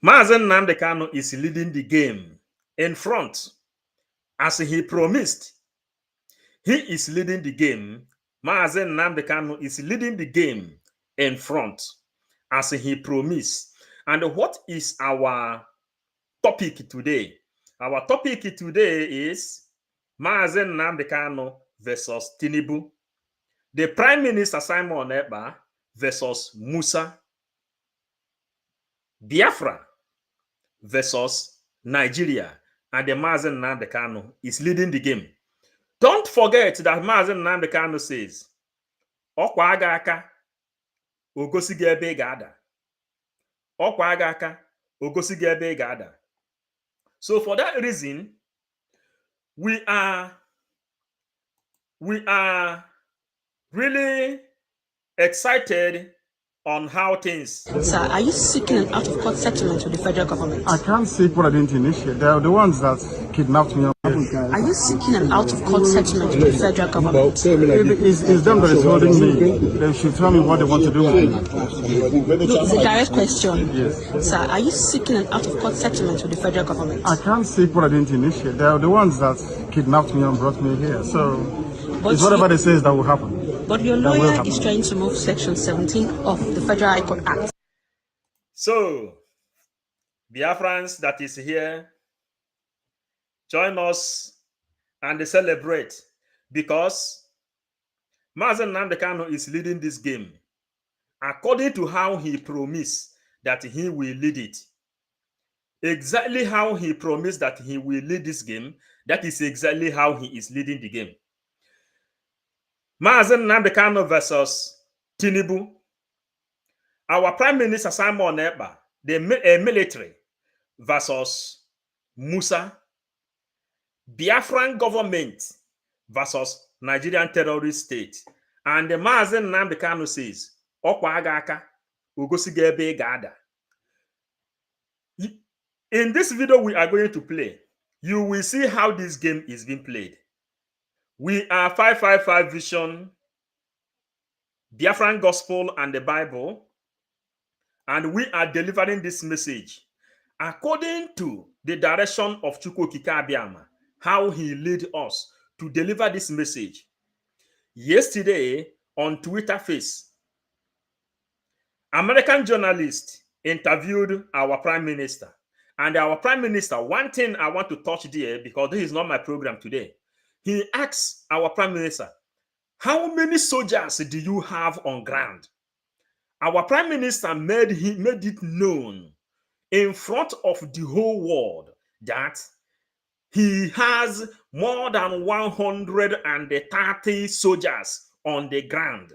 MaziNnamdiKanu is leading the game in front. As he promised, he is leading the game. MaziNnamdiKanu is leading the game in front, as he promised. And what is our topic today? Our topic today is MaziNnamdiKanu versus Tinibu. The Prime Minister Simon Ekpa versus Musa. Biafra versus Nigeria. And the MaziNnamdiKanu is leading the game. Don't forget that MaziNnamdiKanu says, Ọkwa aga aka, ogosi gị ebe ị ga-ada. Ọkwa aga aka, ogosi gị ebe ị ga-ada. So for that reason, we are really excited on how things. Sir, are you seeking an out-of-court settlement with the federal government? I can't seek what I didn't initiate. They are the ones that kidnapped me. Are you seeking an out-of-court settlement with the federal government? It's them that is holding me. They should tell me what they want to do with me. No, it's a direct question. Yes. Sir, are you seeking an out-of-court settlement with the federal government? I can't seek what I didn't initiate. They are the ones that kidnapped me and brought me here. So it's whatever they say is that will happen. But your lawyer is trying to move Section 17 of the Federal High Court Act. So, Biafrans that is here, join us and celebrate, because MaziNnamdiKanu is leading this game according to how he promised that he will lead it. Exactly how he promised that he will lead this game, that is exactly how he is leading the game. MaziNnamdiKanu versus Tinibu. Our Prime Minister Simon Ekpa, the military, versus Musa. Biafran government versus Nigerian terrorist state. And the MaziNnamdiKanu says, Ọkwa aga aka, ogosi gị ebe ị ga-ada. In this video we are going to play, you will see how this game is being played. We are 555 Vision, Biafran Gospel and the Bible, and we are delivering this message according to the direction of Chukwu Okike Abiama, how he led us to deliver this message. Yesterday on Twitter Face, American journalist interviewed our Prime Minister, and our Prime Minister, one thing I want to touch there, because this is not my program today. He asks our Prime Minister, how many soldiers do you have on ground? Our Prime Minister made it known in front of the whole world that he has more than 130 soldiers on the ground.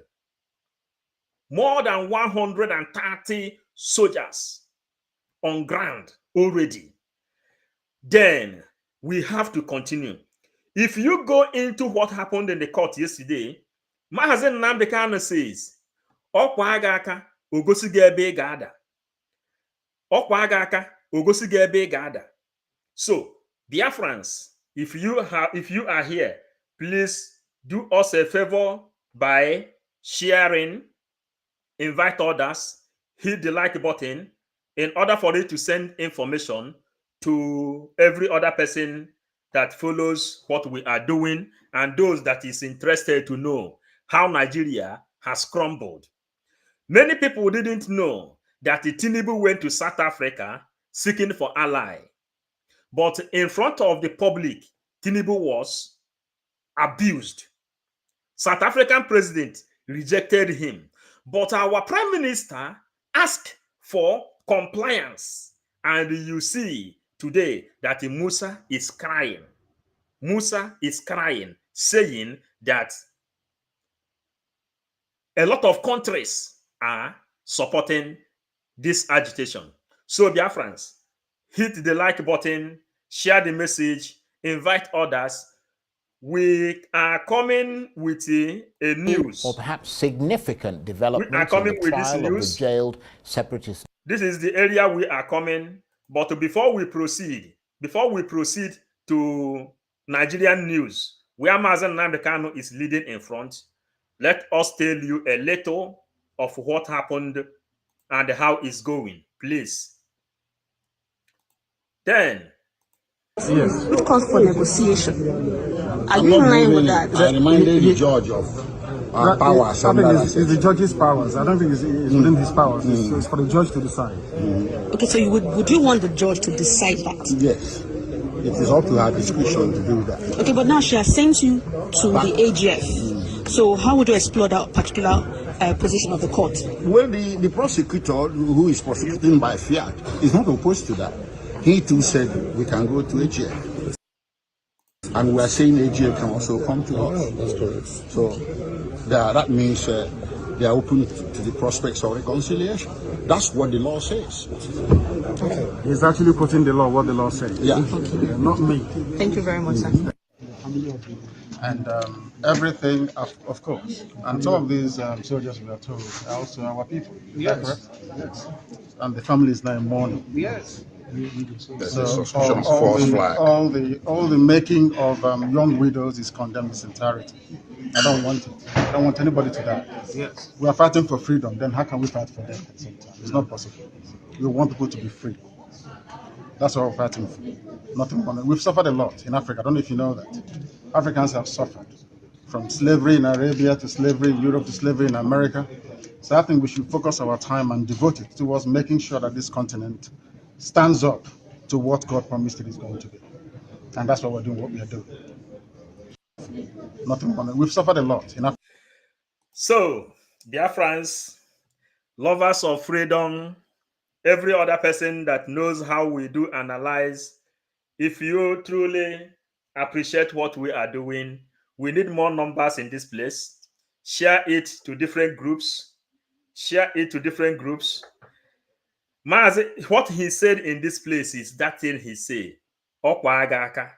More than 130 soldiers on ground already. Then we have to continue. If you go into what happened in the court yesterday, MaziNnamdiKanu says, Ọkwa aga aka, ogosi gị ebe ị ga-ada. Ọkwa aga aka, ogosi gị ebe ị ga-ada. So, Biafrans, if you are here, please do us a favor by sharing, invite others, hit the like button in order for it to send information to every other person that follows what we are doing, and those that is interested to know how Nigeria has crumbled. Many people didn't know that the Tinibu went to South Africa seeking for ally. But in front of the public, Tinibu was abused. South African president rejected him. But our Prime Minister asked for compliance. And you see today that Musa is crying. Musa is crying, saying that a lot of countries are supporting this agitation. So, Biafrans, hit the like button, share the message, invite others. We are coming with a news. Or perhaps significant development we are coming in the with this trial of news. the jailed separatists. This is the area we are coming. But before we proceed to Nigerian news, where MaziNnamdiKanu is leading in front, let us tell you a little of what happened and how it's going, please. Then, Yes. Which calls for negotiation. Are you in line with that? I reminded the judge of our powers. I think it's the judge's powers. I don't think it's within his powers. It's for the judge to decide. Okay, so would you want the judge to decide that? Yes. It is up to her discretion to do that. Okay, but now she has sent you to the AGF. So how would you explore that particular position of the court? Well, the prosecutor who is prosecuting by fiat is not opposed to that. He too said we can go to AGF. And we are saying AGF can also come to us. That's correct. So that means they are open to the prospects of reconciliation. That's what the law says. Okay. He's actually quoting the law, what the law says. Yeah. Okay. Not me. Thank you very much, sir. And everything, of course. And some of these soldiers we are told are also our people. Yes. Yes. And the family is now in mourning. yes. There's a suspicion of false flag. All the making of young widows is condemned in its entirety. I don't want it. I don't want anybody to die. Yes. We are fighting for freedom. Then how can we fight for them at the same time? It's not possible. We want people to be free. That's what we're fighting for. Nothing more. We've suffered a lot in Africa. I don't know if you know that. Africans have suffered from slavery in Arabia to slavery in Europe to slavery in America. So I think we should focus our time and devote it towards making sure that this continent stands up to what God promised it is going to be. And that's what we're doing, what we are doing. Nothing more. We've suffered a lot in Africa. So, Biafrans, lovers of freedom, every other person that knows how we do analyze, if you truly appreciate what we are doing, we need more numbers in this place. Share it to different groups. Share it to different groups. What he said in this place is that thing he said. Okwa aga aka,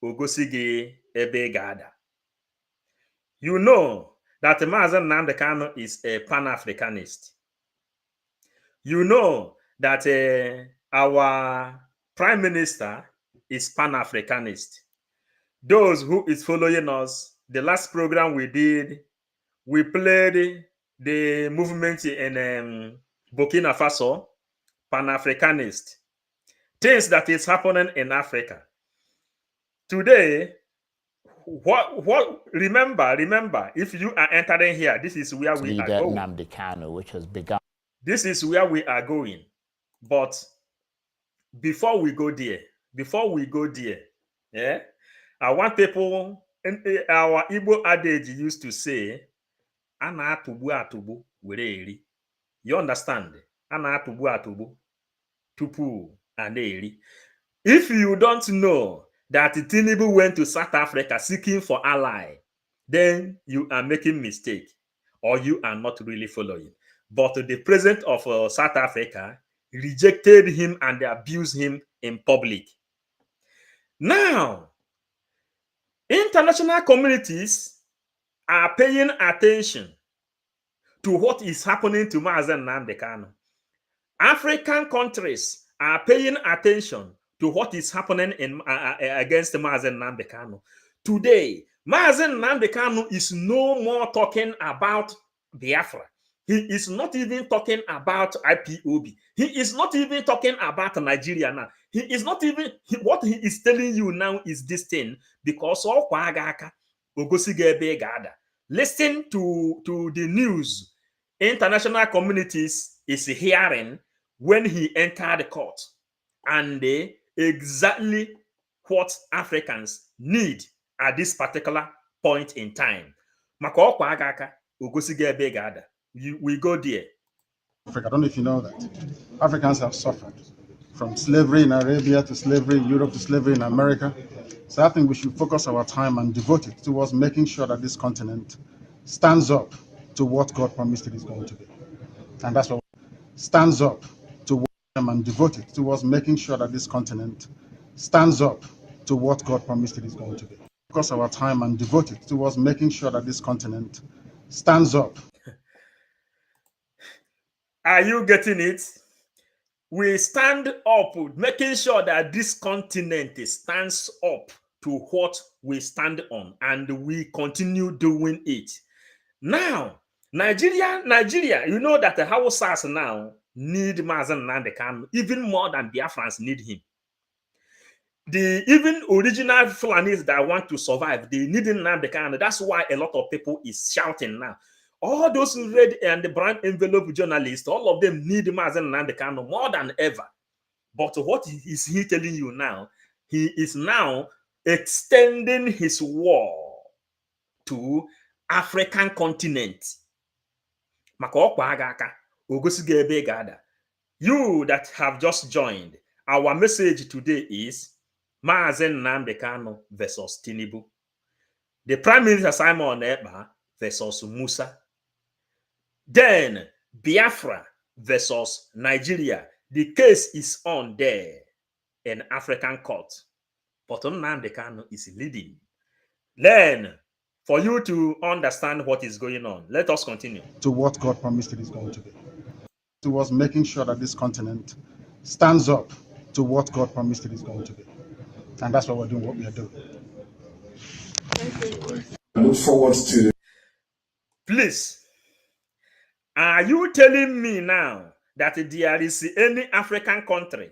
ogosigi ebe gada. You know that MaziNnamdiKanu is a Pan-Africanist. You know that our Prime Minister is Pan-Africanist. Those who is following us, the last program we did, we played the movement in Burkina Faso, Pan-Africanist. Things that is happening in Africa. Today, remember, if you are entering here, this is where we are going. Nnmdi, which has begun. This is where we are going. But before we go there, yeah, I want people, our Igbo adage used to say, Ana atubu atubu were eri. You understand? Ana atubu atubu tupu aneri. If you don't know that Tinibu went to South Africa seeking for ally, then you are making mistake or you are not really following. But the president of South Africa rejected him and abused him in public. Now, international communities are paying attention to what is happening to MaziNnamdiKanu. African countries are paying attention to what is happening in against MaziNnamdiKanu. Today, MaziNnamdiKanu is no more talking about Biafra. He is not even talking about IPOB. He is not even talking about Nigeria now. He is not even, what he is telling you now is this thing, because of listen to the news international communities is hearing when he entered the court, and exactly what Africans need at this particular point in time. We go there. Africa, I don't know if you know that. Africans have suffered from slavery in Arabia to slavery in Europe to slavery in America. So I think we should focus our time and devote it towards making sure that this continent stands up to what God promised it is going to be. And that's what stands up to what and devote it towards making sure that this continent stands up to what God promised it is going to be. Focus our time and devote it towards making sure that this continent stands up. Are you getting it? We stand up, making sure that this continent stands up to what we stand on, and we continue doing it. Now, Nigeria, you know that the Hausas now need MaziNnamdiKanu even more than Biafrans need him. the even original Fulanis that want to survive, they need Nnamdi. That's why a lot of people is shouting now. All those red and the brown envelope journalists, all of them need MaziNnamdiKanu more than ever. But what is he telling you now? He is now extending his war to African continent. You that have just joined, our message today is MaziNnamdiKanu versus Tinibu. The Prime Minister Simon Ekpa versus Musa. Then Biafra versus Nigeria. The case is on there in African court. But Nnamdi is leading. Then, for you to understand what is going on, let us continue. To what God promised it is going to be. Towards making sure that this continent stands up to what God promised it is going to be. And that's why we're doing what we are doing. I look forward to. Please, are you telling me now that there is any African country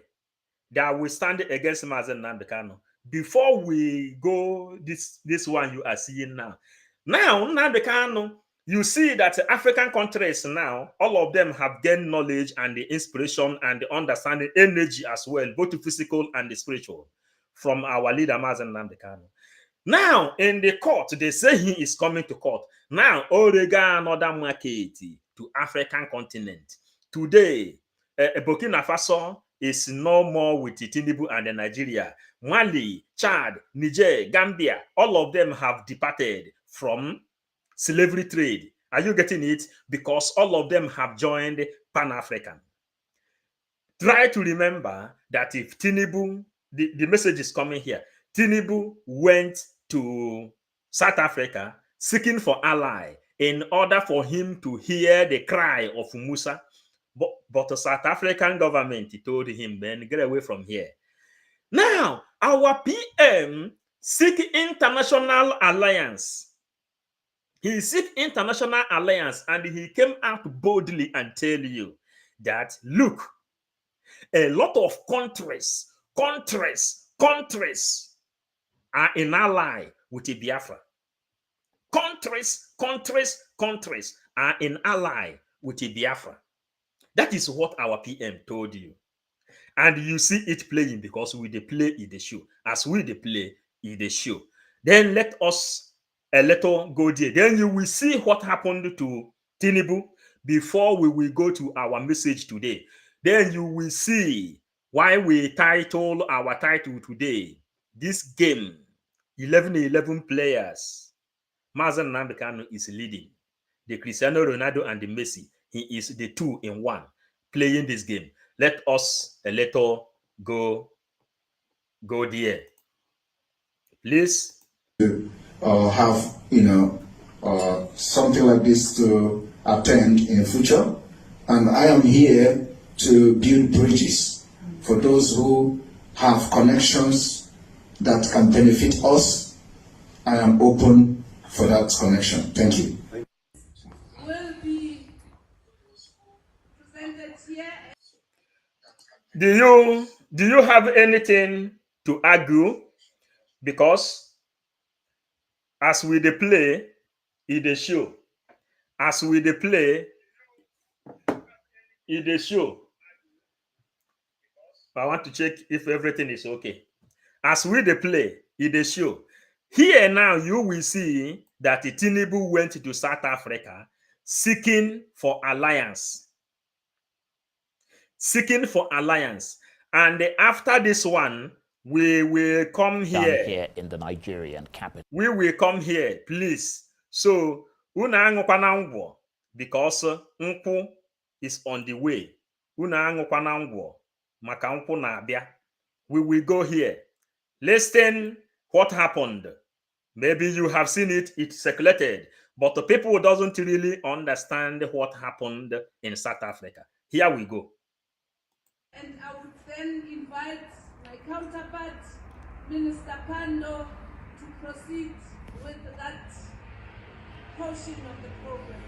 that will stand against MaziNnamdiKanu? Before we go, this one you are seeing now. Now, Nnamdi, you see that African countries now, all of them have gained knowledge and the inspiration and the understanding, energy as well, both physical and spiritual, from our leader MaziNnamdiKanu. Now, in the court, they say he is coming to court. Now, Oregon, another market to African continent. Today, Burkina Faso is no more with Tinibu and Nigeria. Mali, Chad, Niger, Gambia, all of them have departed from slavery trade. Are you getting it? Because all of them have joined Pan-African. Try to remember that if Tinibu, the message is coming here, Tinibu went to South Africa seeking for ally in order for him to hear the cry of Musa. But the South African government told him, then get away from here. Now, our PM seek international alliance. He seek international alliance and he came out boldly and tell you that, look, a lot of countries are in ally with the Biafra. Countries are in ally with the Biafra. That is what our PM told you. And you see it playing because we they play in the show. As we they play in the show. Then let us a little go there. Then you will see what happened to Tinibu before we will go to our message today. Then you will see why we title our title today. This game, 11 players. MaziNnamdiKanu is leading. The Cristiano Ronaldo and the Messi. He is the 2 in 1 playing this game. Let us a little go there. Please. Have, something like this to attend in the future. And I am here to build bridges for those who have connections that can benefit us. I am open for that connection. Thank you. Will be presented here. Do you have anything to argue? Because as we dey play, it dey show. As we dey play, it dey show. I want to check if everything is okay. As we dey play, it dey show. Here now, you will see that Tinibu went to South Africa seeking for alliance. Seeking for alliance. And after this one, we will come here in the Nigerian capital. We will come here, please. So, una angukwana ngwo because nkwu is on the way. Una angukwana ngwo maka nkwu na abia. We will go here. Listen what happened. Maybe you have seen it, it circulated, but the people doesn't really understand what happened in South Africa. Here we go. And I would then invite my counterpart, Minister Kanu, to proceed with that portion of the program.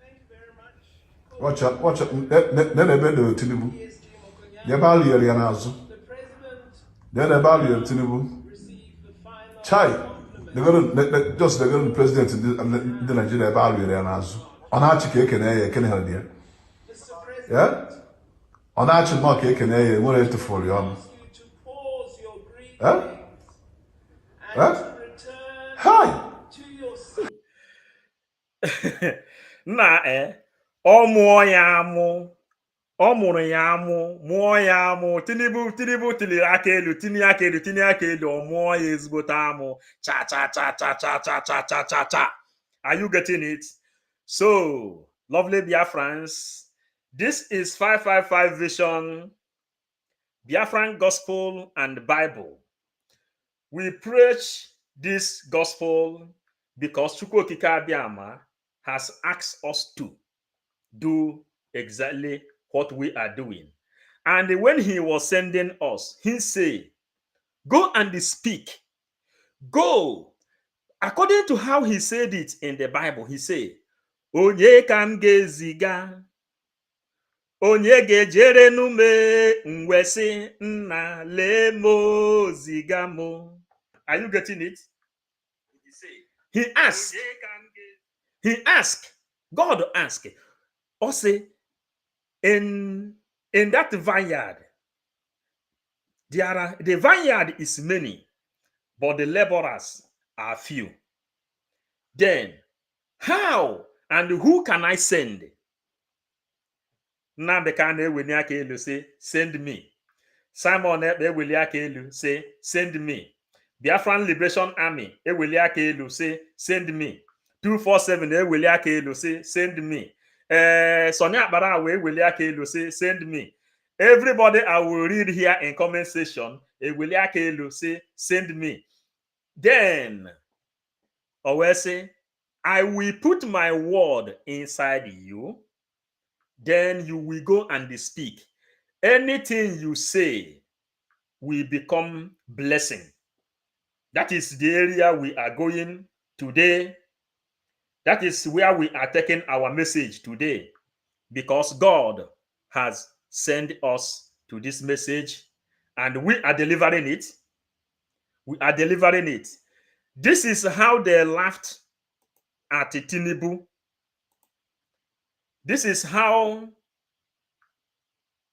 Thank you very much, Watch out. Then Tinibu. The value of Yanazu. Then the value of Tinibu. Chai. They're going to president in the Nigeria value of Yanazu. On our chicken, can help you. Yeah? On our chicken, market, can I want to follow you? Huh? Huh? Hi! Na ọ mụọ ya amụ, ọ mụrụ ya amụ, mụọ ya amụ. Tinibu tiliri aka elu, tinye aka elu, ọ mụọ ya ezigbote amụ. Cha cha cha cha cha cha cha cha cha cha. Are you getting it? So, lovely Biafrans, this is 555 Vision, Biafran Gospel and Bible. We preach this gospel because Chukwu Okike Abiama has asked us to do exactly what we are doing. And when he was sending us, he said, go and speak. Go. According to how he said it in the Bible, he said, Onye kam geziga, onye gejere nume nwesi nna lemo zigamo. Are you getting it? He asked, God asked, also in that vineyard, the vineyard is many, but the laborers are few. Then, how and who can I send? Nnamdi Kanu eweliaka elu say, send me. Simon eweliaka elu say, send me. Biafran Liberation Army eweliaka elu say, send me. 247 eweliaka elu say, send me. Sonia Akpara eweliaka elu say, send me. Everybody I will read here in comment section eweliaka elu say, send me. Then I will say, I will put my word inside you. Then you will go and speak. Anything you say will become blessing. That is the area we are going today. That is where we are taking our message today. Because God has sent us to this message and we are delivering it. We are delivering it. This is how they laughed at Tinibu. This is how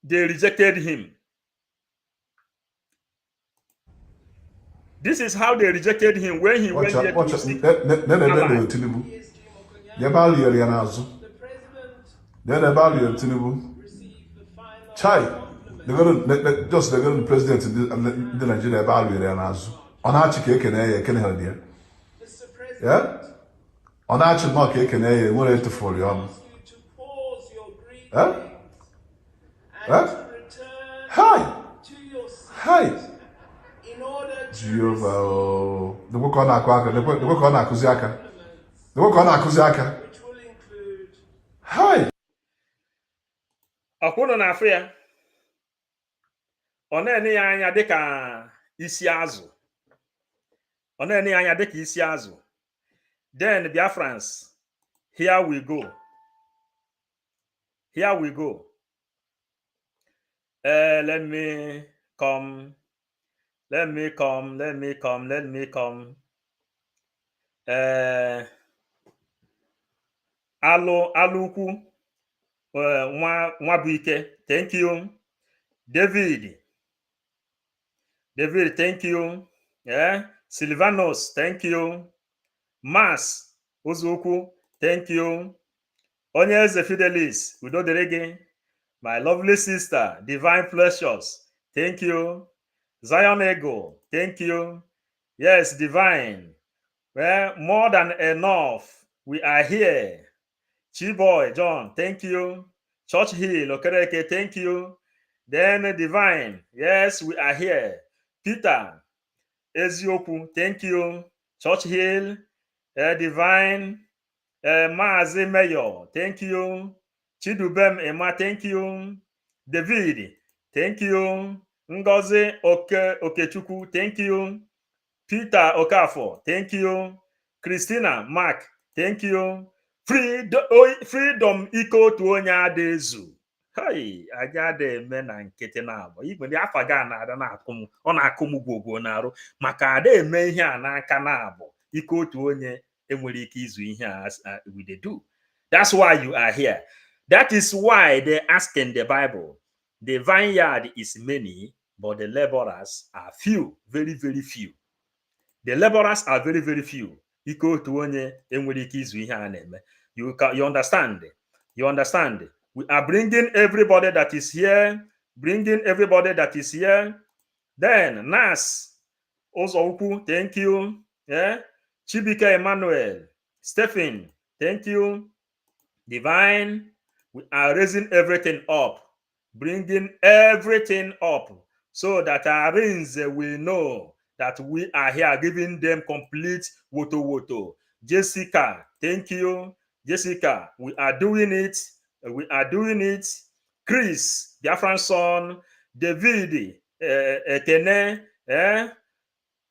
they rejected him. This is how they rejected him when he went there to speak. Tinibu. The value of Yanazu. Then the value of Tinibu. Chai. They're going to president in the Nigeria value of Yanazu. On our chicken, can help you. Yeah? On our chicken market, can I want to follow you? Huh? Huh? Hi! Hi! Jehovah, the work on Aquaka, the work on Akuziaka, the work on Akuziaka. Hi! Akwụnụ na afọ ya, ọ na-ene ya anya dịka isi azụ. Ọ na-ene ya anya dịka isi azụ. Then Biafrans, here we go. Here we go. Let me come. Alukwu Nwabuike, thank you. David, thank you. Yeah. Silvanos, thank you. Mas Uzuku, thank you. Onyeze Fidelis, Udo Derege, my lovely sister, Divine Precious, thank you. Zion Ego, thank you. Yes, Divine. Well, more than enough. We are here. Chiboy, John, thank you. Church Hill, Okereke, thank you. Then Divine, yes, we are here. Peter, Ezioku, thank you. Church Hill, Divine, Maazi Mayor, thank you. Chidubem Emma, thank you. David, thank you. Ngozi Okechukwu, thank you. Peter Okafor, thank you. Christina Mark, thank you. freedom equal to onye adezu. Hey, agade men and ketenabo. Even the afagana na-akum on akumugo naru. Maka ade me here na kanabo equal to onye enwerike izu ihe as we they do. That's why you are here. That is why they ask in the Bible, the vineyard is many, but the laborers are few, very, very few. The laborers are very, very few. Equal to onye enwerike izu ihe a na-eme. You understand? You understand? We are bringing everybody that is here, bringing everybody that is here. Then Nas, Ozoukwu, thank you. Yeah, Chibike Emmanuel, Stephen, thank you. Divine, we are raising everything up, bringing everything up, so that our rings will know that we are here, giving them complete woto. Jessica, thank you. Jessica, we are doing it. We are doing it. Chris, Biafran son, David, Ekene,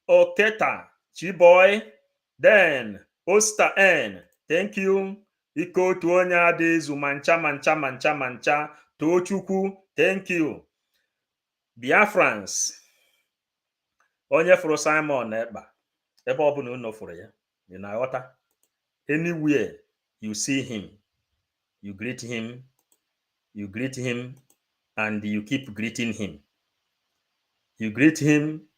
Oketa, Chiboy, then Oster N, thank you. Iko to onya adezu mancha. Tochukwu, thank you. Biafrans, onye furu Simon Ekpa, ebe obunu uno furu ya, you know what? Anywhere you see him, you greet him, and you keep greeting him. You greet him,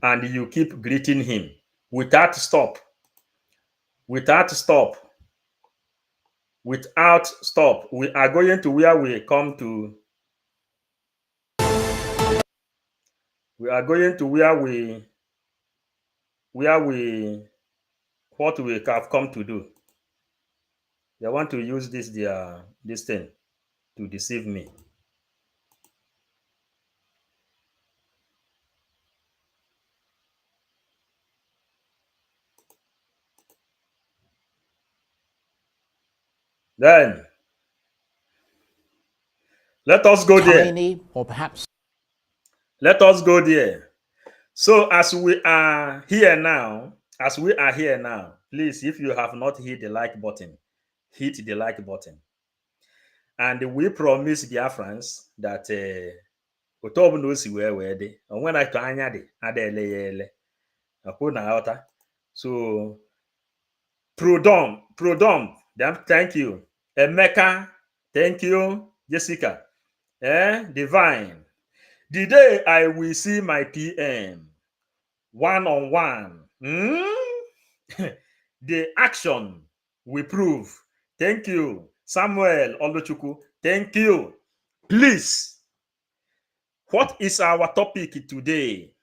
and you keep greeting him without stop. Without stop. We are going to where we come to. We are going to where we what we have come to do. They want to use this thing to deceive me. Then let us go Tiny, there. or perhaps Let us go there. So as we are here now, please, if you have not hit the like button, hit the like button. And we promise Biafrans that when I so Prodom, thank you. Emeka, thank you. Jessica, Divine. The day I will see my PM one-on-one, the action will prove. Thank you. Samuel Olochukwu, thank you. Please, what is our topic today?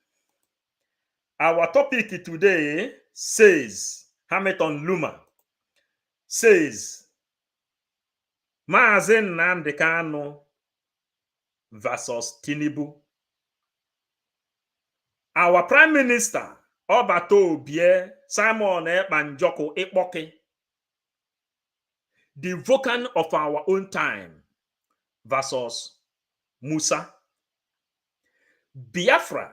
Our topic today says, Hamilton Luma says, MaziNnamdiKanu versus Tinibu. Our Prime Minister, Obato Obie, Simon Ekpa Ekpoke, the Vulcan of our own time, versus Musa. Biafra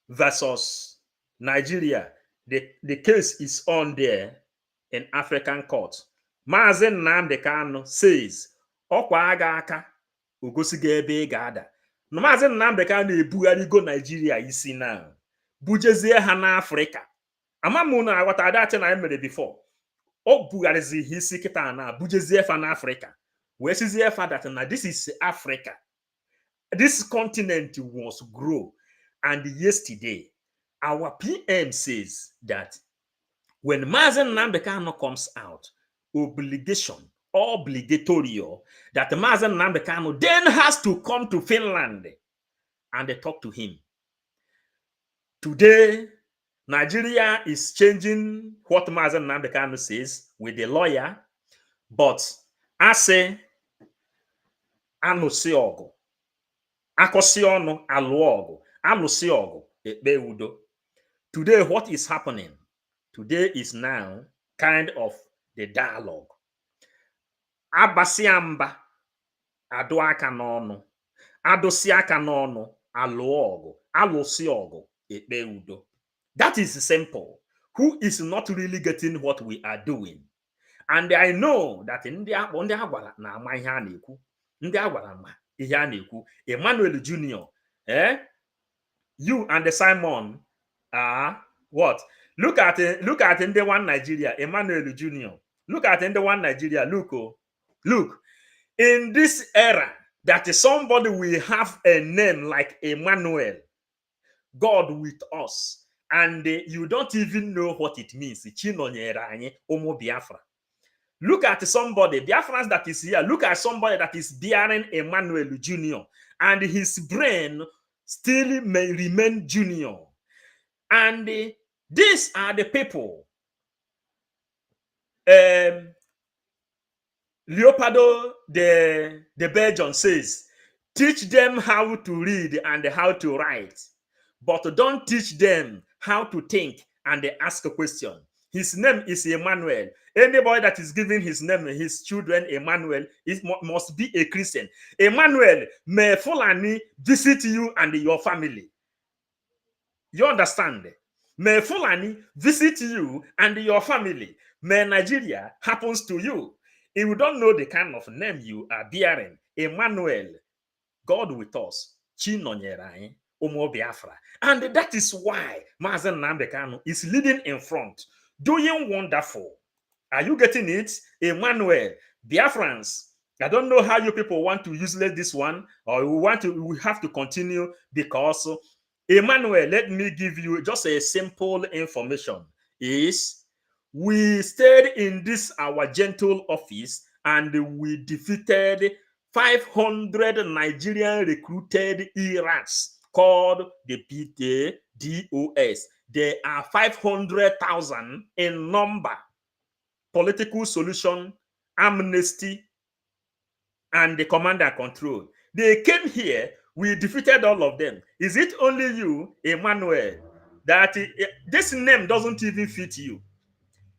versus Nigeria. The case is on there in African court. MaziNnamdiKanu says, Okwa aga aka, ugosiga ebe ga-ada. MaziNnamdiKanu ebugharịgo Nigeria isi now. Bujezie ha na Africa. Amamuna aghọta adachi na emere before. O bugharịzi isi kita na bujezie fa na Africa. Wee sizie fa that na this is Africa. This continent was grow. And yesterday, our PM says that when MaziNnamdiKanu comes out, obligatory, that MaziNnamdiKanu then has to come to Finland and they talk to him. Today, Nigeria is changing what MaziNnamdiKanu says with the lawyer, but I say, Anusiogo, Akosiono Aluogo, Anusiogo, Ekpeudo. Today, what is happening? Today is now kind of the dialogue. Abasiamba, Aduaka nono, Adosiaka nono, Aluogo, Alusiogo, Ekpeudo. That is simple. Who is not really getting what we are doing? And I know that ndị agwara na-ama ihe a na-ekwu. Ndị agwara ma ihe a na-ekwu. Emmanuel Junior, you and the Simon are what? Look at in the one Nigeria, Emmanuel Junior. Look at in the one Nigeria. Look. In this era, that somebody will have a name like Emmanuel, God with us, and you don't even know what it means. Biafra. Look at somebody, Biafrans that is here. Look at somebody that is bearing Emmanuel Junior, and his brain still may remain junior. And these are the people. Leopardo the Belgian says, teach them how to read and how to write, but don't teach them how to think and ask a question. His name is Emmanuel. Anybody that is giving his name, his children, Emmanuel, must be a Christian. Emmanuel, may Fulani visit you and your family. You understand? May Fulani visit you and your family. May Nigeria happens to you. If you don't know the kind of name you are bearing, Emmanuel, God with us, Chinonyerai, Omo Biafra. And that is why MaziNnamdiKanu is leading in front, doing wonderful. Are you getting it? Emmanuel, Biafrans. I don't know how you people want to useless this one, or we have to continue, because Emmanuel, let me give you just a simple information. We stayed in this our gentle office and we defeated 500 Nigerian recruited illiterates called the PTDOS. They are 500,000 in number. Political solution, amnesty, and the command and control. They came here. We defeated all of them. Is it only you, Emmanuel, that this name doesn't even fit you?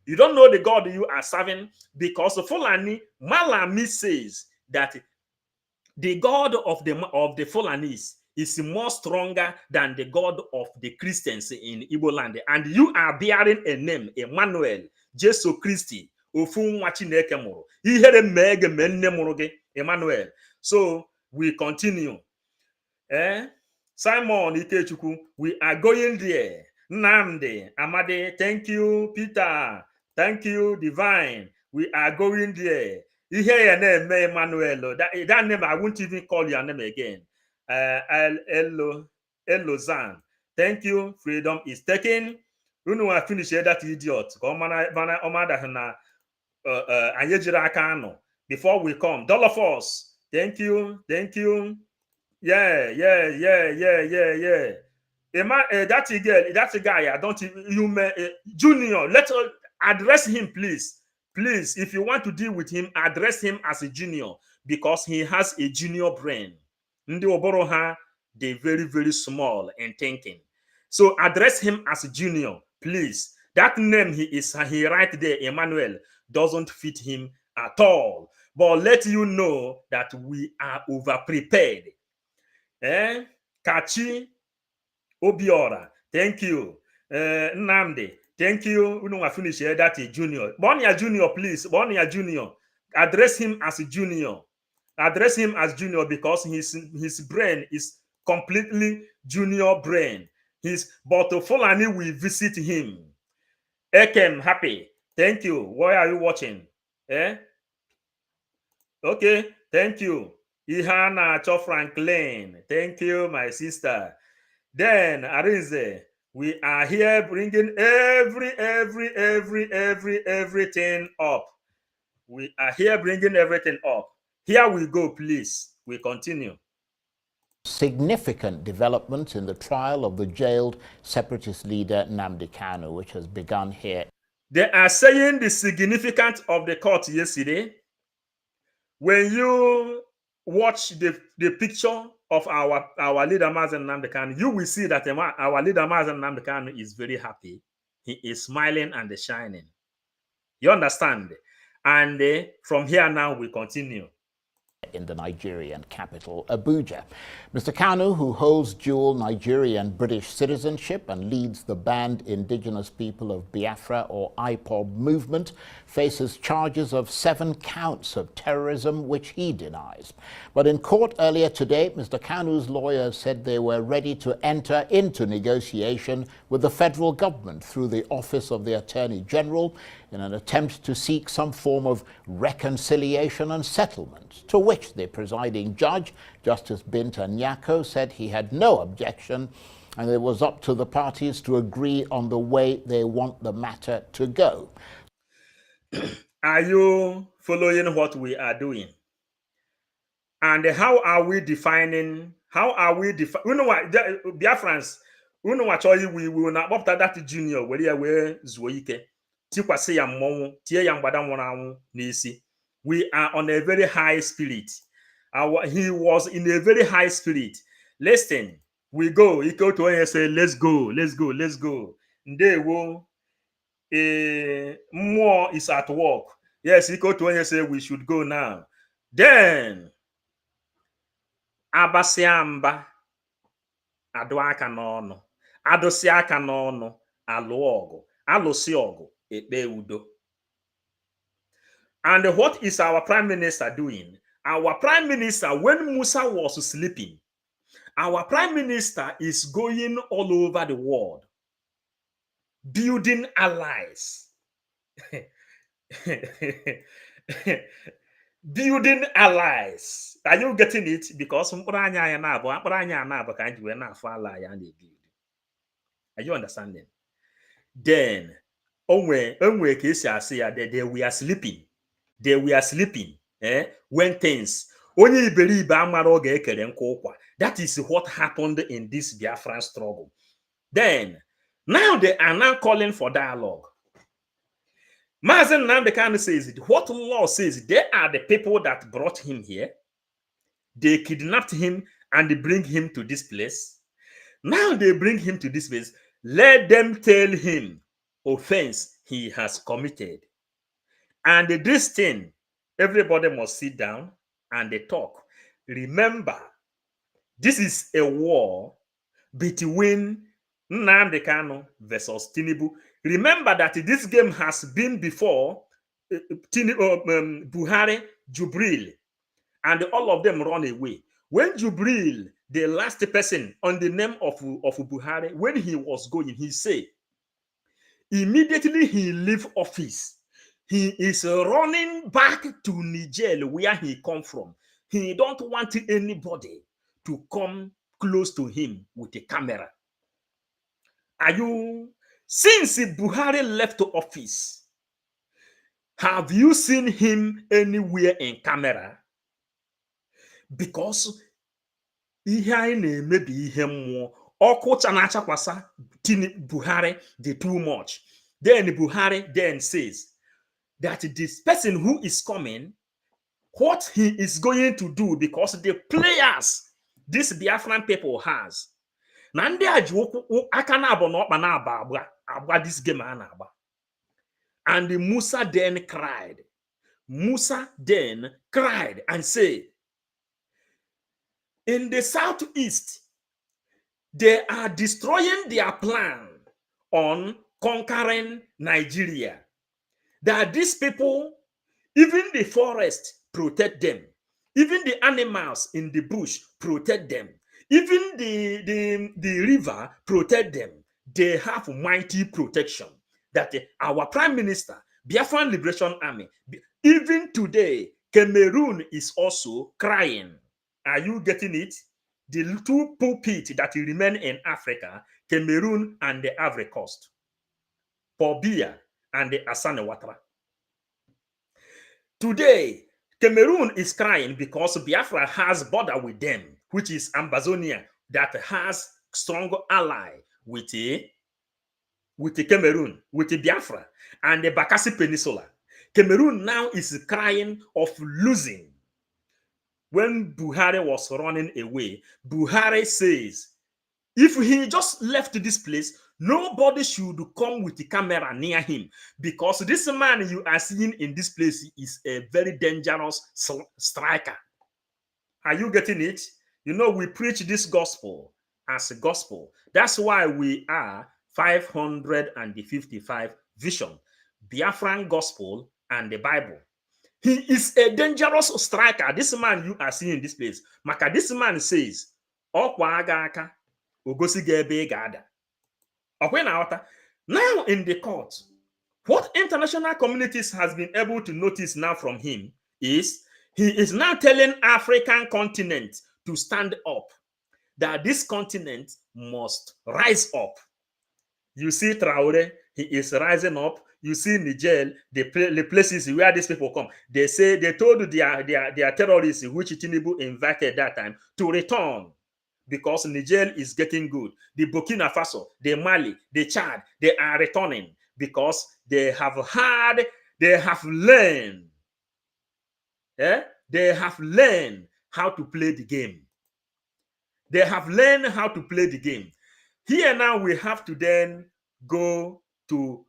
You don't know the God you are serving, because the Fulani Malami says that the God of the Fulanis is more stronger than the God of the Christians in Igbo land. And you are bearing a name, Emmanuel, Jesu Christi, Emmanuel. So we continue. Simon Ikechukwu, we are going there. Nnamdi, Amade, thank you, Peter. Thank you, Divine. We are going there. You hear your name, Emmanuel. That name, I won't even call your name again. Elozan. Thank you. Freedom is taken. You know, I finish that idiot. Before we come, Dollar Force. Thank you. Thank you. Yeah. That guy, I don't. You may Junior. Let's address him, please. Please, if you want to deal with him, address him as a junior, because he has a junior brain. Ndi oboroha, they very, very small in thinking. So address him as a junior, please. That name he right there, Emmanuel, doesn't fit him at all. But let you know that we are over prepared. Kachi Obiora, thank you. Nnamdi, thank you. We don't finish here. That is junior. Bonia Junior, please. Bonia Junior. Address him as a junior. Address him as junior, because his brain is completely junior brain. But Fulani will visit him. Ekem, happy. Thank you. Why are you watching? Okay, thank you. Ihana Cho Franklin. Thank you, my sister. Then Arinze, we are here bringing everything up. We are here bringing everything up. Here we go, please. We continue. Significant developments in the trial of the jailed separatist leader Nnamdi Kanu, which has begun here. They are saying the significance of the court yesterday. When you watch the picture of our leader MaziNnamdiKanu, you will see that our leader MaziNnamdiKanu is very happy. He is smiling and shining. You understand? And from here now we continue. in the Nigerian capital, Abuja. Mr. Kanu, who holds dual Nigerian British citizenship and leads the banned Indigenous People of Biafra or IPOB movement, faces charges of 7 counts of terrorism, which he denies. But in court earlier today, Mr. Kanu's lawyers said they were ready to enter into negotiation with the federal government through the Office of the Attorney General in an attempt to seek some form of reconciliation and settlement, to which the presiding judge, Justice Binta Nyako, said he had no objection and it was up to the parties to agree on the way they want the matter to go. Are you following what we are doing? And how are we defining? You know what, Biafrans, you know what, we will not after that junior, where you were Zoike, Tikwasi Yamon, Tia Yambadam Nisi. We are on a very high spirit. He was in a very high spirit. Listen, we go. He go to and say, let's go. They will. More is at work. Yes, he go to and say we should go now. Then Abasiamba Aduaka nono. Adosiaka nono. Aluogo. Alusiogo. Ekpe udo. And what is our prime minister doing? Our prime minister, when Musa was sleeping, our prime minister is going all over the world, building allies. Building allies. Are you getting it? Because are you understanding? Then, they were sleeping. They were sleeping when things that is what happened in this Biafran struggle. Then now they are now calling for dialogue. MaziNnamdiKanu says what law says they are the people that brought him here. They kidnapped him and they bring him to this place. Now they bring him to this place. Let them tell him offense he has committed. And this thing, everybody must sit down and they talk. Remember, this is a war between Nnamdi versus Tinibu. Remember that this game has been before Buhari, Jubril, and all of them run away. When Jubril, the last person on the name of Buhari, when he was going, he said, immediately he leave office. He is running back to Niger, where he come from. He don't want anybody to come close to him with a camera. Are you? Since Buhari left office, have you seen him anywhere in camera? Because maybe him Buhari did too much. Then Buhari then says that this person who is coming, what he is going to do, because the players this Biafran people has. And Musa then cried. Musa then cried and said, in the southeast, they are destroying their plan on conquering Nigeria. That these people, even the forest, protect them. Even the animals in the bush, protect them. Even the river, protect them. They have mighty protection. That our Prime Minister, Biafran Liberation Army, even today, Cameroon is also crying. Are you getting it? The two pulpits that remain in Africa, Cameroon and the Ivory Coast, Pobia and the Asane Ouattara. Today, Cameroon is crying because Biafra has border with them, which is Ambazonia, that has strong ally with the Cameroon, with the Biafra and the Bakassi Peninsula. Cameroon now is crying of losing. When Buhari was running away, Buhari says, if he just left this place, nobody should come with the camera near him, because this man you are seeing in this place is a very dangerous striker. Are you getting it? You know, we preach this gospel as a gospel. That's why we are 555 vision, Biafran gospel and the Bible. He is a dangerous striker. This man you are seeing in this place. Maka, this man says, Okwa aga aka, ogosi ga ebe ị ga-ada. Okwe na ghọta? Now in the court, what international communities has been able to notice now from him is he is now telling African continent to stand up, that this continent must rise up. You see Traore, he is rising up. You see Niger, the places where these people come. They say they told their terrorists, which Tinibu invited that time, to return because Niger is getting good. The Burkina Faso, the Mali, the Chad, they are returning because they have learned. They have learned how to play the game. They have learned how to play the game. Here now we have to then go to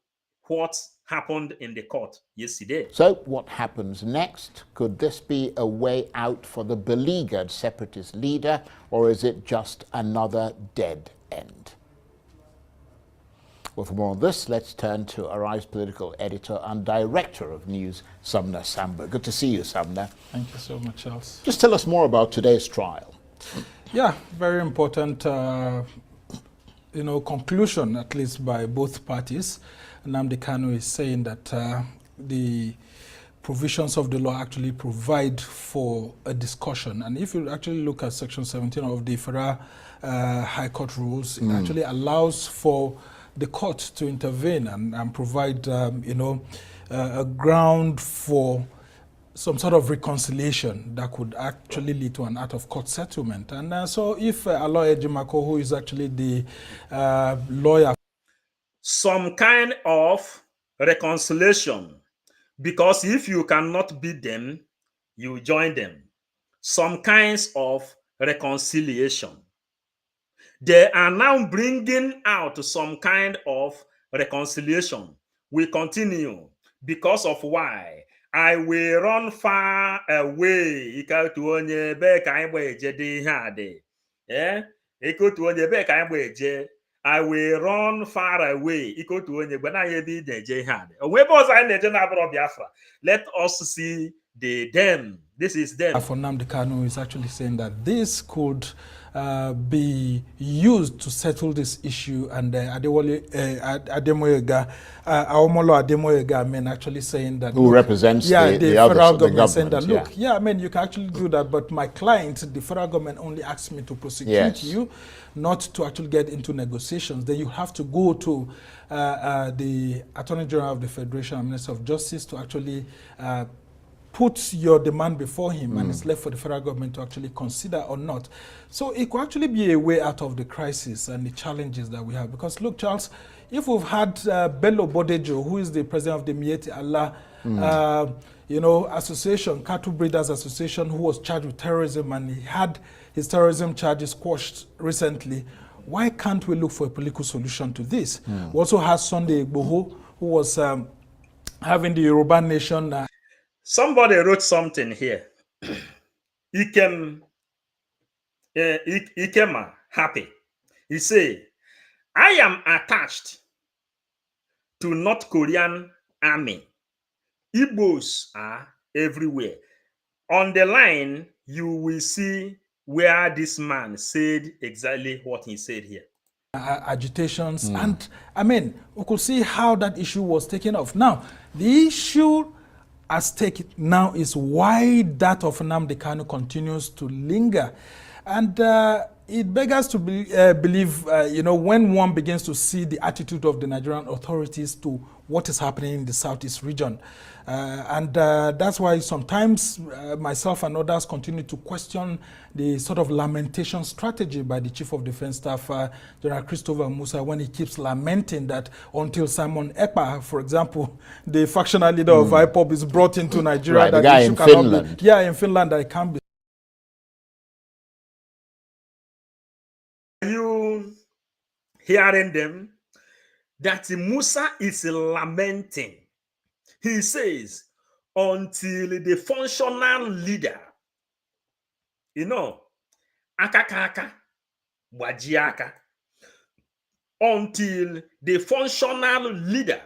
what happened in the court yesterday. So what happens next? Could this be a way out for the beleaguered separatist leader, or is it just another dead end? Well, for more on this, let's turn to Arise political editor and director of news, Sumner Samba. Good to see you, Sumner. Thank you so much, Charles. Just tell us more about today's trial. Yeah, very important, conclusion, at least by both parties. Nnmdi Kanu is saying that the provisions of the law actually provide for a discussion. And if you actually look at Section 17 of the Federal High Court rules, it actually allows for the court to intervene and provide, a ground for some sort of reconciliation that could actually lead to an out-of-court settlement. And so if Aloy Ejimako, who is actually the lawyer, some kind of reconciliation, because if you cannot beat them, you join them. Some kinds of reconciliation. They are now bringing out some kind of reconciliation. We continue because of why. I will run far away. I will run far away. Let us see the them. This is them. For Nnmdi Kanu is actually saying that this could be used to settle this issue, and Ademoyega, Aomolo Ademoyega, actually saying that, who represents the federal government, saying that, look, you can actually do that, but my client, the federal government, only asked me to prosecute you, not to actually get into negotiations. Then you have to go to the Attorney General of the Federation and Minister of Justice to actually put your demand before him, and it's left for the federal government to actually consider or not. So it could actually be a way out of the crisis and the challenges that we have. Because look, Charles, if we've had Bello Bodejo, who is the president of the Mieti Allah, association, Cattle Breeders Association, who was charged with terrorism, and he had his terrorism charges quashed recently, why can't we look for a political solution to this? We also have Sunday Igboho, who was having the Yoruba nation. Somebody wrote something here. Ikema happy. He said, I am attached to North Korean army. Igbos are everywhere. On the line, you will see where this man said exactly what he said here. Agitations. And we could see how that issue was taken off. Now, the issue at stake now is why that of Nnmdi Kanu continues to linger. And it begs us to believe, when one begins to see the attitude of the Nigerian authorities to what is happening in the Southeast region. That's why sometimes myself and others continue to question the sort of lamentation strategy by the Chief of Defense Staff, General Christopher Musa, when he keeps lamenting that until Simon Ekpa, for example, the factional leader of IPOB, is brought into Nigeria, right, that the guy in Finland. in Finland, that it can be. Are you hearing them? That Musa is lamenting. He says, until the functional leader You know, aka wajiaka, until the functional leader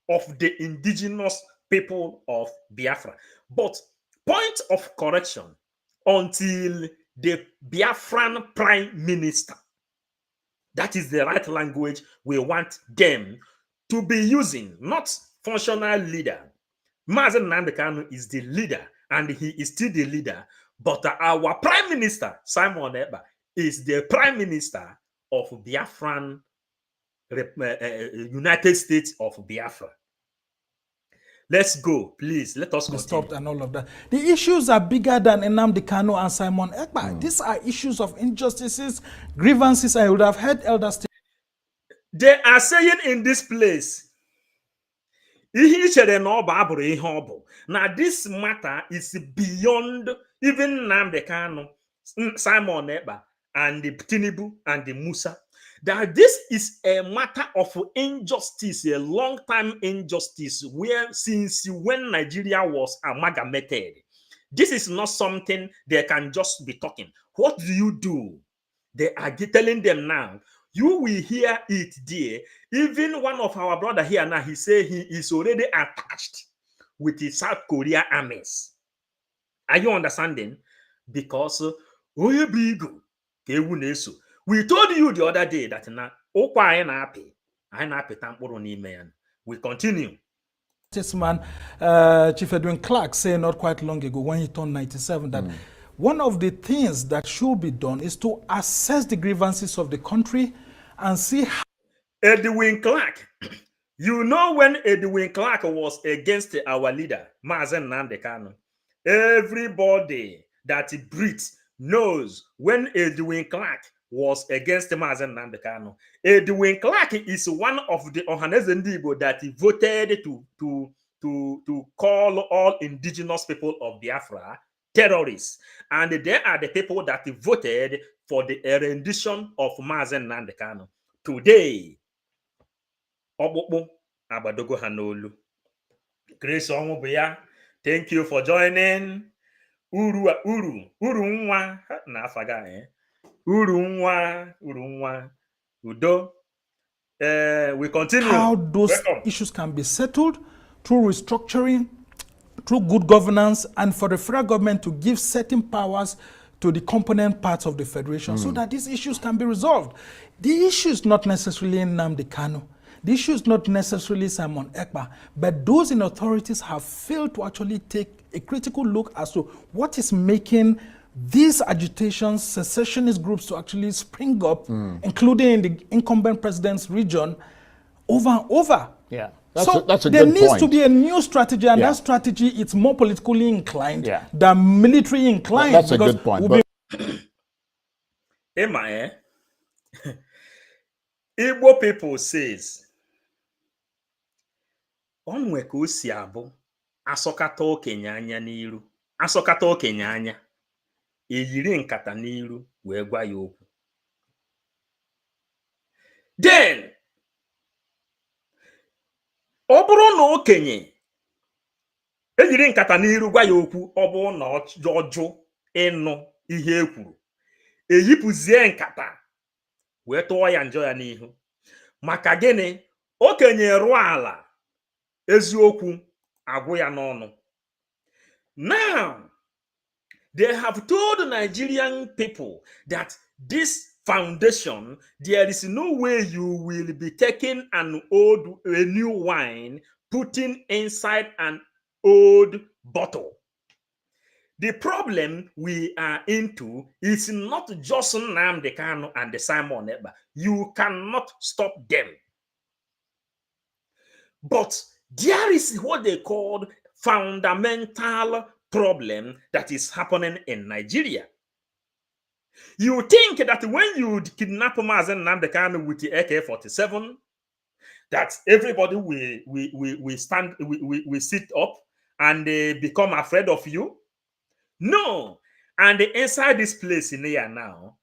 of the indigenous people of Biafra. But point of correction, until the Biafran prime minister. That is the right language we want them to be using, not functional leader. MaziNnamdiKanu is the leader, and he is still the leader. But our prime minister, Simon Ekpa, is the prime minister of Biafran United States of Biafra. Let's go, please. Let us continue. Stopped and all of that. The issues are bigger than Nnamdi and Simon Ekpa. These are issues of injustices, grievances. I would have heard elders. They are saying in this place, now this matter is beyond even Nnamdi Kanu, Simon Ekpa, and the Tinibu and the Musa. That this is a matter of injustice, a long-time injustice, where since when Nigeria was amalgamated, this is not something they can just be talking. What do? They are telling them now. You will hear it there. Even one of our brother here now, he say he is already attached with the South Korea armies. Are you understanding? Because we told you the other day that now we continue. This man, Chief Edwin Clark, said not quite long ago when he turned 97 that one of the things that should be done is to assess the grievances of the country and see how. Edwin Clark, you know, when Edwin Clark was against our leader, MaziNnamdiKanu, everybody that breathes knows when Edwin Clark was against MaziNnamdiKanu. Edwin Clark is one of the Ohaneze that voted to call all indigenous people of Biafra terrorists. And they are the people that voted for the rendition of MaziNnamdiKanu. Today, Abadogo Hanolu. Grace Omubuya, thank you for joining. Uru nwa na afaga Uru nwa Udo. We continue. How those issues can be settled through restructuring, through good governance, and for the federal government to give certain powers to the component parts of the federation so that these issues can be resolved. The issue is not necessarily Nnamdi Kanu. The issue is not necessarily Simon Ekpa, but those in authorities have failed to actually take a critical look as to what is making these agitations, secessionist groups to actually spring up, including in the incumbent president's region, over and over. Yeah. That's a good point. There needs to be a new strategy, and that strategy is more politically inclined than military inclined. That's a good point. Emma, Igbo people says, onwe ka o si abụ asọkata okenye anya n'iru, asọkata okenye anya, eyiri nkata n'iru wee gwa ya okwu. Then, ọ bụrụ na okenye ejiri nkata n'iru gwa ya okwu, ọ bụrụ na ọjụ ịnụ ihe e kwuru, eyipụzie nkata wee tụọ ya njọ ya n'ihu. Maka gịnị? Okenye rụọ ala, eziokwu agwụ ya n'ọnụ. Now, they have told the Nigerian people that this foundation, there is no way you will be taking a new wine, putting inside an old bottle. The problem we are into is not just Nnamdi Kanu and the Simon Ekpa. You cannot stop them. But there is what they call fundamental problem that is happening in Nigeria. You think that when you kidnap MaziNnamdiKanu with the AK-47, that everybody will sit up and become afraid of you? No. And inside this place in here now,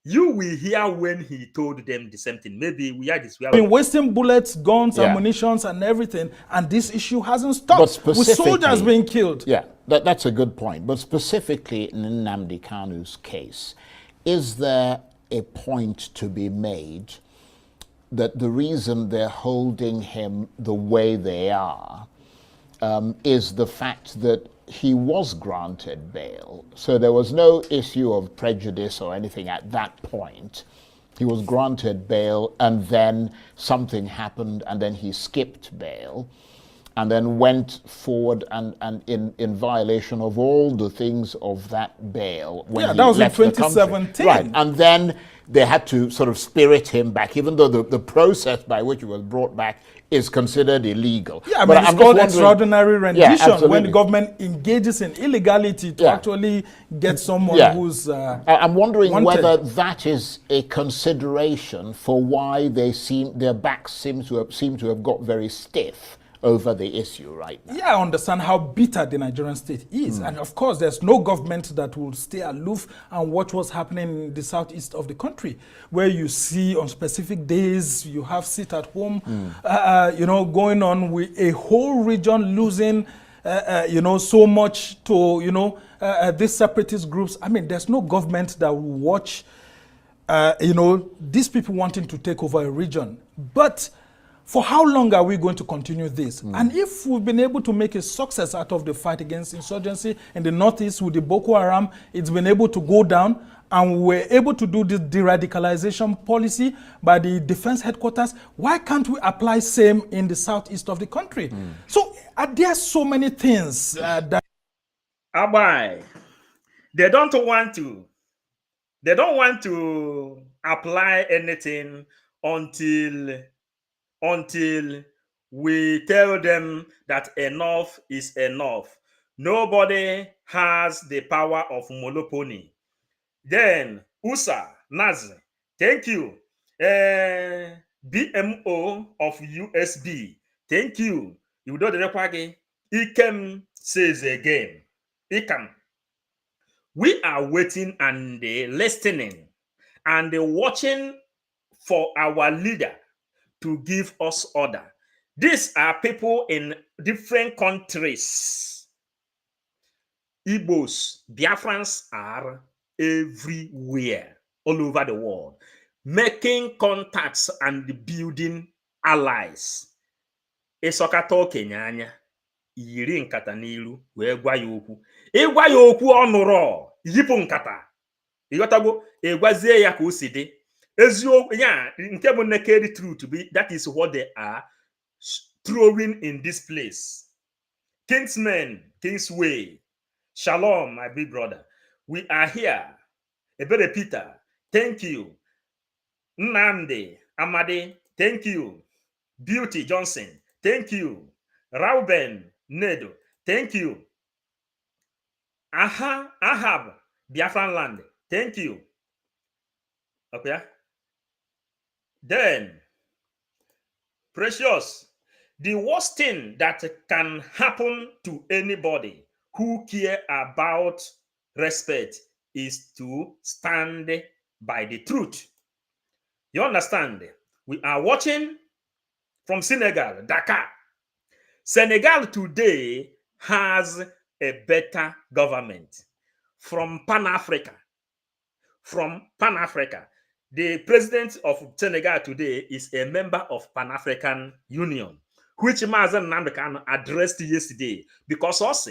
you will hear when he told them the same thing. Maybe we are this. We have been wasting bullets, guns, ammunition, and everything, and this issue hasn't stopped. With soldiers being killed. Yeah. That's a good point. But specifically in Nnamdi Kanu's case, is there a point to be made that the reason they're holding him the way they are is the fact that he was granted bail? So there was no issue of prejudice or anything at that point. He was granted bail, and then something happened, and then he skipped bail, and then went forward and in violation of all the things of that bail when he that was in left the country. 2017. Right, and then they had to sort of spirit him back, even though the process by which he was brought back is considered illegal. Yeah, but it's called extraordinary rendition, when the government engages in illegality to actually get someone who's I'm wondering wanted. whether that is a consideration for why their backs seem to have got very stiff over the issue right now. Yeah, I understand how bitter the Nigerian state is. And of course, there's no government that will stay aloof and watch what's happening in the southeast of the country, where you see on specific days, you have sit at home, going on with a whole region losing, so much to, these separatist groups. I mean, there's no government that will watch, these people wanting to take over a region. But for how long are we going to continue this? And if we've been able to make a success out of the fight against insurgency in the northeast with the Boko Haram, it's been able to go down, and we're able to do this de-radicalization policy by the defense headquarters, why can't we apply same in the southeast of the country? So there are so many things that... Abai, they don't want to apply anything until we tell them that enough is enough. Nobody has the power of monopoly. Then, USA, Nazi, thank you. BMO of USB, thank you. You do the requage. Ikem says again. Ikem. We are waiting and listening and watching for our leader to give us order. These are people in different countries. Igbos, Biafrans are everywhere, all over the world, making contacts and building allies. Esokato Kenyanya, yiri nkata n'ilu, wee gwa ya okwu. Ịgwa ya okwu ọnụrọ, yipu nkata. Ịghọtago, ịgwazie ya ka o si dị. Nke bụ naked truth, that is what they are throwing in this place. Kingsmen, Kingsway, Shalom, my big brother. We are here. Ebere Peter, thank you. Nnamdi, Amadi, thank you. Beauty Johnson, thank you. Rauben, Nedo, thank you. Ahab, Biafran land, thank you. Okay. Then, Precious, the worst thing that can happen to anybody who care about respect is to stand by the truth. You understand? We are watching from Senegal, Dakar. Senegal today has a better government from Pan-Africa. The president of Senegal today is a member of Pan-African Union, which MaziNnamdiKanu addressed yesterday, because also,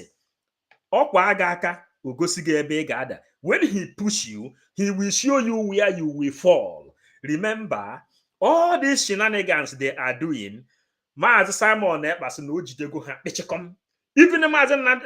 when he push you, he will show you where you will fall. Remember, all these shenanigans they are doing, Simon Ekpa no jidego ha kpechikom. Even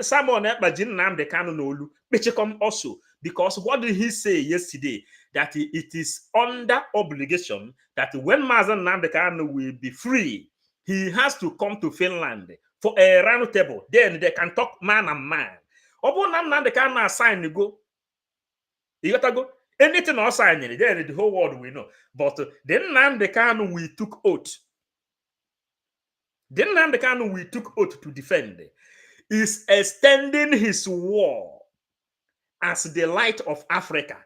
Simon Ekpa NnamdiKanu n'olu kpechikom also, because what did he say yesterday? That it is under obligation that when MaziNnamdiKanu will be free, he has to come to Finland for a round table. Then they can talk man and man. NnamdiKanu sign go. You got to go. Anything else sign, then the whole world will know. But then NnamdiKanu we took oath. Then NnamdiKanu we took oath to defend is extending his war as the light of Africa.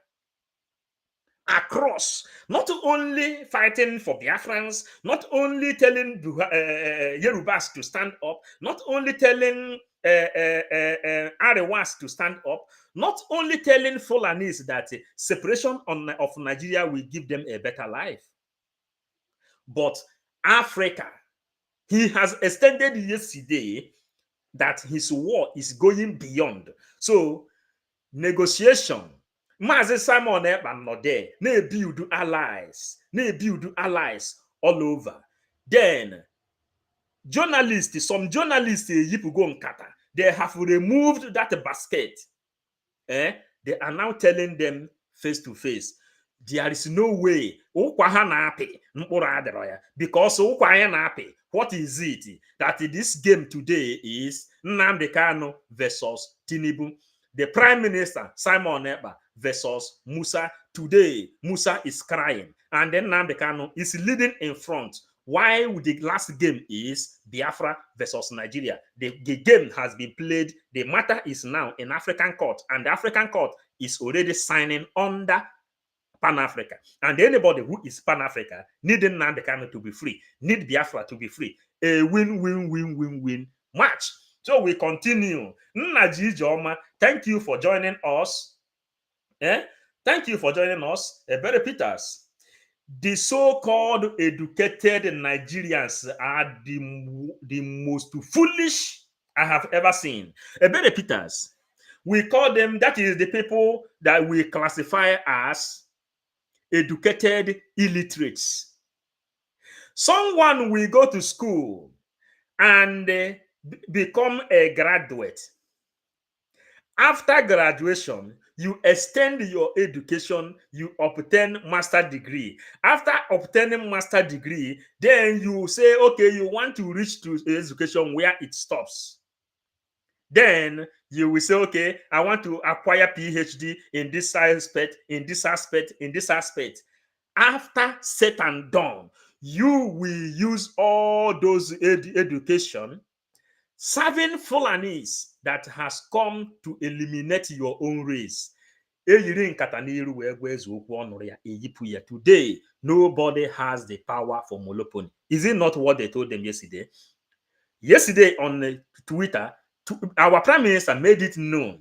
across, not only fighting for Biafrans, not only telling Yorubas to stand up, not only telling Arewas to stand up, not only telling Fulanis that separation of Nigeria will give them a better life, but Africa. He has extended yesterday that his war is going beyond. So, negotiation. Mazi Simon Ekpa not there. They build allies all over. Then, journalists, some journalists, they have removed that basket. They are now telling them face to face. There is no way. Because what is it? That this game today is Nnamdi versus Tinibu. The Prime Minister, Simon Ekpa, versus Musa. Today, Musa is crying. And then Nnamdi is leading in front. Why the last game is Biafra versus Nigeria? The game has been played. The matter is now in African court. And the African court is already signing under Pan-Africa. And anybody who is Pan-Africa needing Nnamdi to be free, need Biafra to be free. A win-win-win-win-win match. So we continue. Nnajijoma, thank you for joining us. Thank you for joining us. Ebere Peters. The so-called educated Nigerians are the most foolish I have ever seen. Ebere Peters. We call them, that is the people that we classify as educated illiterates. Someone will go to school and become a graduate. After graduation, you extend your education, you obtain master degree. After obtaining master degree, then you say, okay, you want to reach to education where it stops. Then you will say, okay, I want to acquire PhD in this aspect, in this aspect, in this aspect. After said and done, you will use all those education serving Fulanis that has come to eliminate your own race. Today, nobody has the power for monopoly. Is it not what they told them yesterday? Yesterday on Twitter, our Prime Minister made it known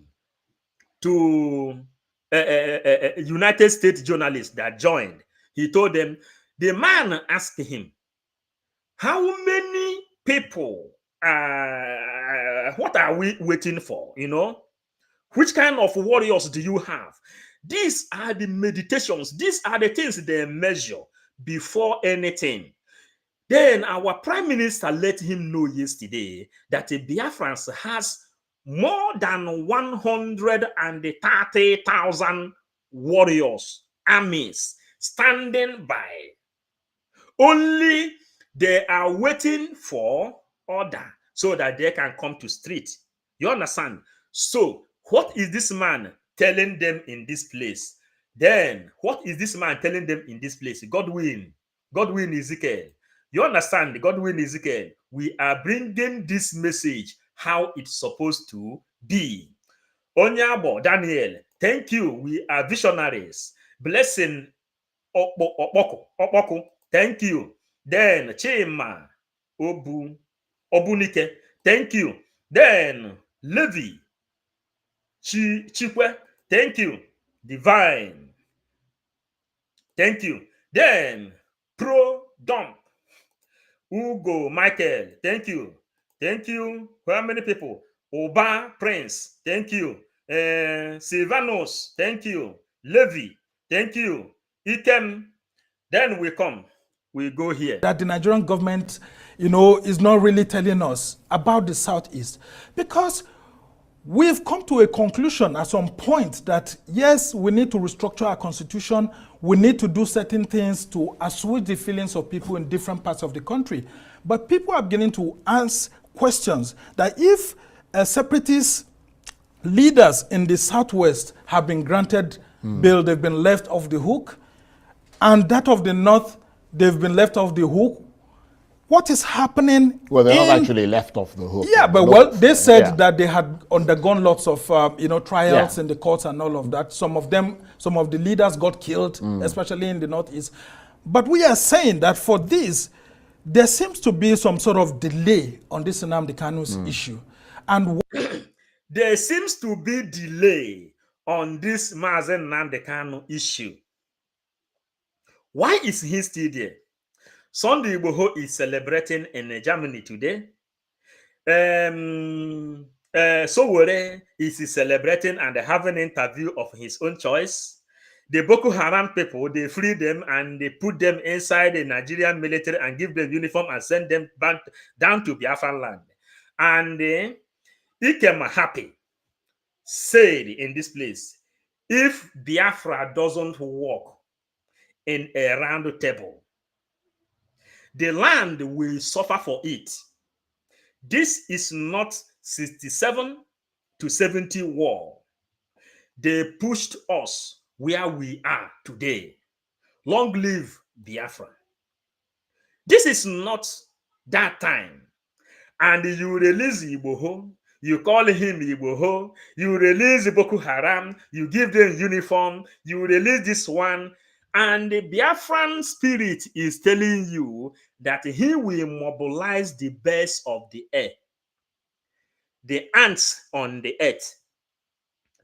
to United States journalists that joined. He told them, the man asked him, how many people, what are we waiting for? You know, which kind of warriors do you have? These are the meditations. These are the things they measure before anything. Then our Prime Minister let him know yesterday that the Biafrans has more than 130,000 warriors, armies, standing by. Only they are waiting for order so that they can come to street. You understand? So what is this man telling them in this place? Then what is this man telling them in this place? Godwin Ezekiel. You understand? Godwin Ezekiel. We are bringing this message how it's supposed to be. Onyabo Daniel. Thank you. We are visionaries. Blessing Okpoko. Thank you. Then Chima Obunike. Thank you. Then Levi Chikwe. Thank you. Divine. Thank you. Then Pro Dom Ugo Michael. Thank you. Thank you. How many people? Oba Prince. Thank you. Silvanos. Thank you. Levi. Thank you. Ikem. Then we come. We go here. That the Nigerian government, you know, is not really telling us about the Southeast, because we've come to a conclusion at some point that yes, we need to restructure our constitution. We need to do certain things to assuage the feelings of people in different parts of the country. But people are beginning to ask questions that if separatist leaders in the Southwest have been granted bail, they've been left off the hook, and that of the North, they've been left off the hook, what is happening? Well, they're not actually left off the hook. Yeah, but well, they said that they had undergone lots of trials in the courts and all of that. Some of the leaders got killed, especially in the Northeast. But we are saying that for this, there seems to be some sort of delay on this Nnamdi issue. And there seems to be delay on this MaziNnamdiKanu issue. Why is he still there? Sunday Igboho is celebrating in Germany today. Sowore is celebrating and having an interview of his own choice. The Boko Haram people, they free them and they put them inside the Nigerian military and give them uniform and send them back down to Biafran land. And Ekpa Happy said in this place, if Biafra doesn't work in a round table, the land will suffer for it. This is not 67 to 70 war. They pushed us where we are today. Long live Biafra. This is not that time. And you release Igboho, you call him Igboho, you release Boko Haram, you give them uniform, you release this one, and the Biafran spirit is telling you that he will mobilize the best of the earth, the ants on the earth,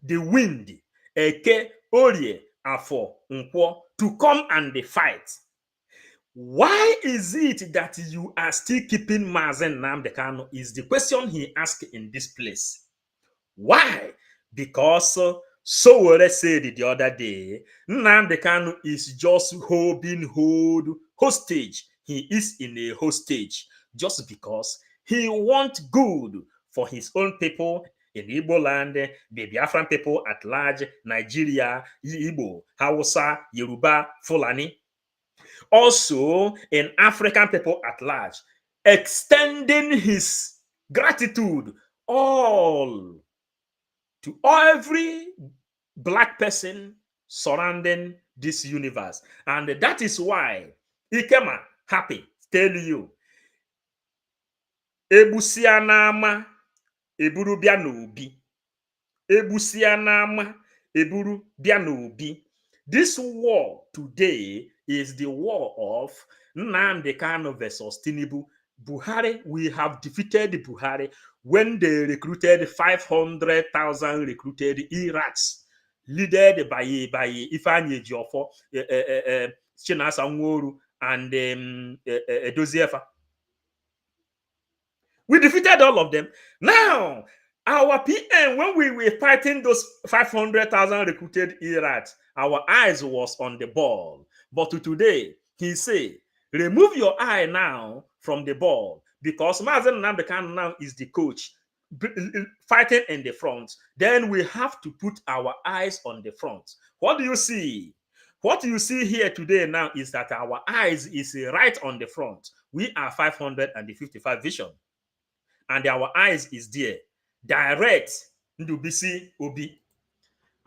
the wind, Eke, Orie, Afo, Nkwo, to come and fight. Why is it that you are still keeping MaziNnamdiKanu is the question he asked in this place. Why? Because Sowore said the other day, Nnamdi is just being held hostage. He is in a hostage just because he wants good for his own people in Igbo land, the Biafran people at large, Nigeria, Igbo, Hausa, Yoruba, Fulani. Also in African people at large, extending his gratitude all to every black person surrounding this universe. And that is why Ekpa Happy tell you, Ebusia nama eburu bia n'obi. Ebusia nama eburu bia n'obi. This war today is the war of Nnamdi versus Tinibu. Buhari, we have defeated Buhari when they recruited 500,000 recruited illiterates, led by Ifeanyi Ejiofor, Chinasa Nworu, and Edoziefa. We defeated all of them. Now, our PM, when we were fighting those 500,000 recruited illiterates, our eyes was on the ball. But today, he say, remove your eye now from the ball, because MaziNnamdiKanu now is the coach fighting in the front. Then we have to put our eyes on the front. What do you see? What you see here today now is that our eyes is right on the front. We are 555 vision. And our eyes is there. Direct Ndubisi Obi.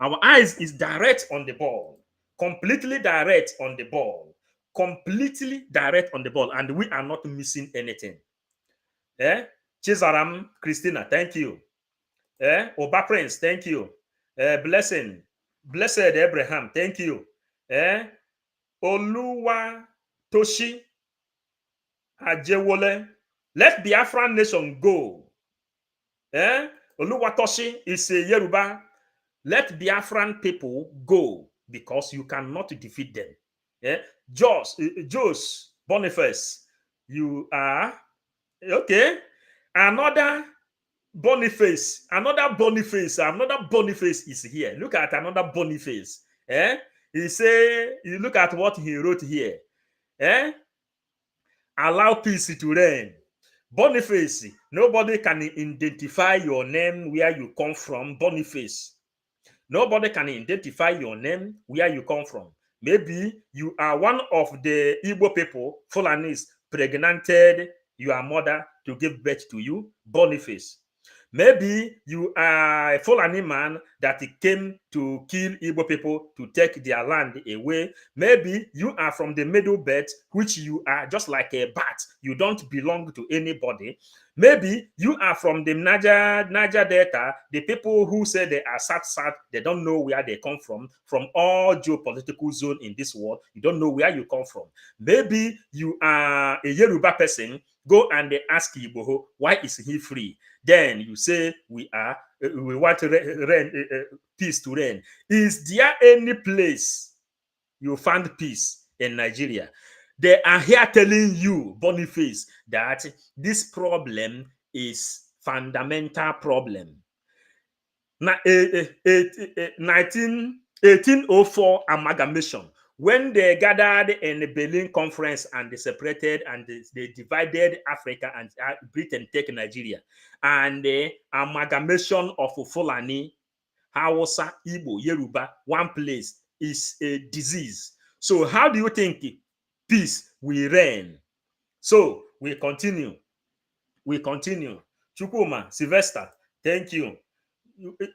Our eyes is direct on the ball. Completely direct on the ball. Completely direct on the ball. And we are not missing anything. Chizaram Christina, thank you. Oba Prince, thank you. Blessing. Blessed Abraham, thank you. Oluwa Toshi Ajewole. Let the Biafran nation go. Oluwa Toshi is a Yoruba. Let Biafran people go, because you cannot defeat them. Jos Boniface, you are okay. Another Boniface is here. Look at another Boniface. He say, you look at what he wrote here. Allow peace to reign. Boniface, nobody can identify your name where you come from. Boniface, nobody can identify your name where you come from. Maybe you are one of the Igbo people, Fulanis, pregnanted your mother to give birth to you. Boniface. Maybe you are a Fulani man that came to kill Igbo people to take their land away. Maybe you are from the middle belt, which you are just like a bat. You don't belong to anybody. Maybe you are from the Niger Delta, the people who say they are sad, they don't know where they come from all geopolitical zone in this world. You don't know where you come from. Maybe you are a Yoruba person. Go and they ask Igbo, why is he free? Then you say we want peace to reign. Is there any place you find peace in Nigeria? They are here telling you, Boniface, that this problem is fundamental problem. 1804 amalgamation, when they gathered in the Berlin conference and they separated and they divided Africa and Britain take Nigeria, and the amalgamation of Fulani, Hausa, Igbo, Yoruba, one place is a disease. So how do you think peace will reign? So we continue. Chukuma, Sylvester, thank you.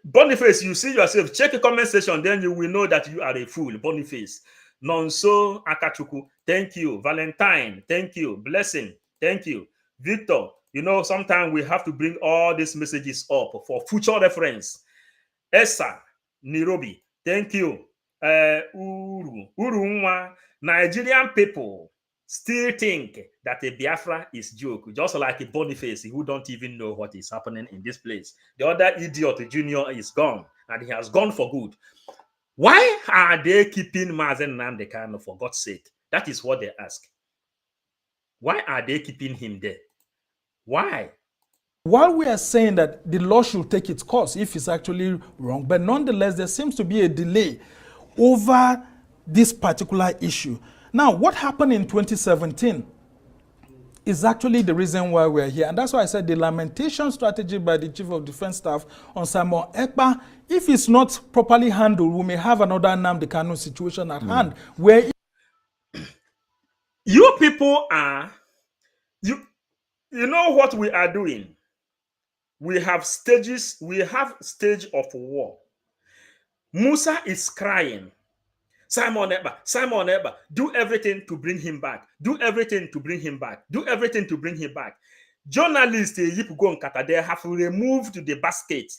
Boniface, you see yourself, check the comment section, then you will know that you are a fool. Boniface. Nonso Akachuku, thank you. Valentine, thank you. Blessing, thank you. Victor, you know, sometimes we have to bring all these messages up for future reference. Esa, Nairobi, thank you. Urunwa, Nigerian people still think that a Biafra is joke, just like a Boniface who don't even know what is happening in this place. The other idiot, Junior, is gone, and he has gone for good. Why are they keeping MaziNnamdiKanu, for God's sake? That is what they ask. Why are they keeping him there? Why? While we are saying that the law should take its course if it's actually wrong, but nonetheless, there seems to be a delay over this particular issue. Now, what happened in 2017 is actually the reason why we're here. And that's why I said the lamentation strategy by the Chief of Defense Staff on Simon Ekpa, if it's not properly handled, we may have another Nnamdi situation at hand where... You people are... You know what we are doing? We have stages. We have stage of war. Musa is crying. Simon Ekpa, do everything to bring him back. Do everything to bring him back. Do everything to bring him back. Journalists, they have removed the basket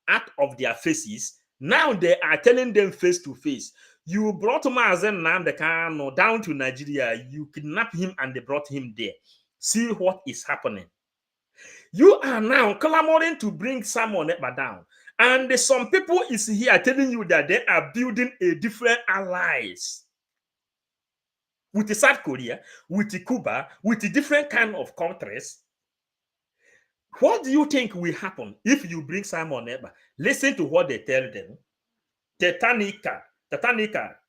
out of their faces. Now they are telling them face to face. You brought MaziNnamdiKanu down to Nigeria. You kidnapped him and they brought him there. See what is happening. You are now clamoring to bring Simon Ekpa down. And some people is here telling you that they are building a different allies with South Korea, with Cuba, with different kind of countries. What do you think will happen if you bring Simon Ekpa? Listen to what they tell them. Tetanika,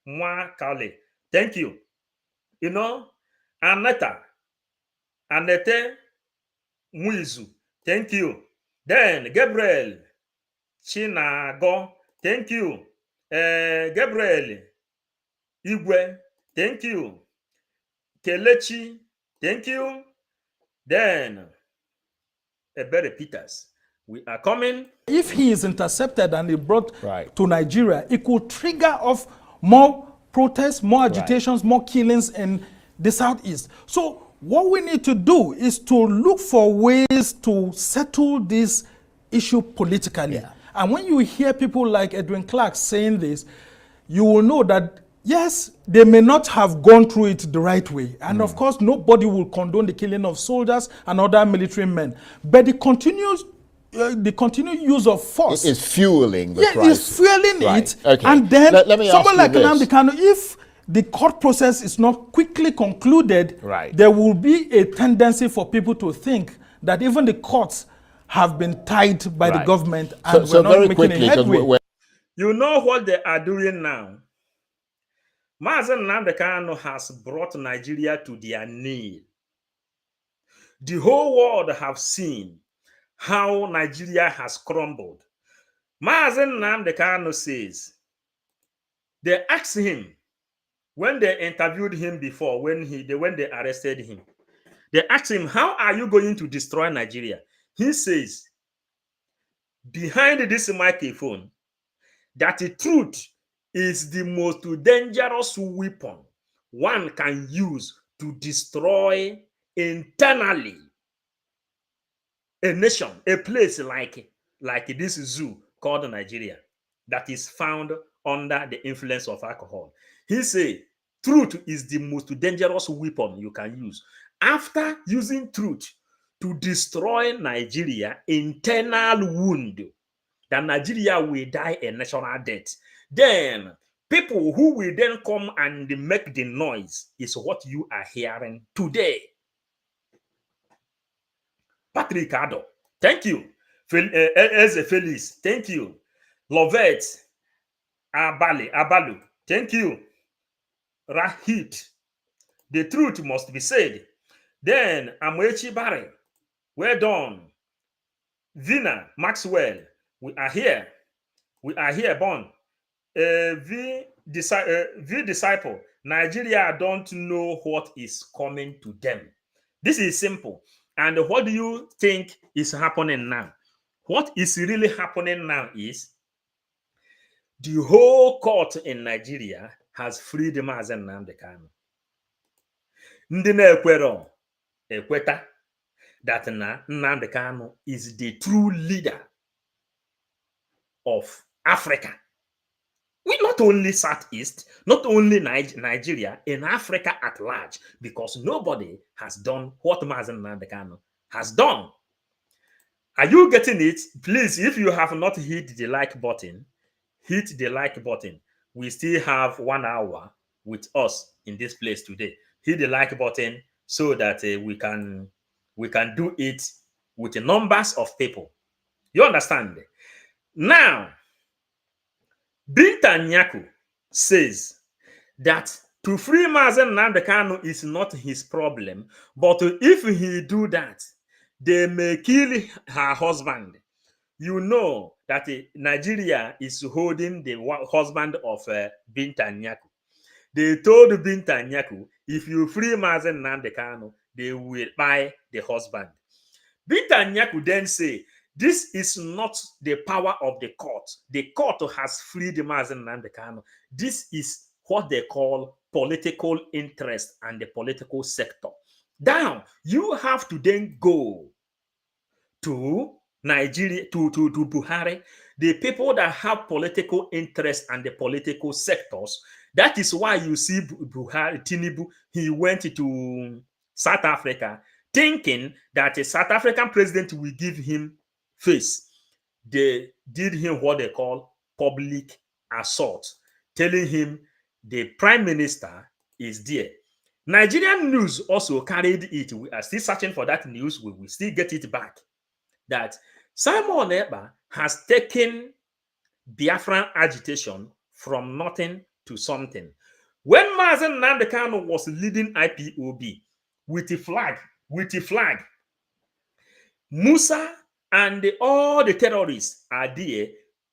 Mwa Kale. Thank you. You know, Anete Muizu. Thank you. Then Gabriel Chinago. Thank you. Gabriel Igwe. Thank you. Kelechi. Thank you. Then Ebere Peters. We are coming. If he is intercepted and he brought to Nigeria, it could trigger off more protests, more agitations, more killings in the southeast. So what we need to do is to look for ways to settle this issue politically. Yeah. And when you hear people like Edwin Clark saying this, you will know that, yes, they may not have gone through it the right way. And of course, nobody will condone the killing of soldiers and other military men. But the continued use of force is fueling the crisis. It's fueling it. Okay. And then let me someone like Nnamdi, if the court process is not quickly concluded, there will be a tendency for people to think that even the courts have been tied by the government and we're not making a headway. You know what they are doing now? MaziNnamdiKanu has brought Nigeria to their knee. The whole world have seen how Nigeria has crumbled. MaziNnamdiKanu says, they asked him, when they interviewed him before, when they arrested him, they asked him, how are you going to destroy Nigeria? He says, behind this microphone that the truth is the most dangerous weapon one can use to destroy internally a nation, a place like this zoo called Nigeria that is found under the influence of alcohol. He said, truth is the most dangerous weapon you can use. After using truth to destroy Nigeria internal wound, that Nigeria will die a natural death, then people who will then come and make the noise is what you are hearing today. Patrick Ado, thank you. Eze Felix, thank you. Lovette Abalu, thank you. Rahit, the truth must be said. Then Amoechi Barry, well done. Vina Maxwell, we are here. We are here, born. V disciple, Nigeria don't know what is coming to them. This is simple. And what do you think is happening now? What is really happening now is the whole court in Nigeria has freed MaziNnamdiKanu. Ndị na-ekwero ekweta that Nnamdi Kanu is the true leader of Africa. We not only Southeast, not only Nigeria, in Africa at large, because nobody has done what MaziNnamdiKanu has done. Are you getting it? Please, if you have not hit the like button, hit the like button. We still have 1 hour with us in this place today. Hit the like button so that we can do it with the numbers of people. You understand? Now, Binta Nyaku says that to free MaziNnamdiKanu is not his problem, but if he do that, they may kill her husband. You know that Nigeria is holding the husband of Binta Nyaku. They told Binta Nyaku, if you free MaziNnamdiKanu, they will buy the husband. Binta Nyaku then say, this is not the power of the court. The court has freed MaziNnamdiKanu. This is what they call political interest and the political sector. Now, you have to then go to Nigeria, to Buhari, the people that have political interest and the political sectors. That is why you see Buhari, Tinibu, he went to South Africa thinking that a South African president will give him face. They did him what they call public assault, telling him the prime minister is there. Nigerian news also carried it. We are still searching for that news. We will still get it back. That Simon Ekpa has taken Biafran agitation from nothing to something. When MaziNnamdiKanu was leading IPOB with the flag, Musa and all the terrorists are there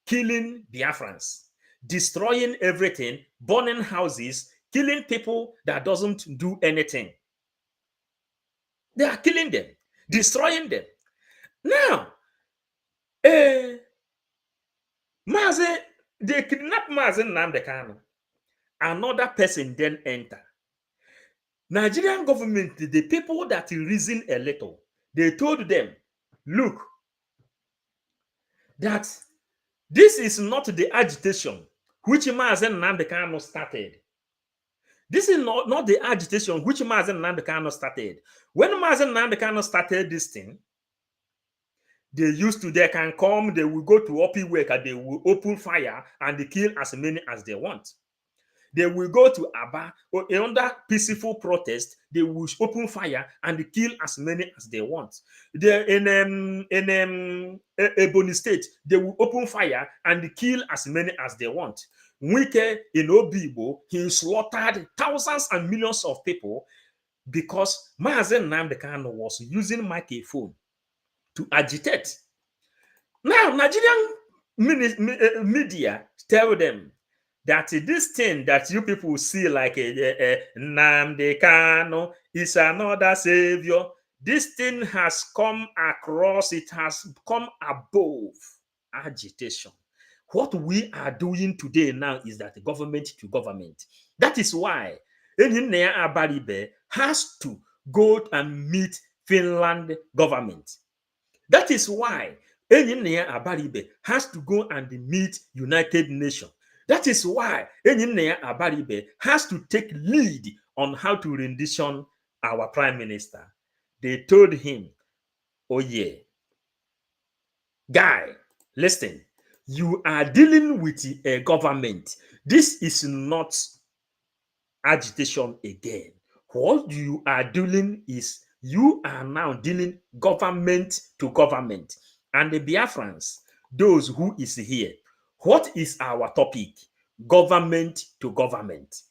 killing Biafrans, destroying everything, burning houses, killing people that doesn't do anything. They are killing them, destroying them. Now, they kidnap MaziNnamdiKanu. Another person then enter. Nigerian government, the people that reason a little, they told them, look, that this is not the agitation which MaziNnamdiKanu started. This is not the agitation which MaziNnamdiKanu started. When MaziNnamdiKanu started this thing, they can come, they will go to Opiweka, they will open fire and they kill as many as they want. They will go to Aba, under peaceful protest, they will open fire and kill as many as they want. In Ebony State, they will open fire and kill as many as they want. Wike in Obibo, he slaughtered thousands and millions of people because MaziNnamdiKanu was using microphone to agitate. Now, Nigerian media tell them that this thing that you people see like Nnamdi Kanu is another savior. This thing has come across, it has come above agitation. What we are doing today now is that government to government. That is why Engineer Abaribe has to go and meet Finland government. That is why Engineer Abaribe has to go and meet United Nations. That is why Engineer Abaribe has to take lead on how to rendition our prime minister. They told him, oh yeah, guy, listen, you are dealing with a government. This is not agitation again. What you are doing is you are now dealing government to government. And the Biafrans, those who is here, what is our topic? Government to government.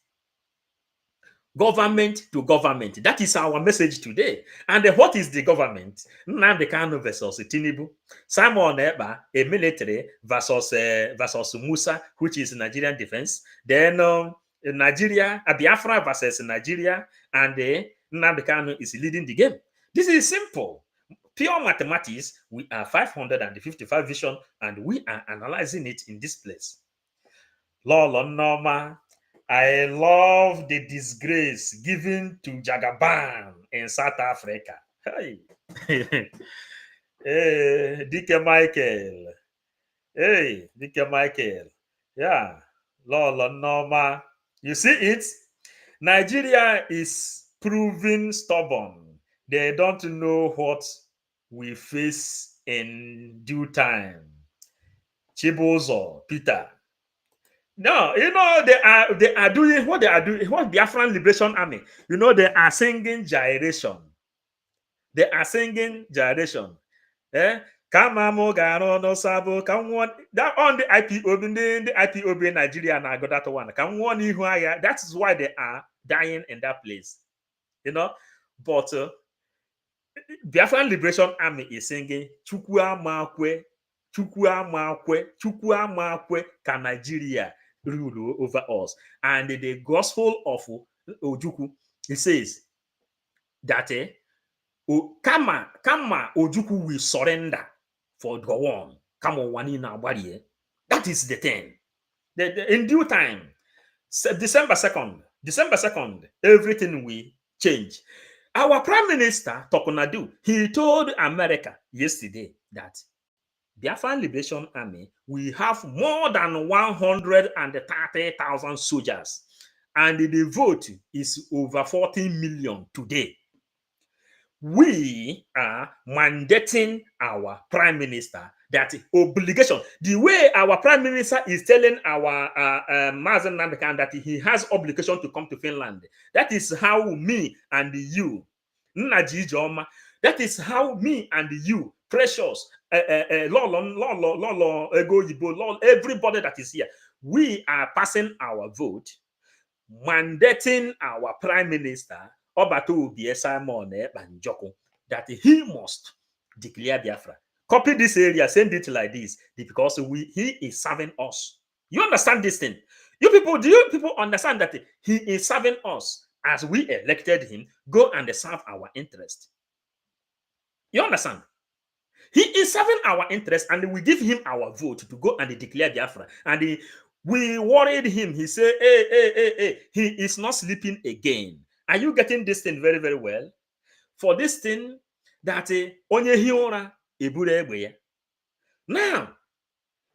Government to government. That is our message today. And what is the government? Nnamdi versus Tinibu. Simon Ekpa, a military, versus Musa, which is Nigerian defense. Then Nigeria, Biafra versus Nigeria, and Nnamdi Kanu is leading the game. This is simple. Pure mathematics. We are 555 vision, and we are analyzing it in this place. Lolo Norma. I love the disgrace given to Jagaban in South Africa. Hey, hey, Dike Michael. Hey, Dike Michael. Yeah, Lolo Norma. You see it? Nigeria is proving stubborn. They don't know what we face in due time. Chibuzo, Peter. No, you know, they are doing what they are doing, what Biafran Liberation Army, you know, they are singing gyration. They are singing gyration. Eh? That on the IPOB, the IPOB in Nigeria and I got that one. That is why they are dying in that place. You know, but Biafran Liberation Army is singing Chukwa Makwe, Chukwa Makwe, Chukwa Makwe, ka Nigeria rule over us. And the gospel of Ojukwu, it says that Kama Ojukwu will surrender for the one. Kama Wanina Wadiye. That is the thing. In due time, December 2nd, everything will change. Our Prime Minister, Tokunadu, he told America yesterday that Biafran Liberation Army, we have more than 130,000 soldiers, and the vote is over 40 million today. We are mandating our Prime Minister that obligation, the way our Prime Minister is telling our MaziNnamdiKanu that he has obligation to come to Finland. That is how me and you, that is how me and you, precious, everybody that is here, we are passing our vote, mandating our Prime Minister, Simon that he must declare Biafra. Copy this area, send it like this, because he is serving us. You understand this thing? Do you people understand that he is serving us as we elected him? Go and serve our interest. You understand? He is serving our interest, and we give him our vote to go and declare Biafra. And we worried him. He said, hey, he is not sleeping again. Are you getting this thing very, very well? For this thing that now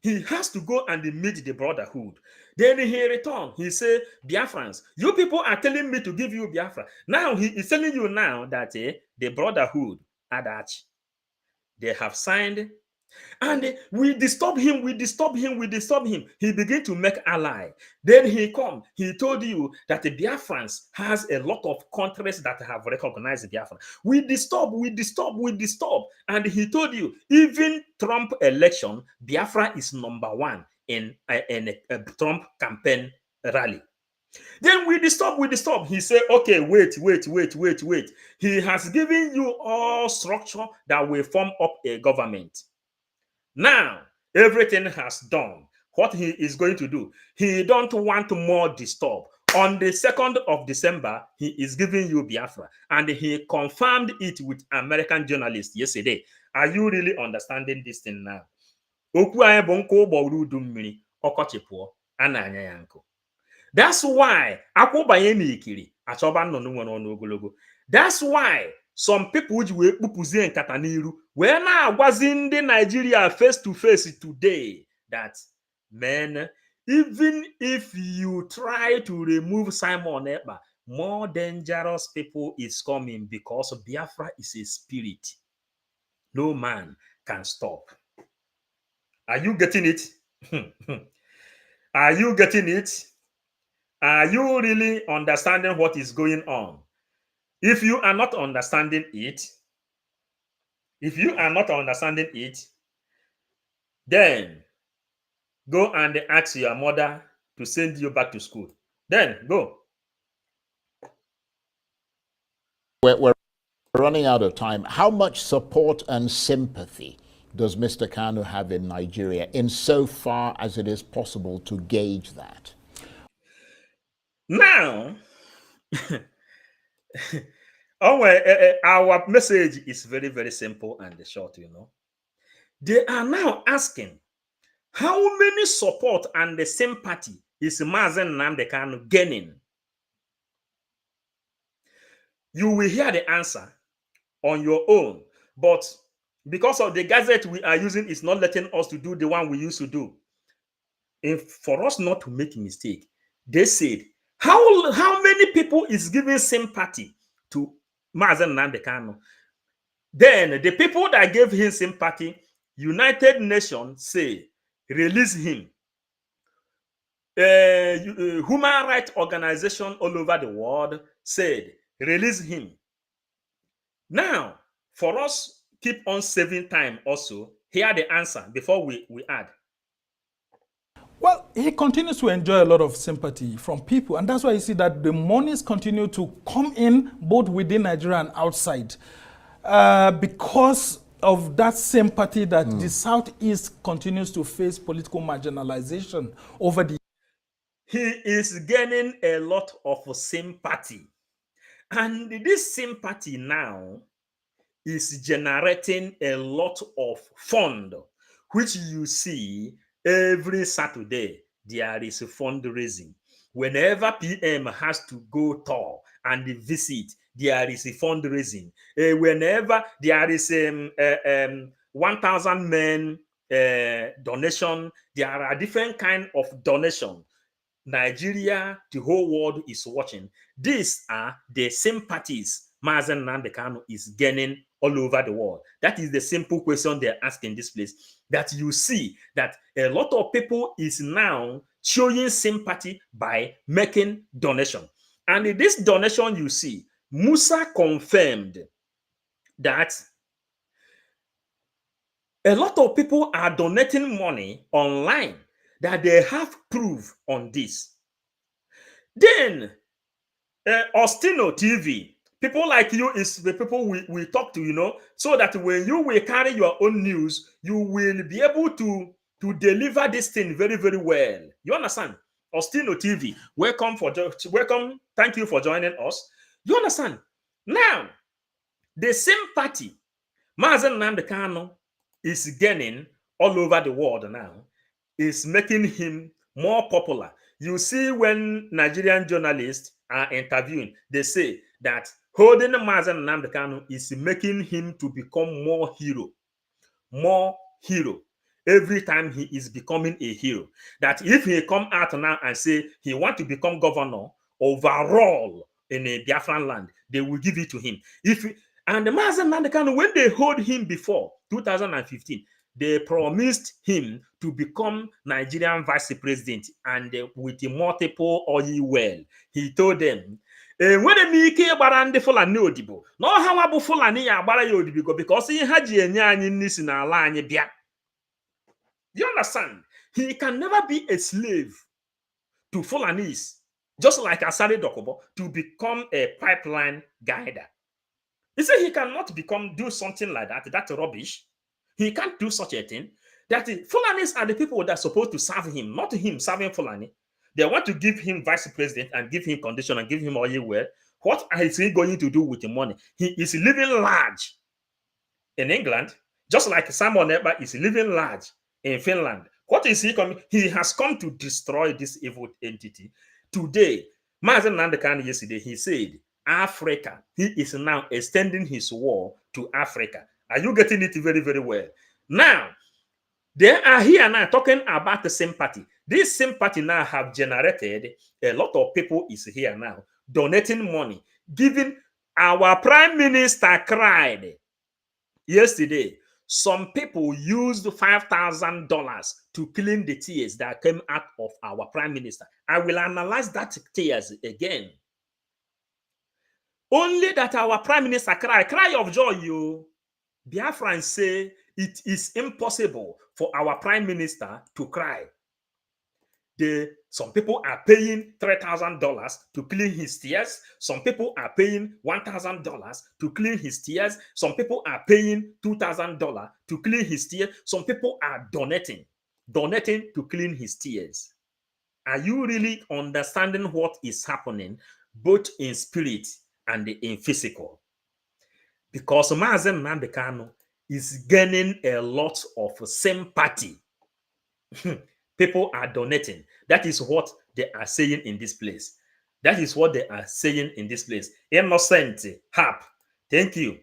he has to go and meet the brotherhood. Then he returned. He said, Biafrans, you people are telling me to give you Biafra. Now he is telling you now that the brotherhood, Adach, they have signed, and we disturb him. He began to make ally. Then he come. He told you that the Biafrans has a lot of countries that have recognized Biafra. We disturb. And he told you, even Trump election, Biafra is #1 in a Trump campaign rally. Then we disturb. He said, okay, wait. He has given you all structure that will form up a government. Now, everything has done. What he is going to do, he don't want more disturb. On the 2nd of December, he is giving you Biafra. And he confirmed it with American journalists yesterday. Are you really understanding this thing now? Okwu anyị bụ nkụ ụgbọrụ udu mmiri, ọkọchị pụọ, a na-anya ya nkụ. That's why akwụbanye n'ikiri achọba nnụnụ nwere ọnụ ogologo. That's why some people ji wee kpupụzie nkata n'iru wee na-agwazi ndị Nigeria face to face today that men, even if you try to remove Simon Ekpa, more dangerous people is coming because Biafra is a spirit. No man can stop. Are you getting it? Are you getting it? Are you really understanding what is going on? If you are not understanding it, then go and ask your mother to send you back to school. Then go. We're running out of time. How much support and sympathy does Mr. Kanu have in Nigeria, insofar as it is possible to gauge that? Now, our message is very, very simple and short, They are now asking, how many support and the sympathy is MaziNnamdiKanu gaining? You will hear the answer on your own, but because of the gazette we are using is not letting us to do the one we used to do. For us not to make a mistake, they said, how many people is giving sympathy to MaziNnamdiKanu? Then the people that gave him sympathy, United Nations say, release him. Human rights organization all over the world said, release him. Now, for us, keep on saving time also, hear the answer before we add. Well, he continues to enjoy a lot of sympathy from people, and that's why you see that the monies continue to come in both within Nigeria and outside, because of that sympathy that the Southeast continues to face political marginalization over the. He is gaining a lot of sympathy, and this sympathy now is generating a lot of fund, which you see every Saturday there is a fundraising. Whenever PM has to go tour and visit, there is a fundraising. Whenever there is 1,000 men donation, there are different kind of donation. Nigeria, the whole world is watching. These are the sympathies MaziNnamdiKanu is gaining all over the world. That is the simple question they're asking this place. That you see that a lot of people is now showing sympathy by making donation. And in this donation, you see, Musa confirmed that a lot of people are donating money online, that they have proof on this. Then, Ostino TV, people like you is the people we talk to, so that when you will carry your own news, you will be able to deliver this thing very, very well. You understand? Ostino TV, welcome. Thank you for joining us. You understand? Now, the sympathy MaziNnamdiKanu is gaining all over the world now is making him more popular. You see, when Nigerian journalists are interviewing, they say that holding MaziNnamdiKanu is making him to become more hero. Every time he is becoming a hero. That if he come out now and say he want to become governor overall in a Biafran land, they will give it to him. And the MaziNnamdiKanu, when they hold him before 2015, they promised him to become Nigerian vice president and with a multiple oil well. He told them, when the gbara ndị Fulani odibo, no ha bụ Fulani ya gbara ya odibo because ihe ha ji enye anyị n'isi n'ala anyị bịa. You understand? He can never be a slave to Fulanis, just like Asari Dokubo, to become a pipeline guider. He said he cannot do something like that. That's rubbish. He can't do such a thing. That Fulanis are the people that are supposed to serve him, not him serving Fulani. They want to give him vice president and give him condition and give him all you well. What is he going to do with the money? He is living large in England, just like Simon Ekpa is living large in Finland. What is he coming? He has come to destroy this evil entity. Today, MaziNnamdiKanu yesterday, he said, Africa, he is now extending his war to Africa. Are you getting it very, very well? Now, they are here now talking about the sympathy. This sympathy now have generated a lot of people is here now donating money, giving. Our prime minister cried yesterday. Some people used $5,000 to clean the tears that came out of our prime minister. I will analyze that tears again. Only that our prime minister cry of joy, you. Biafran say it is impossible for our prime minister to cry. Some people are paying $3,000 to clean his tears. Some people are paying $1,000 to clean his tears. Some people are paying $2,000 to clean his tears. Some people are donating to clean his tears. Are you really understanding what is happening, both in spirit and in physical? Because MaziNnamdiKanu is gaining a lot of sympathy. People are donating. That is what they are saying in this place. That is what they are saying in this place. Innocent, hap. Thank you.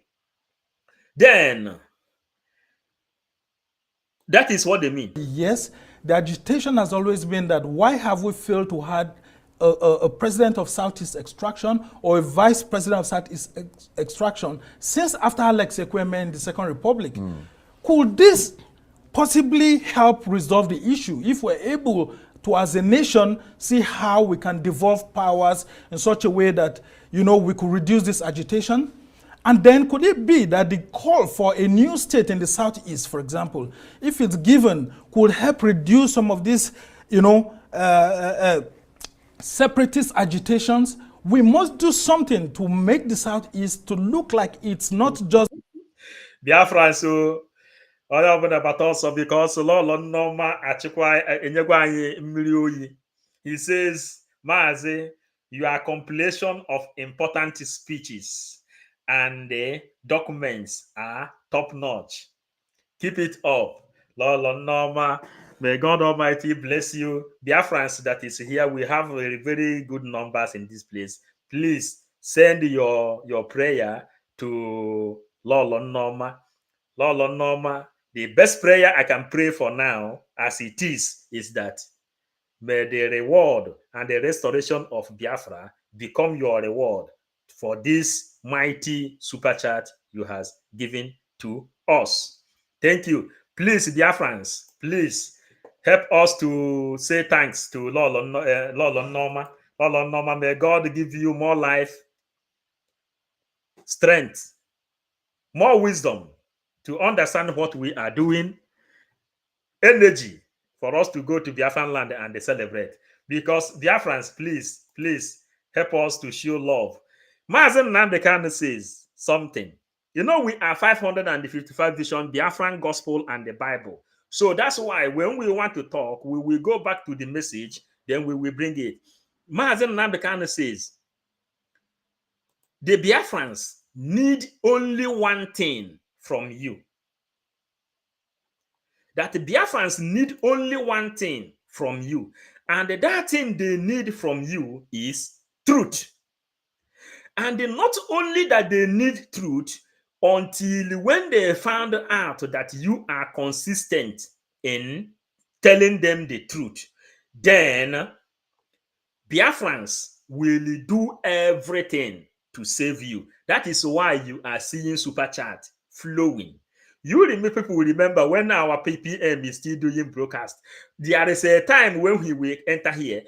Then, that is what they mean. Yes, the agitation has always been that why have we failed to have a president of Southeast extraction or a vice president of Southeast extraction since after Alex Ekweme in the Second Republic? Could this possibly help resolve the issue if we're able to, as a nation, see how we can devolve powers in such a way that, you know, we could reduce this agitation? And then could it be that the call for a new state in the Southeast, for example, if it's given, could help reduce some of these, you know, separatist agitations? We must do something to make the Southeast to look like it's not just Biafra. So but also because he says, Mazi, your compilation of important speeches and the documents are top notch. Keep it up. May God Almighty bless you. Biafrans that is here, we have very, very good numbers in this place. Please send your prayer to Lolo Norma. The best prayer I can pray for now, as it is that may the reward and the restoration of Biafra become your reward for this mighty super chat you have given to us. Thank you. Please, Biafrans, please help us to say thanks to Lolo Norma. Lolo Norma, may God give you more life, strength, more wisdom to understand what we are doing, energy for us to go to Biafran land and celebrate. Because Biafrans, please help us to show love. MaziNnamdiKanu says something. You know, we are 555 vision, Biafran gospel and the Bible. So that's why when we want to talk, we will go back to the message, then we will bring it. MaziNnamdiKanu says, the Biafrans need only one thing from you. That the Biafrans need only one thing from you. And that thing they need from you is truth. And not only that they need truth, until when they found out that you are consistent in telling them the truth, then Biafrans will do everything to save you. That is why you are seeing super chat flowing. You remember, people will remember when our PPM is still doing broadcast. There is a time when he will enter here.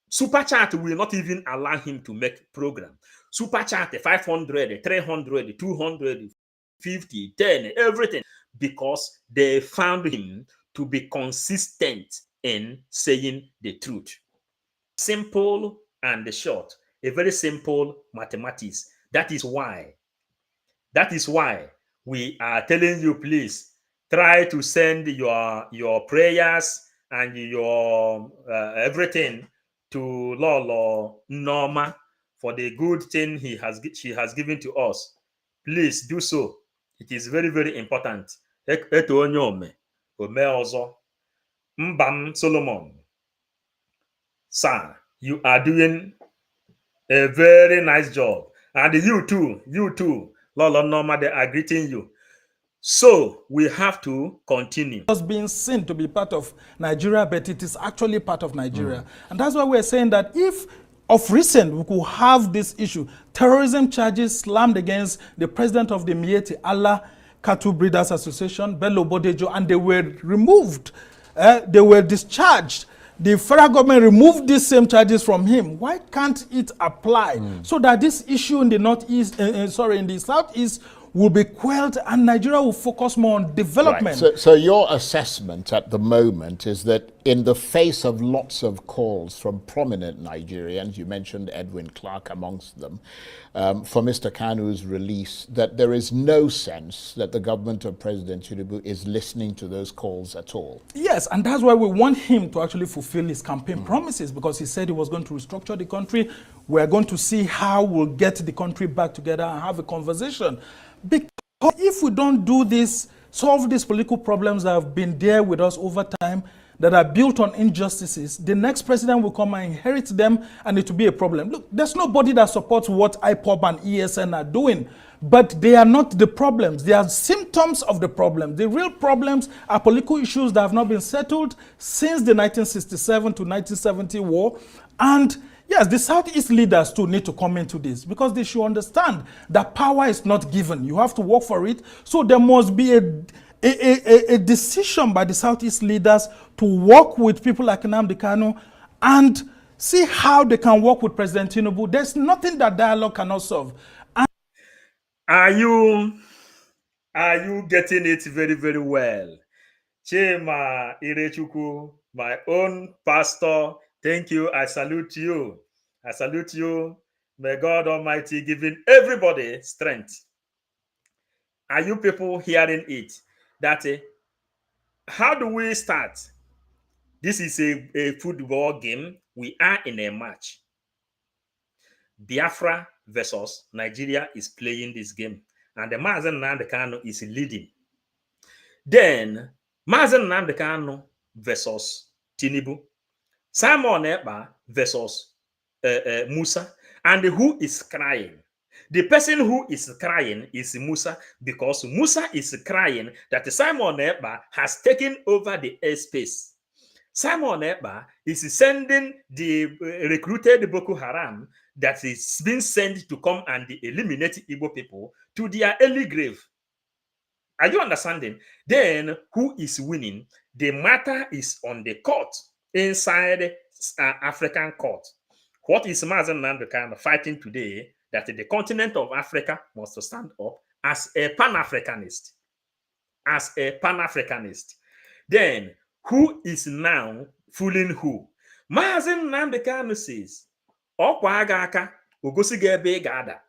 Super chat will not even allow him to make program. Super chat 500, 300, 200, 50, 10, everything, because they found him to be consistent in saying the truth. Simple and short, a very simple mathematics. That is why we are telling you, please try to send your prayers and your everything to Lolo Norma for the good thing she has given to us. Please do so. It is very, very important. Omeozo, Mbam Solomon. Sir, you are doing a very nice job. And you too, Lolo Norma, they are greeting you. So we have to continue. It's being seen to be part of Nigeria, but it is actually part of Nigeria. And that's why we're saying that if of recent we could have this issue, terrorism charges slammed against the president of the Mieti Allah Cattle Breeders Association, Bello Bodejo, and they were removed. They were discharged. The federal government removed these same charges from him. Why can't it apply so that this issue in the northeast, in the southeast, will be quelled and Nigeria will focus more on development? Right. So your assessment at the moment is that in the face of lots of calls from prominent Nigerians, you mentioned Edwin Clark amongst them, for Mr. Kanu's release, that there is no sense that the government of President Tinibu is listening to those calls at all. Yes, and that's why we want him to actually fulfill his campaign promises, because he said he was going to restructure the country. We're going to see how we'll get the country back together and have a conversation. Because if we don't do this, solve these political problems that have been there with us over time, that are built on injustices, the next president will come and inherit them, and it will be a problem. Look, there's nobody that supports what IPOB and ESN are doing, but they are not the problems. They are symptoms of the problem. The real problems are political issues that have not been settled since the 1967 to 1970 war. And yes, the Southeast leaders too need to come into this, because they should understand that power is not given. You have to work for it. So there must be a decision by the Southeast leaders to work with people like Nnamdi and see how they can work with President Tinibu. There's nothing that dialogue cannot solve. And are you getting it very, very well? Chema Irechuku, my own pastor, thank you. I salute you. I salute you. May God Almighty give everybody strength. Are you people hearing it? That how do we start? This is a football game. We are in a match. Biafra versus Nigeria is playing this game, and the MaziNnamdiKanu is leading. Then MaziNnamdiKanu versus Tinibu, Simon Ekpa versus Musa, and who is crying? The person who is crying is Musa, because Musa is crying that Simon Ekpa has taken over the airspace. Simon Ekpa is sending the recruited Boko Haram that is being sent to come and eliminate Igbo people to their early grave. Are you understanding? Then who is winning? The matter is on the court, inside African court. What is MaziNnamdiKanu fighting today? That the continent of Africa must stand up as a Pan-Africanist. As a Pan-Africanist. Then who is now fooling who? MaziNnamdiKanu says, Okwa aga aka, ogosiga ebe gada.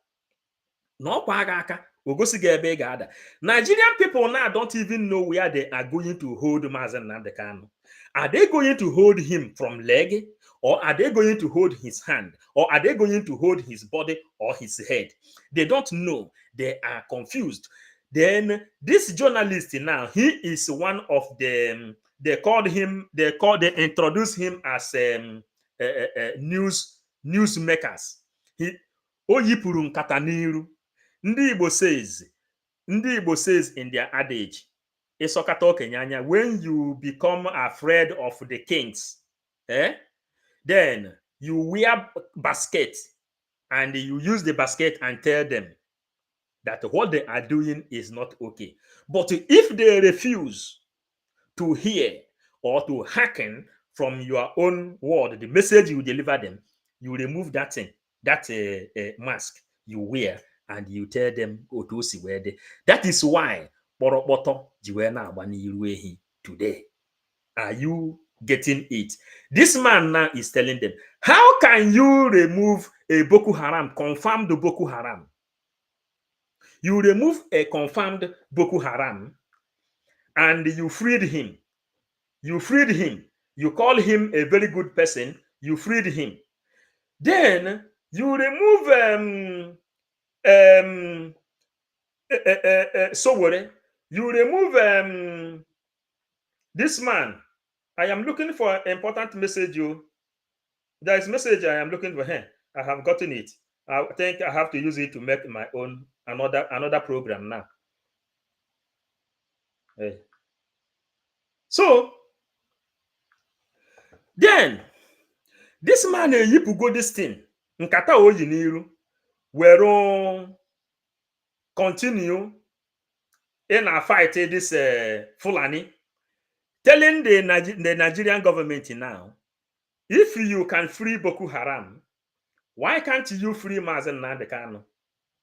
No okwa aga aka, ogosiga ebe gada. Nigerian people now don't even know where they are going to hold MaziNnamdiKanu. Are they going to hold him from leg? Or are they going to hold his hand? Or are they going to hold his body or his head? They don't know. They are confused. Then this journalist now, he is one of them. They introduced him as newsmakers. Oyipuru nkata n'iru. Ndị Igbo says in their adage, Isokata okenyanya, when you become afraid of the kings, then you wear basket and you use the basket and tell them that what they are doing is not okay. But if they refuse to hear or to hearken from your own word, the message you deliver them, you remove that thing, that mask you wear, and you tell them, Otosi wede. That is why Boroboto Jiwena Abani today. Are you getting it? This man now is telling them, how can you remove a Boko Haram, confirmed Boko Haram? You remove a confirmed Boko Haram and you freed him. You freed him. You call him a very good person. You freed him. Then you remove Sowore. You remove This man, I am looking for an important message. There is message I am looking for here. I have gotten it. I think I have to use it to make my own another program now. So then this man go this thing. Nkata oyi n'iru were continue in a fight this Fulani, telling the Nigerian government now, if you can free Boko Haram, why can't you free MaziNnamdiKanu?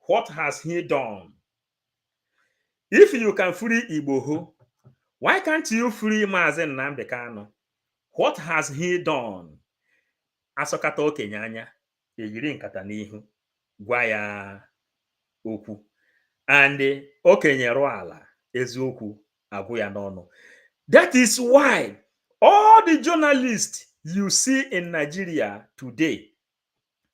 What has he done? If you can free Igboho, why can't you free MaziNnamdiKanu? What has he done? Asokata okenye anya, ejiri nkata n'ihu, gwa ya okwu. And okenye rụ ala, eziokwu agwụ ya n'ọnụ. That is why all the journalists you see in Nigeria today,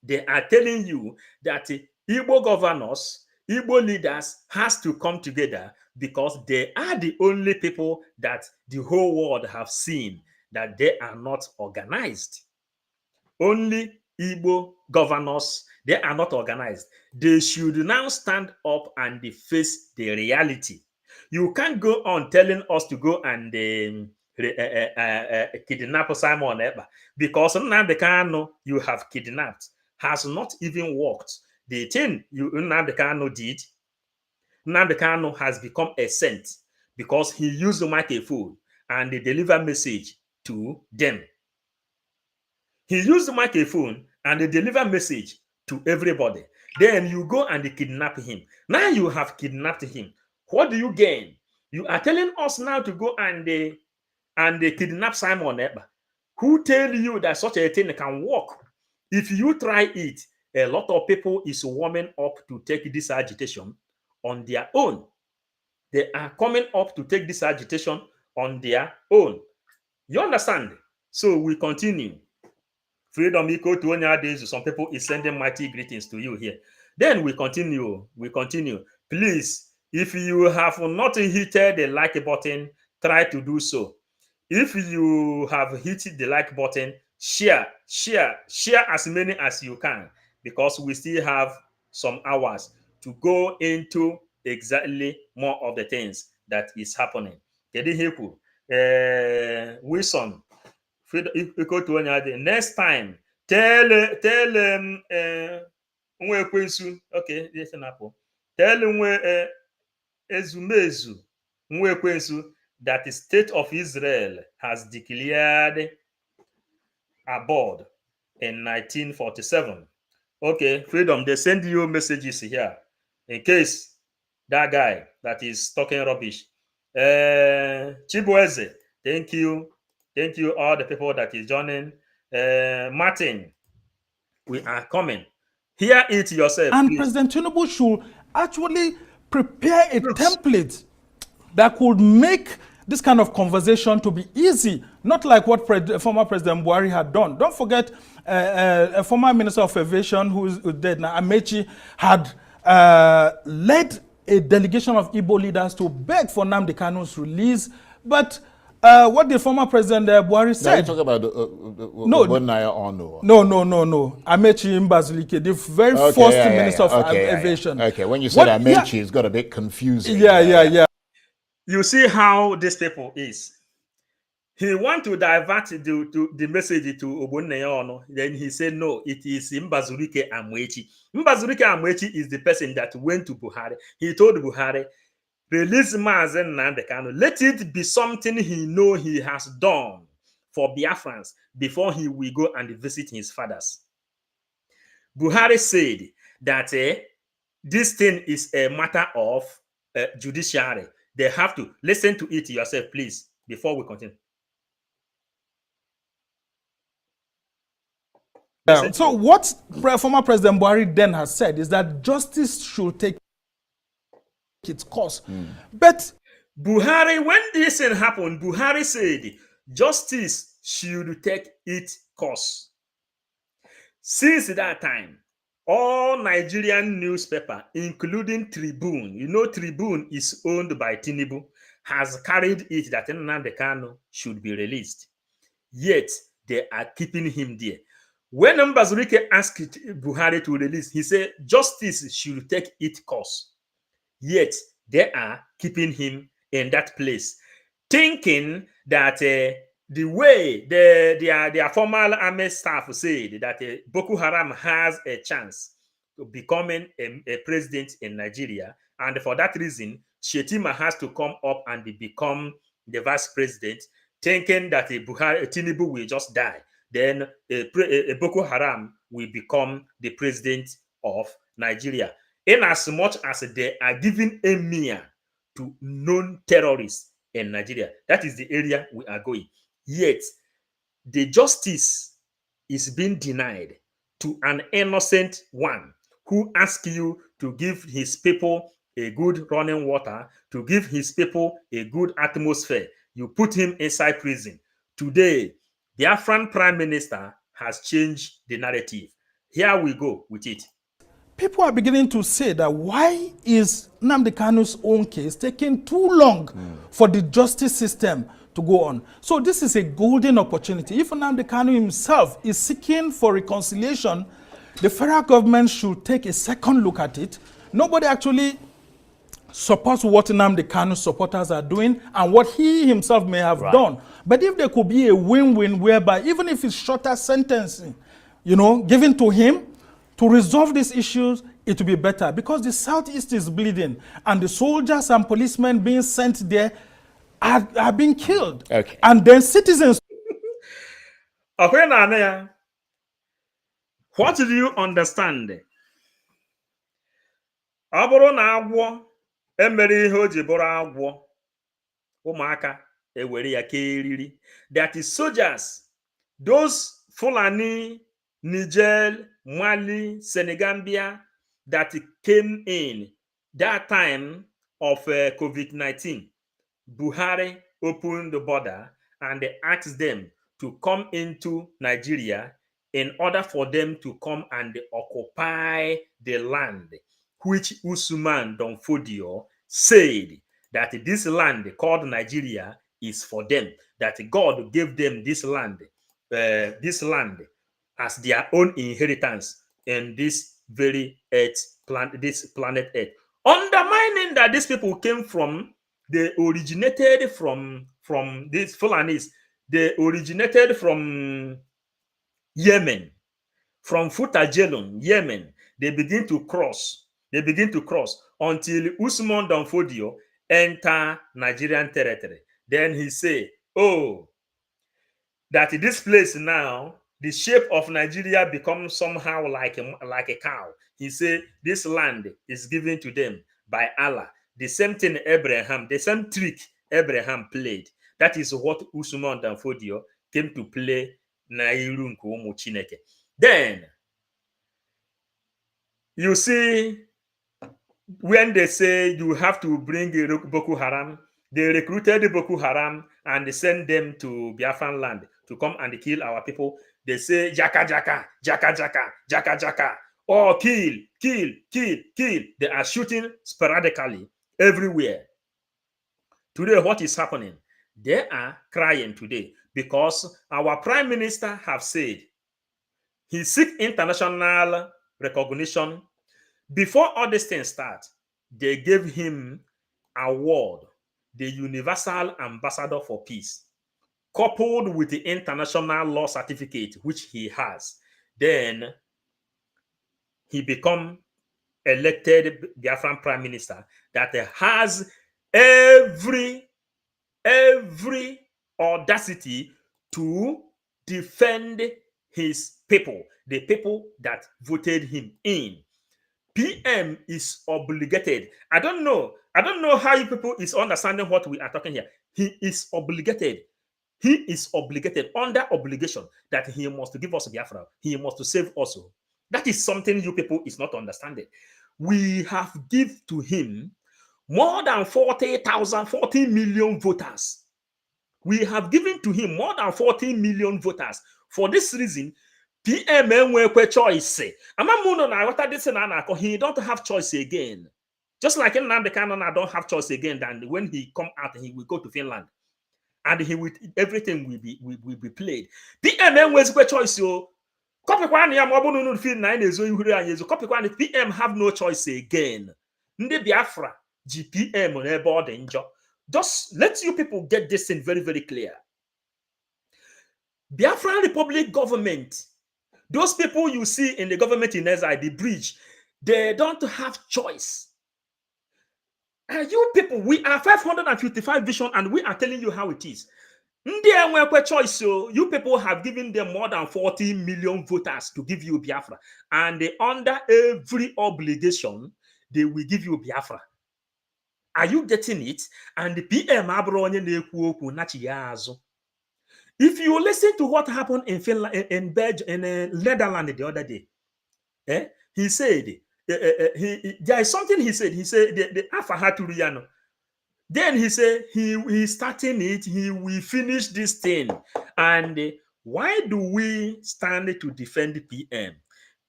they are telling you that Igbo governors, Igbo leaders has to come together because they are the only people that the whole world have seen that they are not organized. Only Igbo governors, they are not organized. They should now stand up and face the reality. You can't go on telling us to go and kidnap Simon Ekpa because Nnamdi you have kidnapped has not even worked. The thing Nnamdi did, Nnamdi has become a saint because he used the microphone and they deliver message to them. He used the microphone and they deliver message to everybody. Then you go and they kidnap him. Now you have kidnapped him. What do you gain? You are telling us now to go and they kidnap Simon Ekpa. Who tell you that such a thing can work? If you try it, a lot of people is warming up to take this agitation on their own. They are coming up to take this agitation on their own. You understand? So we continue. Freedom equal to Onyadezu. Some people is sending mighty greetings to you here. Then we continue. We continue. Please, if you have not hit the like button, try to do so. If you have hit the like button, share as many as you can, because we still have some hours to go into exactly more of the things that is happening. Wilson, next time, tell okay, yes, tell Ezumezu that the state of Israel has declared abroad in 1947. Okay, Freedom, they send you messages here in case that guy that is talking rubbish. Chibueze, thank you. Thank you, all the people that is joining. Martin, we are coming. Hear it yourself. And please. President Tinibu should actually prepare a template that could make this kind of conversation to be easy, not like what former President Buhari had done. Don't forget, a former Minister of Aviation who is dead now, Amechi, had led a delegation of Igbo leaders to beg for Nnamdi Kanu's release. But what the former President Buhari said... Now you talk about Bonaya Ono. No. Amechi Mbazulike, the very first Minister of Aviation. Okay, when you said Amechi, it's got a bit confusing. Yeah. You see how this people is. He want to divert the message to Ogbonnaya Ono. Then he said, no, it is Mbazulike Amechi. Mbazulike Amechi is the person that went to Buhari. He told Buhari, release MaziNnamdiKanu. Let it be something he know he has done for Biafrans before he will go and visit his fathers. Buhari said that this thing is a matter of judiciary. They have to listen to it yourself, please, before we continue. So what former President Buhari then has said is that justice should take its course. But Buhari, when this thing happened, Buhari said justice should take its course. Since that time, all Nigerian newspaper, including Tribune, you know Tribune is owned by Tinibu, has carried it that Nnamdi should be released. Yet they are keeping him there. When Mbazurike asked Buhari to release, he said justice should take its course. Yet they are keeping him in that place, thinking that the way their former army staff said that Boko Haram has a chance to becoming a president in Nigeria, and for that reason, Shetima has to come up and become the vice president, thinking that Tinibu will just die. Then Boko Haram will become the president of Nigeria. In as much as they are giving emir to known terrorists in Nigeria, that is the area we are going. Yet, the justice is being denied to an innocent one who asks you to give his people a good running water, to give his people a good atmosphere. You put him inside prison. Today, the Biafran Prime Minister has changed the narrative. Here we go with it. People are beginning to say that why is Nnamdi Kanu's own case taking too long for the justice system to go on? So this is a golden opportunity. If Nnamdi Kanu himself is seeking for reconciliation, the federal government should take a second look at it. Nobody actually supports what Nnamdi Kanu's supporters are doing and what he himself may have done. But if there could be a win-win whereby even if it's shorter sentencing, given to him, to resolve these issues, it will be better because the Southeast is bleeding and the soldiers and policemen being sent there are being killed. Okay. And then citizens. What do you understand? Aboro na agwo emere ihe o ji bụrụ agwo ụmụaka ewere ya keriri. That is soldiers, those Fulani, Niger, Mali, Senegambia that came in that time of COVID-19. Buhari opened the border and asked them to come into Nigeria in order for them to come and occupy the land, which Usman Donfodio said that this land called Nigeria is for them, that God gave them this land as their own inheritance in this very this planet Earth. Undermining that these people came from, they originated from these Fulanis, they originated from Yemen, from Futajelon, Yemen. They begin to cross until Usman Donfodio enter Nigerian territory. Then he say, that this place now, the shape of Nigeria becomes somehow like a cow. He said, this land is given to them by Allah. The same thing the same trick Abraham played. That is what Usman Donfodio came to play. Then, you see, when they say you have to bring Boko Haram, they recruited the Boko Haram and they sent them to Biafran land to come and kill our people. They say, Jaka, Jaka, Jaka, Jaka, Jaka, Jaka. Oh, kill, kill, kill, kill. They are shooting sporadically everywhere. Today, what is happening? They are crying today because our Prime Minister have said he seeks international recognition. Before all these things start, they gave him award, the Universal Ambassador for Peace, coupled with the international law certificate, which he has. Then he become elected Biafran Prime Minister that has every audacity to defend his people, the people that voted him in. PM is obligated. I don't know how you people is understanding what we are talking here. He is obligated. He is obligated, under obligation, that he must give us Biafra. He must save us. That is something you people is not understanding. We have given to him more than 40 million voters. We have given to him more than 40 million voters. For this reason, PM choice. He don't have choice again. Just like Nnamdi now don't have choice again, than when he come out, he will go to Finland. And he will, everything will be played. PM was a choice, so PM have no choice again. Ndị Biafra, GPM on a board and job. Just let you people get this thing very, very clear. Biafran Republic government, those people you see in the government in exile, the bridge, they don't have choice. And you people, we are 555 vision, and we are telling you how it is. Choice, so you people have given them more than 40 million voters to give you Biafra, and they, under every obligation, they will give you Biafra. Are you getting it? And the PM if you listen to what happened in Finland, in Belgium, in Netherlands the other day, he said there is something he said. He said the Afahaturiano. Then he said he's starting it. He will finish this thing. And why do we stand to defend the PM?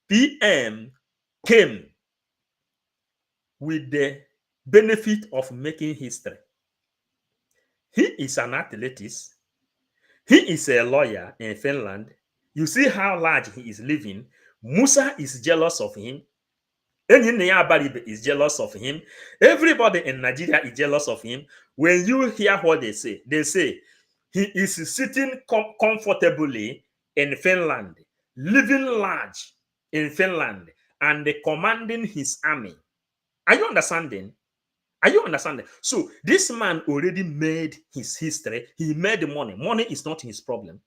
PM came with the benefit of making history. He is an athlete. He is a lawyer in Finland. You see how large he is living. Musa is jealous of him. Is jealous of him. Everybody in Nigeria is jealous of him. When you hear what they say he is sitting comfortably in Finland, living large in Finland, and commanding his army. Are you understanding? Are you understanding? So this man already made his history. He made the money. Money is not his problem.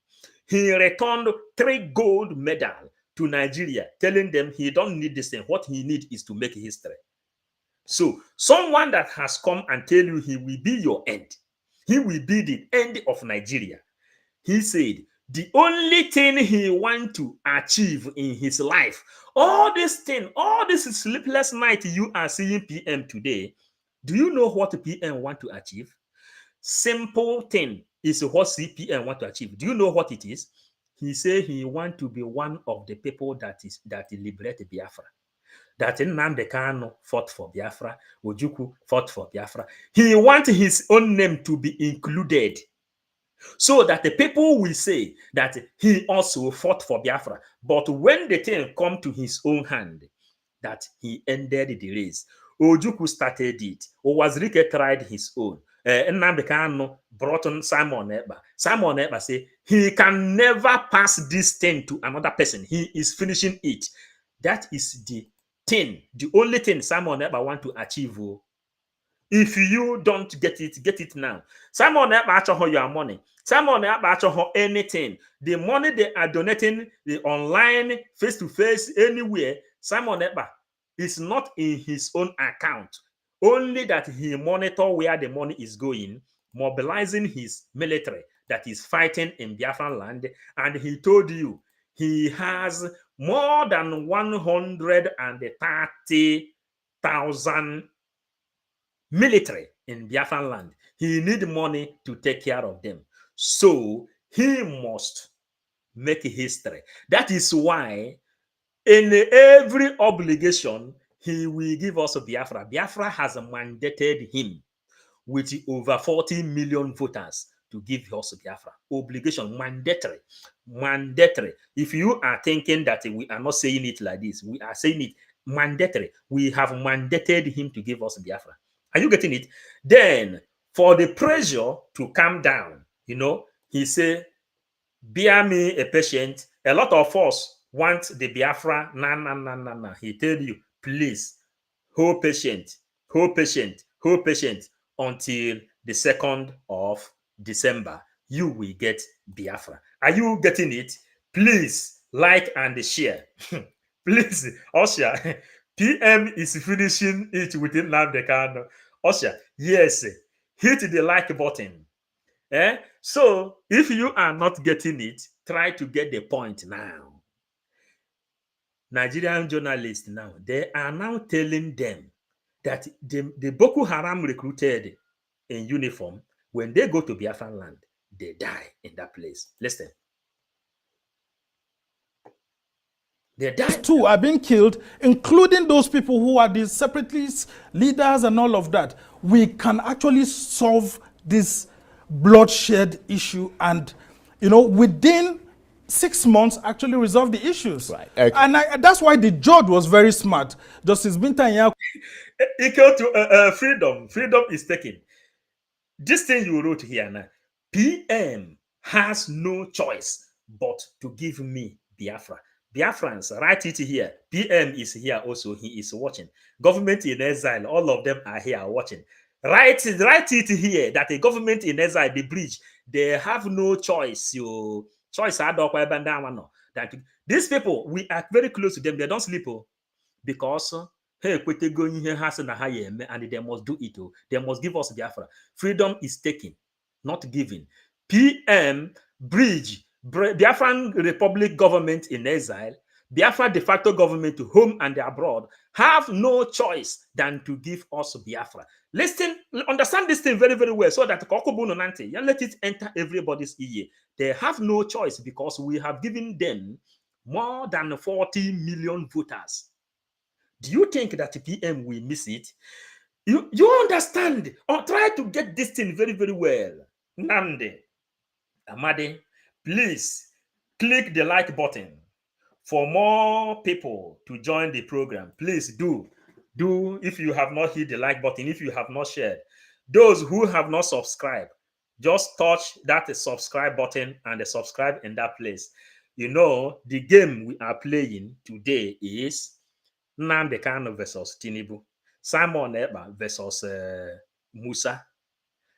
He returned 3 gold medals to Nigeria, telling them he don't need this thing. What he needs is to make history. So someone that has come and tell you he will be your end, he will be the end of Nigeria. He said the only thing he wants to achieve in his life, all this thing, all this sleepless night you are seeing PM today, do you know what PM want to achieve? Simple thing is what CPM want to achieve. Do you know what it is? He said he want to be one of the people that liberate Biafra. That Nnamdi fought for Biafra, Ojukwu fought for Biafra. He wants his own name to be included, so that the people will say that he also fought for Biafra. But when the thing come to his own hand, that he ended the race. Ojukwu started it. Owazirike tried his own. Nnamdi Kanu brought on Simon Ekpa. Simon Ekpa say he can never pass this thing to another person. He is finishing it. That is the thing, the only thing Simon Ekpa want to achieve. If you don't get it now. Simon Ekpa achoho your money. Simon Ekpa achoho anything. The money they are donating, the online, face-to-face, anywhere, Simon Ekpa is not in his own account. Only that he monitor where the money is going, mobilizing his military that is fighting in Biafran land. And he told you he has more than 130,000 military in Biafran land. He need money to take care of them. So he must make history. That is why in every obligation, he will give us Biafra. Biafra has mandated him with over 40 million voters to give us Biafra. Obligation, mandatory. Mandatory. If you are thinking that we are not saying it like this, we are saying it mandatory. We have mandated him to give us Biafra. Are you getting it? Then, for the pressure to calm down, he said, bear me a patient. A lot of us want the Biafra. Nah. He tell you, please, hold patient until the 2nd of December. You will get Biafra. Are you getting it? Please like and share. Please, Osha. PM is finishing it within Nnamdi. Osha, yes, hit the like button. So if you are not getting it, try to get the point now. Nigerian journalists now, they are now telling them that the Boko Haram recruited in uniform, when they go to Biafran land, they die in that place. Listen. They died. Too are being killed, including those people who are the separatist leaders and all of that. We can actually solve this bloodshed issue and, within 6 months actually resolve the issues. Right. Okay. And that's why the judge was very smart. Justice Binta Equal to freedom. Freedom is taken. This thing you wrote here now, PM has no choice but to give me Biafra. Biafrans, write it here. PM is here also. He is watching. Government in exile, all of them are here watching. Write it here that a government in exile, the bridge, they have no choice. Choice. These people, we are very close to them. They don't sleep because and they must do it. They must give us Biafra. Freedom is taken, not given. PM, bridge, Biafran Republic government in exile, Biafra de facto government to home and abroad have no choice than to give us Biafra. Listen, understand this thing very, very well so that let it enter everybody's ear. They have no choice because we have given them more than 40 million voters. Do you think that the PM will miss it? You understand or try to get this thing very, very well. Nnamdi, Amadi, please click the like button for more people to join the program. Please do if you have not hit the like button, if you have not shared. Those who have not subscribed, just touch that subscribe button and subscribe in that place. The game we are playing today is Nnamdi versus Tinibu, Simon Ekpa versus Musa,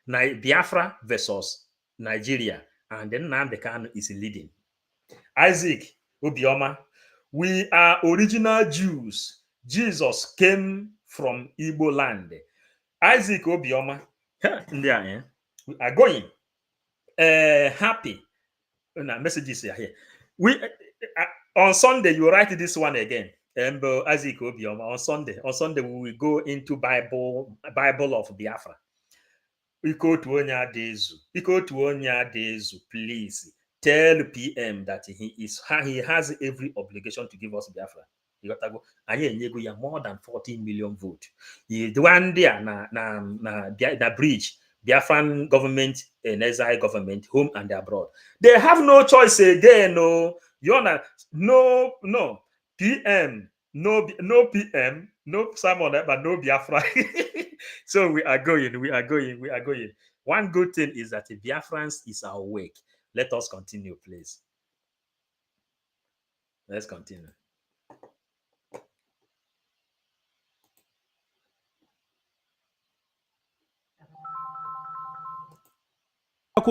Biafra versus Nigeria, and then Nnamdi is leading. Isaac Obioma, we are original Jews. Jesus came from Igbo land. Isaac Obioma, we are going happy. Messages are here. We on Sunday you write this one again. Isaac Obioma, on Sunday we will go into Bible of Biafra. Iko to Onya Dezu, please tell PM that he has every obligation to give us Biafra. You got to go. And more than 14 million votes. The one there na bridge, Biafran government and exile government, home and abroad. They have no choice again. No, no PM, no PM, no Simon, but no Biafra. So we are going. One good thing is that the Biafrans is awake. Let us continue, please. Let's continue.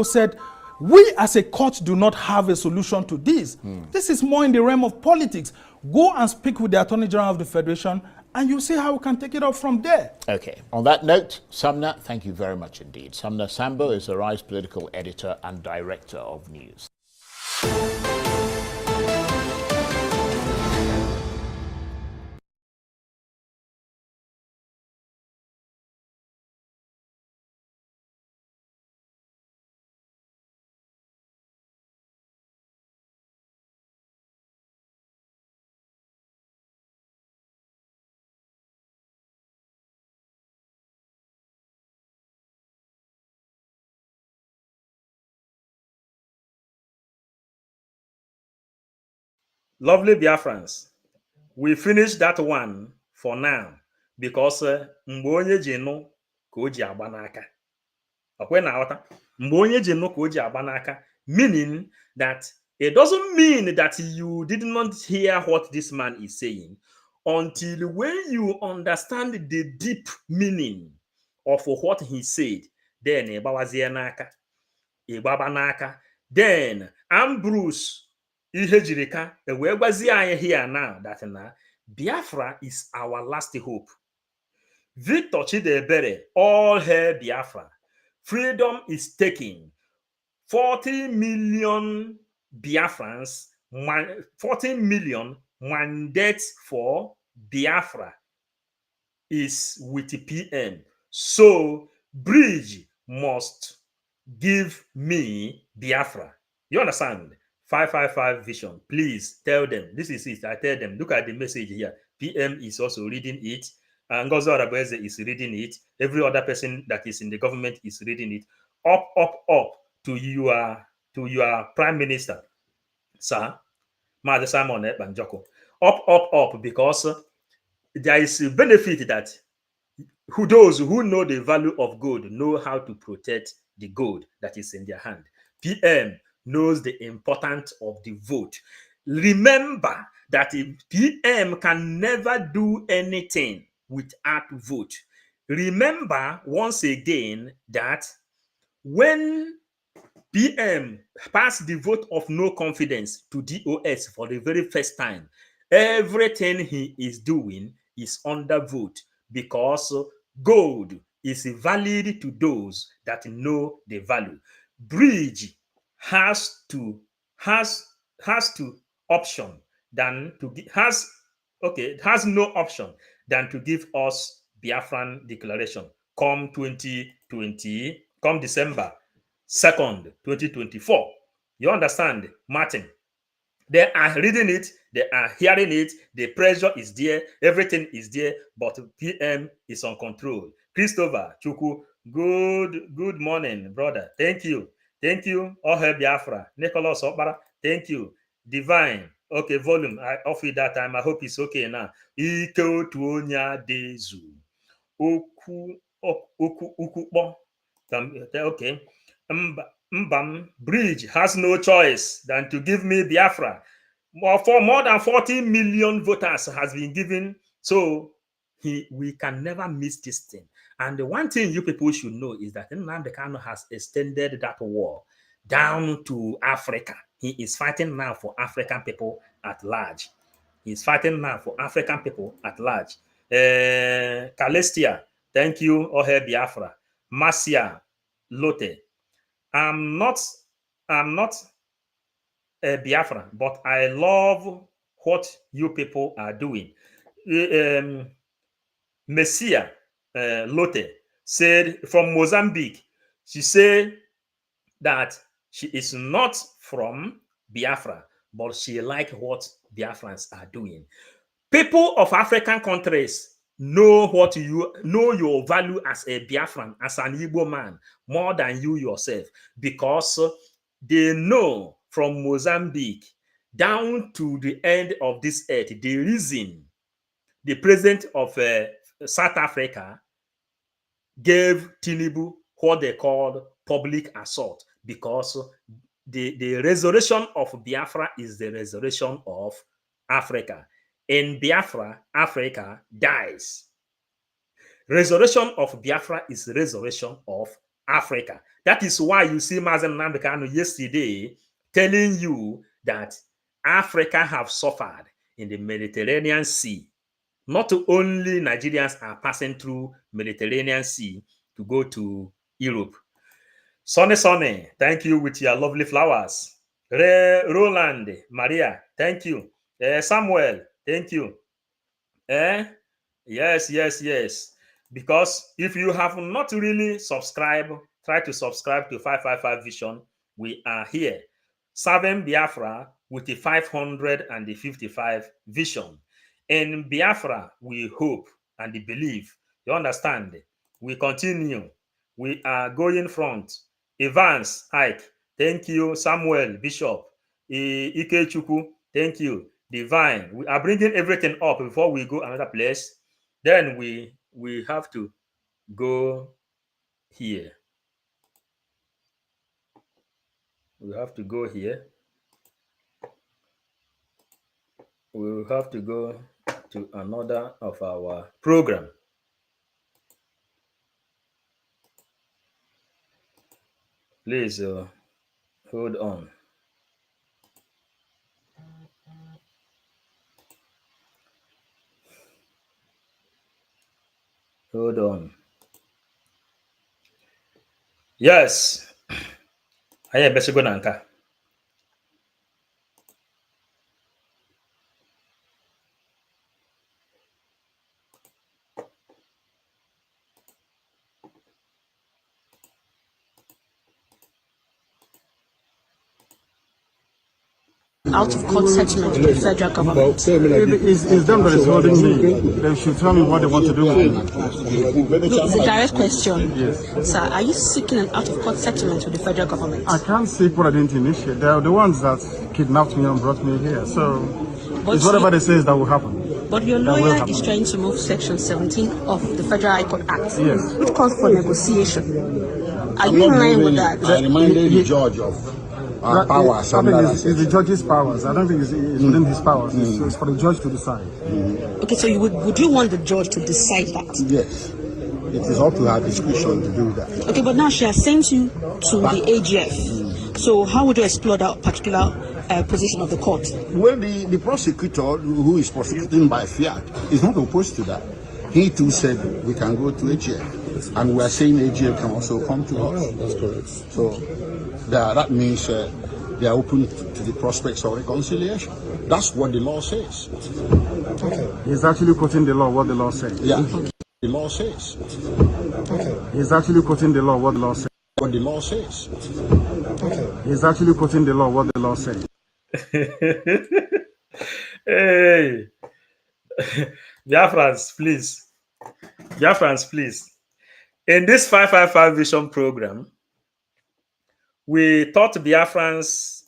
Said, we as a court do not have a solution to this. This is more in the realm of politics. Go and speak with the Attorney General of the Federation and you see how we can take it up from there. Okay. On that note, Sumner, thank you very much indeed. Sumner Sambo is the Rise Political Editor and Director of News. Lovely Biafrans, we finished that one for now because mgbe onye ji nụ ka o ji agba n'aka. Okwe na aghọta? Mgbe onye ji nụ ka o ji agba n'aka, meaning that it doesn't mean that you did not hear what this man is saying until when you understand the deep meaning of what he said, then ịgbawazie n'aka, ịgbaba n'aka, then Ambrose ihe jirika wee gwazie anyị here now that na Biafra is our last hope. Victor Chidebere, all hail Biafra. Freedom is taken. 40 million Biafrans, 14 million mandates for Biafra is with the PM. So Bridge must give me Biafra. You understand? 555 vision. Please tell them. This is it. I tell them, look at the message here. PM is also reading it. Ngozi Arabeze is reading it. Every other person that is in the government is reading it. Up, up, up to your prime minister, sir, Mother Simon Banjoko. Up, up, up, because there is a benefit that those who know the value of gold know how to protect the gold that is in their hand. PM knows the importance of the vote. Remember that PM can never do anything without vote. Remember once again that when PM passed the vote of no confidence to DOS for the very first time, everything he is doing is under vote, because gold is valid to those that know the value. Bridge has to option than to has no option than to give us Biafran declaration come 2020, come December 2nd, 2024. You understand, Martin? They are reading it, they are hearing it, the pressure is there, everything is there, but PM is on control. Christopher Chuku, good morning, brother. Thank you. Thank you. Ohe Biafra. Nicholas Okpara, thank you. Divine. Okay, volume. I off it that time. I hope it's okay now. Ike otu onye adezu. Okwu. Okay. Mbam Bridge has no choice than to give me Biafra. For more than 40 million voters has been given. So we can never miss this thing. And the one thing you people should know is that Nnamdi has extended that war down to Africa. He is fighting now for African people at large. He's fighting now for African people at large. Calestia, thank you, Ohe Biafra. Marcia Lotte. I'm not a Biafra, but I love what you people are doing. Messia Lotte said from Mozambique, she said that she is not from Biafra, but she likes what Biafrans are doing. People of African countries know what you know your value as a Biafran, as an Igbo man, more than you yourself, because they know from Mozambique down to the end of this earth the reason the president of South Africa gave Tinibu what they called public assault, because the resurrection of Biafra is the resurrection of Africa. In Biafra, Africa dies. Resurrection of Biafra is resurrection of Africa. That is why you see MaziNnamdiKanu yesterday telling you that Africa have suffered in the Mediterranean Sea. Not only Nigerians are passing through Mediterranean Sea to go to Europe. Sonny, thank you with your lovely flowers. Roland, Maria, thank you. Samuel, thank you. Yes. Because if you have not really subscribed, try to subscribe to 555 Vision. We are here serving Biafra with the 555 Vision. In Biafra, we hope and believe. You understand? We continue. We are going front. Evans, Ike, thank you. Samuel, Bishop, Ikechukwu, thank you. Divine, we are bringing everything up before we go another place. Then we have to go here. We have to go here. We will have to go to another of our program. Please hold on. Hold on. Yes. I am best going to out of court settlement with the federal government? It's them that is holding me. They should tell me what they want to do with me. No, it's a direct question. Yes. Sir, are you seeking an out of court settlement with the federal government? I can't seek what I didn't initiate. They are the ones that kidnapped me and brought me here. So it's whatever they say that will happen. But your lawyer is trying to move Section 17 of the Federal High Court Act, yes, which calls for negotiation. Are you in line with that? I reminded the judge of our powers. I think it's the judge's powers. I don't think it's within his powers. It's for the judge to decide. Okay, so would you want the judge to decide that? Yes. It is up to her discretion to do that. Okay, but now she has sent you to the AGF. So how would you explore that particular position of the court? Well, the prosecutor who is prosecuting by fiat is not opposed to that. He too said we can go to AGF. And we are saying AGF can also come to us. That's correct. So that means they are open to the prospects of reconciliation. That's what the law says. Okay. He's actually quoting the law, what the law says. Yeah. Okay. The law says. Okay. He's actually quoting the law, what the law says. What the law says. Okay. He's actually quoting the law, what the law says. Hey, Biafrans, please. Biafrans, please. In this 555 Vision program, we taught Biafrans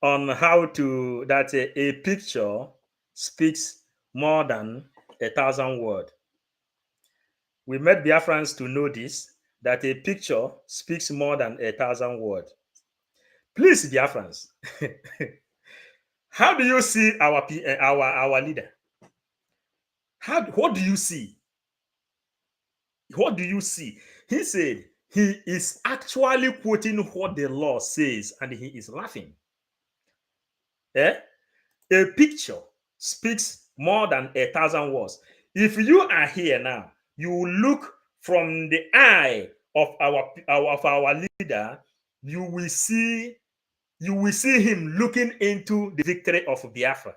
on how to, that a picture speaks more than 1,000 words. We made Biafrans to know this, that a picture speaks more than 1,000 words. Please, Biafrans, how do you see our leader? What do you see? What do you see? He said he is actually quoting what the law says, and he is laughing. A picture speaks more than 1,000 words. If you are here now, you look from the eye of our leader, you will see him looking into the victory of Biafra.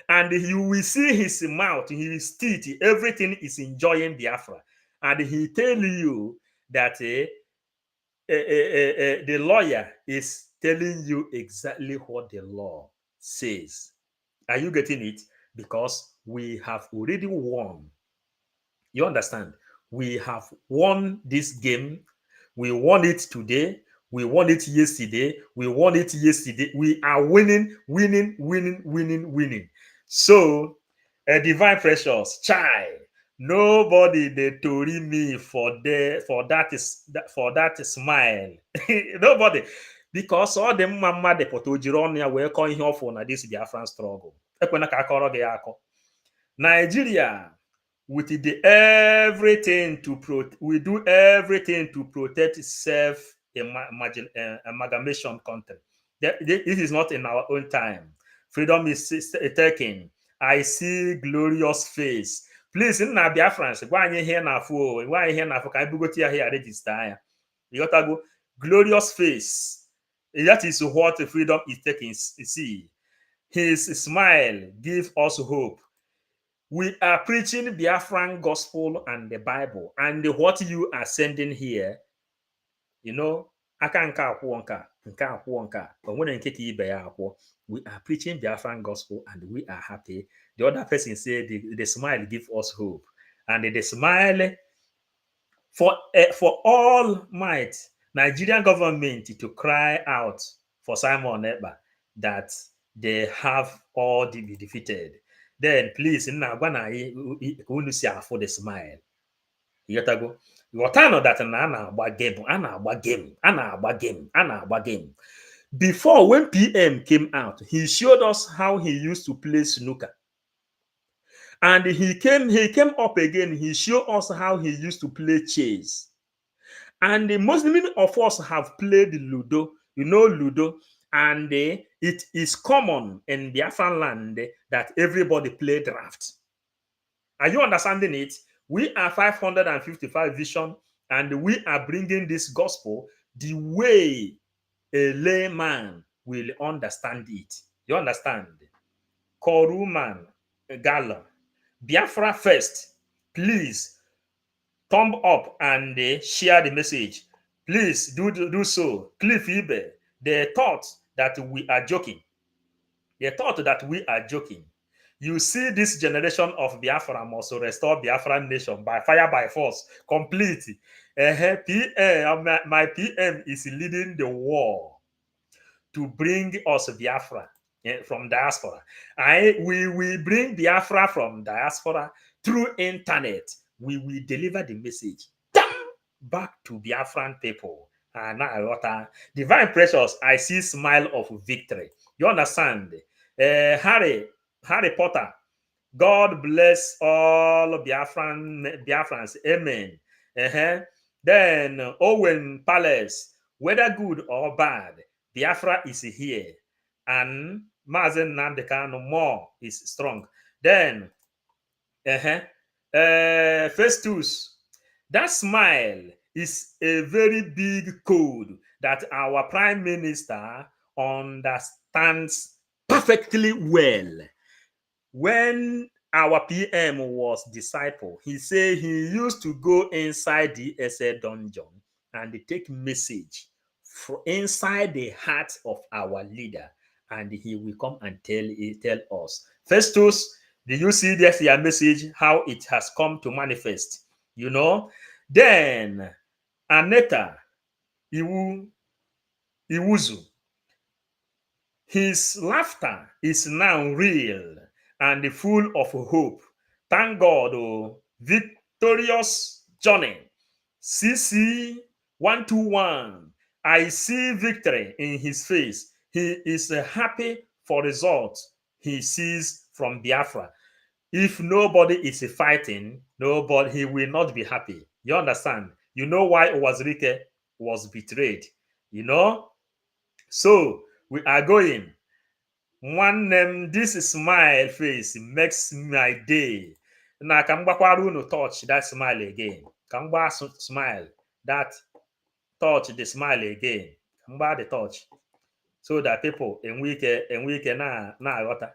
And you will see his mouth, his teeth, everything is enjoying Biafra. And he tell you that the lawyer is telling you exactly what the law says. Are you getting it? Because we have already won. You understand? We have won this game. We won it today. We won it yesterday. We won it yesterday. We are winning. So, divine precious, child. Nobody they tori me for that smile. Nobody, because all the mama de potojironia were calling here for na this Biafran struggle. Nigeria, with the everything to we do everything to protect self amalgamation content. This is not in our own time. Freedom is taken. I see glorious face. Please, in Biafrans, why are you here now for? Why are you here now for? Can I go to here register? You got to go glorious face. That is what freedom is taking. See, his smile gives us hope. We are preaching Biafran gospel and the Bible, and what you are sending here, you know, we are preaching Biafran gospel and we are happy. The other person said the smile gives us hope. And the smile for all might, Nigerian government to cry out for Simon Ekpa that they have all to be defeated. Then please, for the smile. You gotta go. What I know that game. Before, when PM came out, he showed us how he used to play snooker. And he came up again, he showed us how he used to play chess. And most many of us have played Ludo, you know Ludo, and it is common in Biafran land that everybody play draft. Are you understanding it? We are 555 Vision, and we are bringing this gospel the way a layman will understand it. You understand? Koruman, Gala, Biafra first. Please thumb up and share the message. Please do so. Cliff Ibe, they thought that we are joking. They thought that we are joking. You see, this generation of Biafra must restore Biafran nation by fire, by force, complete. My PM is leading the war to bring us Biafra from diaspora. We will bring Biafra from diaspora through internet. We will deliver the message back to Biafran people. Divine precious, I see smile of victory. You understand? Harry Potter, God bless all Biafrans. Amen. Then Owen Palace, whether good or bad, Biafra is here. And MaziNnamdiKanu more is strong. Then Festus, that smile is a very big code that our Prime Minister understands perfectly well. When our PM was disciple, he said he used to go inside the SA dungeon and take message from inside the heart of our leader, and he will come and tell us. Festus, do you see this your message, how it has come to manifest? You know? Then Aneta Iwuzu, his laughter is now real and full of hope. Thank God, victorious journey. CC 121. I see victory in his face. He is happy for results he sees from Biafra. If nobody is fighting, he will not be happy. You understand? You know why Owazirike was betrayed. You know? So we are going. One name, this smile face makes my day. Now, can no touch that smile again. Can smile that touch the smile again. Can the touch so that people in week na agota.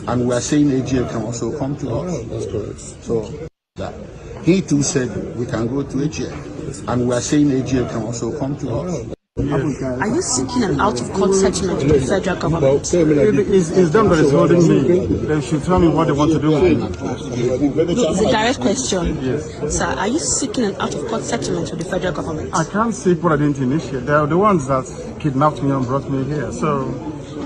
And we are saying AGL can also come to us. That's correct. So that he too said we can go to AGL, and we are saying AGL can also come to us. Are you seeking an out-of-court settlement with the federal government? It's them that is holding me. They should tell me what they want to do with me. No, it's a direct question. Yes. Sir, are you seeking an out-of-court settlement with the federal government? I can't seek what I didn't initiate. They are the ones that kidnapped me and brought me here. So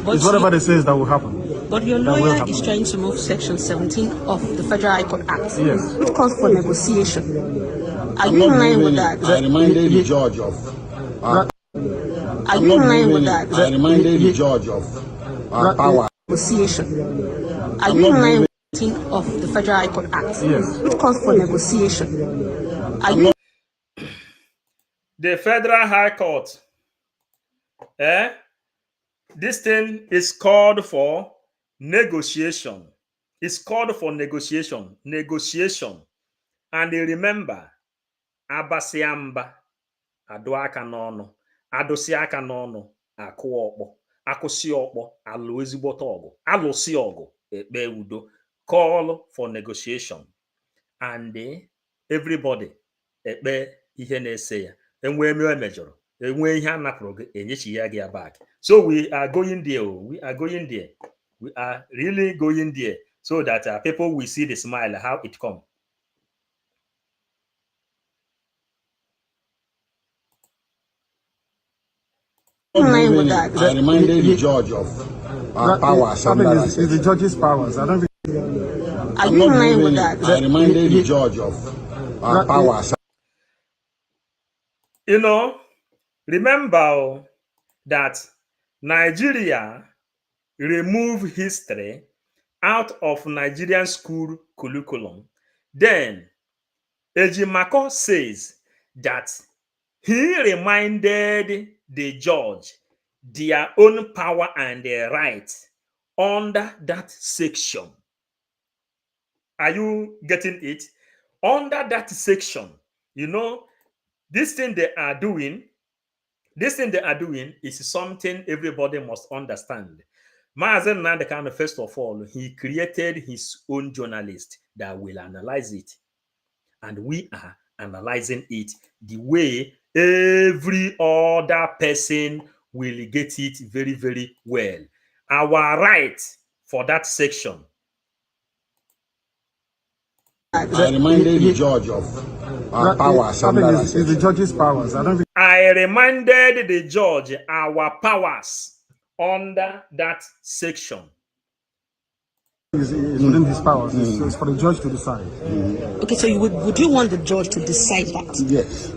it's whatever they say that will happen. But your lawyer is trying to move Section 17 of the Federal High Court Act, yes, which calls for negotiation. Are you in line with that? I reminded the judge of... Are you in line with that? I reminded the judge of power. Negotiation. Are you in line with the of the Federal High Court Act, yes, which calls for negotiation? Are you... The Federal High Court, this thing is called for negotiation. It's called for negotiation. And remember, Abasiamba, Aduaka nono, Adosiaka nono, Akuopo, Akusiopo, Aluizibotogo, Alusiogo, Beudo, call for negotiation. And everybody, ihe na-ese ya enwe mejọrọ enwe ihe anapụrụ enyechi ya gị back. So we are going there. We are really going there so that people will see the smile, how it come. I reminded the judge of powers. It's the judge's powers. I don't think... Are you in line with that? I reminded the judge of powers. You know, remember that Nigeria removed history out of Nigerian school curriculum. Then Ejimako says that he reminded the judge their own power and their rights under that section. Are you getting it? Under that section, you know, this thing they are doing is something everybody must understand. MaziNnamdiKanu, first of all, he created his own journalist that will analyze it. And we are analyzing it the way every other person will get it very, very well. Our right for that section. I reminded the judge of our powers. I think it's the judge's powers. I reminded the judge our powers under that section. It's within his powers. So it's for the judge to decide. Okay, so would you want the judge to decide that? Yes.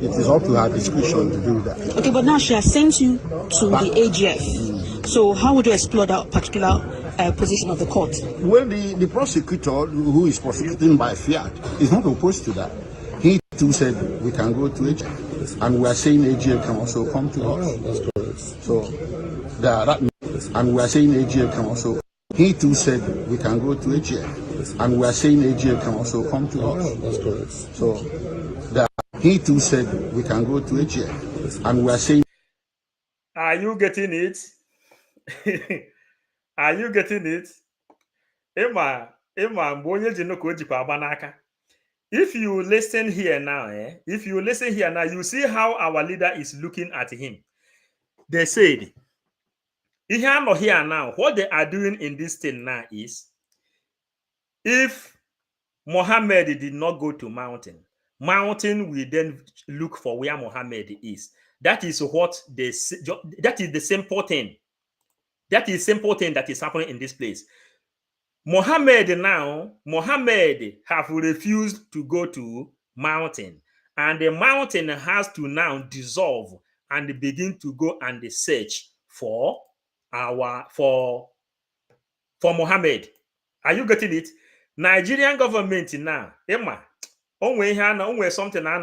It is up to her discretion to do that. Okay, but now she has sent you to the AGF. So how would you explore that particular position of the court? Well, the prosecutor who is prosecuting by fiat is not opposed to that. He too said we can go to AGF, and we are saying AGF can also come to us. That's correct. So and we are saying AGF can also. He too said we can go to AGF, and we are saying AGF can also come to us. That's correct. So he too said we can go to AGF, and we are saying. Are you getting it? Are you getting it? Emma, if you listen here now, you see how our leader is looking at him. They said, here now, what they are doing in this thing now is, if Mohammed did not go to mountain will then look for where Mohammed is. That is what they say. That is the simple thing. That is simple thing that is happening in this place. Mohammed have refused to go to mountain, and the mountain has to now dissolve and begin to go and search for Mohammed. Are you getting it? Nigerian government now, Emma, onwe something na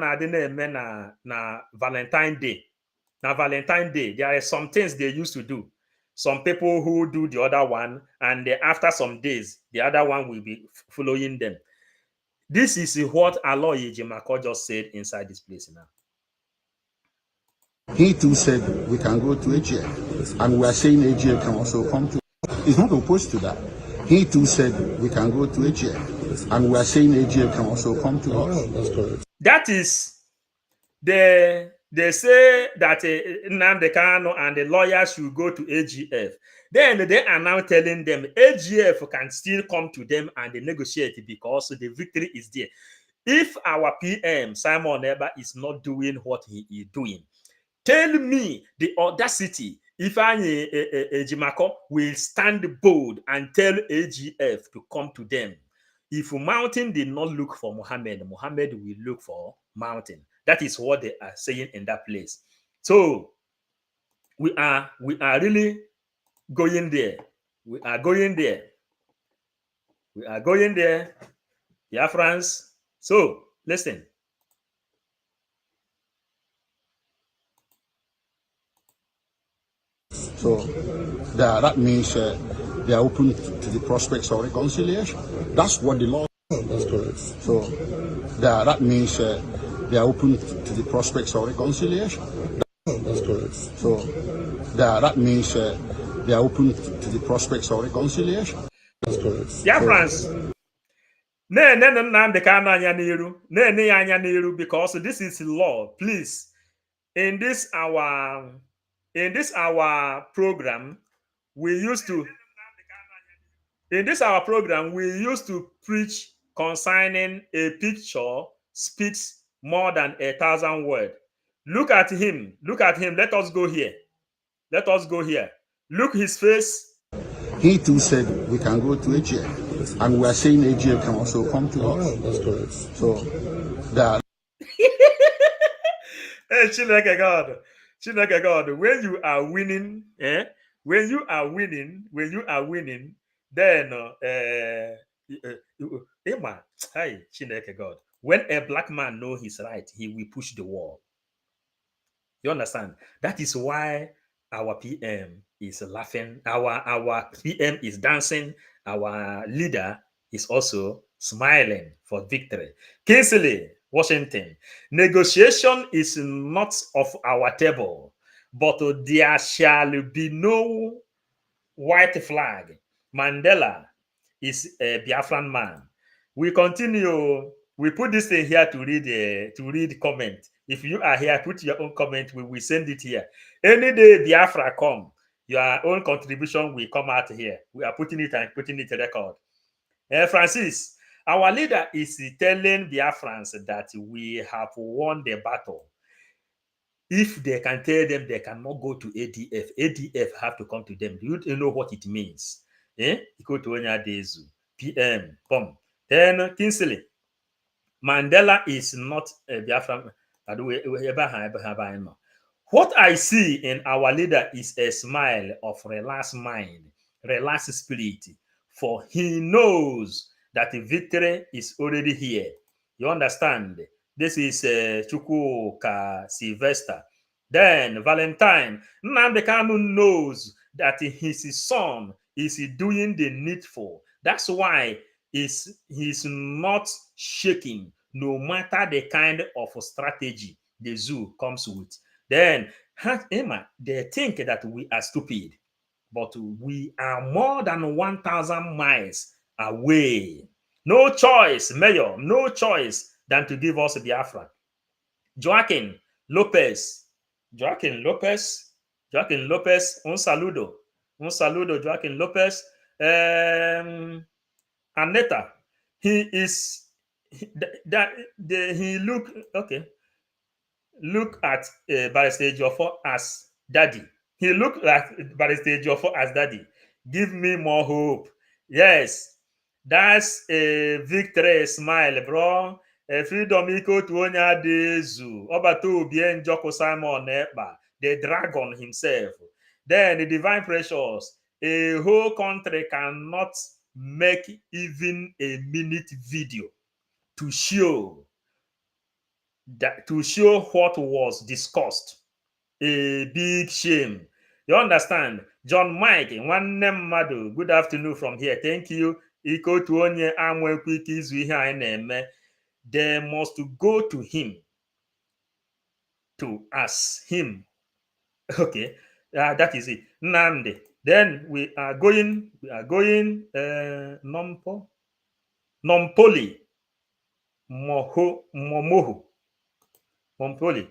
Valentine Day. Now Valentine Day, there are some things they used to do. Some people who do the other one, and after some days, the other one will be following them. This is what Aloy Jimako just said inside this place now. He too said we can go to AGF, and we are saying AGF can also come to us. He's not opposed to that. He too said we can go to AGF, and we are saying AGF can also come to us. That's correct. That is they say that Nnamdi and the lawyers should go to AGF. Then they are now telling them AGF can still come to them and they negotiate because the victory is there. If our PM, Simon Eba, is not doing what he is doing, tell me the audacity if Jimako will stand bold and tell AGF to come to them. If Mountain did not look for Mohammed will look for Mountain. That is what they are saying in that place. So we are really going there. We are going there. We are going there. Biafrans. So listen. So that means they are open to the prospects of reconciliation. That's what the law. That's correct. So that means they are open to the prospects of reconciliation. That's correct. So that means they are open to the prospects of reconciliation. That's correct. Biafrans. Because this is law. Please, in this our program, we used to preach concerning a picture speaks more than 1,000 words. Look at him. Let us go here. Look his face. He too said we can go to AGF, and we are saying AGF can also come to us. That's correct. So that. Hey, Chineke God, when you are winning, when you are winning, then Emma, hey, Chineke God. When a black man knows his right, he will push the wall. You understand? That is why our PM is laughing. Our PM is dancing. Our leader is also smiling for victory. Kingsley, Washington. Negotiation is not off our table, but there shall be no white flag. Mandela is a Biafran man. We continue. We put this thing here to read comment. If you are here, put your own comment. We will send it here. Any day Biafra come, your own contribution will come out here. We are putting it and putting it record. Francis, our leader is telling Biafrans that we have won the battle. If they can tell them they cannot go to ADF, ADF have to come to them. Do you know what it means? Go to Onyadezu, PM, boom. Then Kinsley, Mandela is not a Biafran. What I see in our leader is a smile of relaxed mind, relaxed spirit, for he knows that the victory is already here. You understand? This is Chukwuka Sylvester. Then Valentine, Nnamdi knows that his son is doing the needful. That's why he's not shaking, no matter the kind of strategy the zoo comes with. Then, Emma, they think that we are stupid, but we are more than 1,000 miles away. No choice, Mayor, no choice than to give us Biafra. Joaquin Lopez, un saludo, Joaquin Lopez. Aneta, look at Barrister Jofo as daddy. He looked like Barrister Jofo as daddy. Give me more hope. Yes, that's a victory smile, bro. Freedom equal to Onyadezu. Obato bien Joko Simon Ekpa, the dragon himself. Then the divine precious. A whole country cannot make even a minute video to show what was discussed. A big shame. You understand? John Mike, Nnmdi, good afternoon from here. Thank you. Iko to onye amwe quick izu ihe anyị na-eme. They must go to him to ask him. Okay, that is it. Nnamdi. Then we are going Nompoli, Mompoli.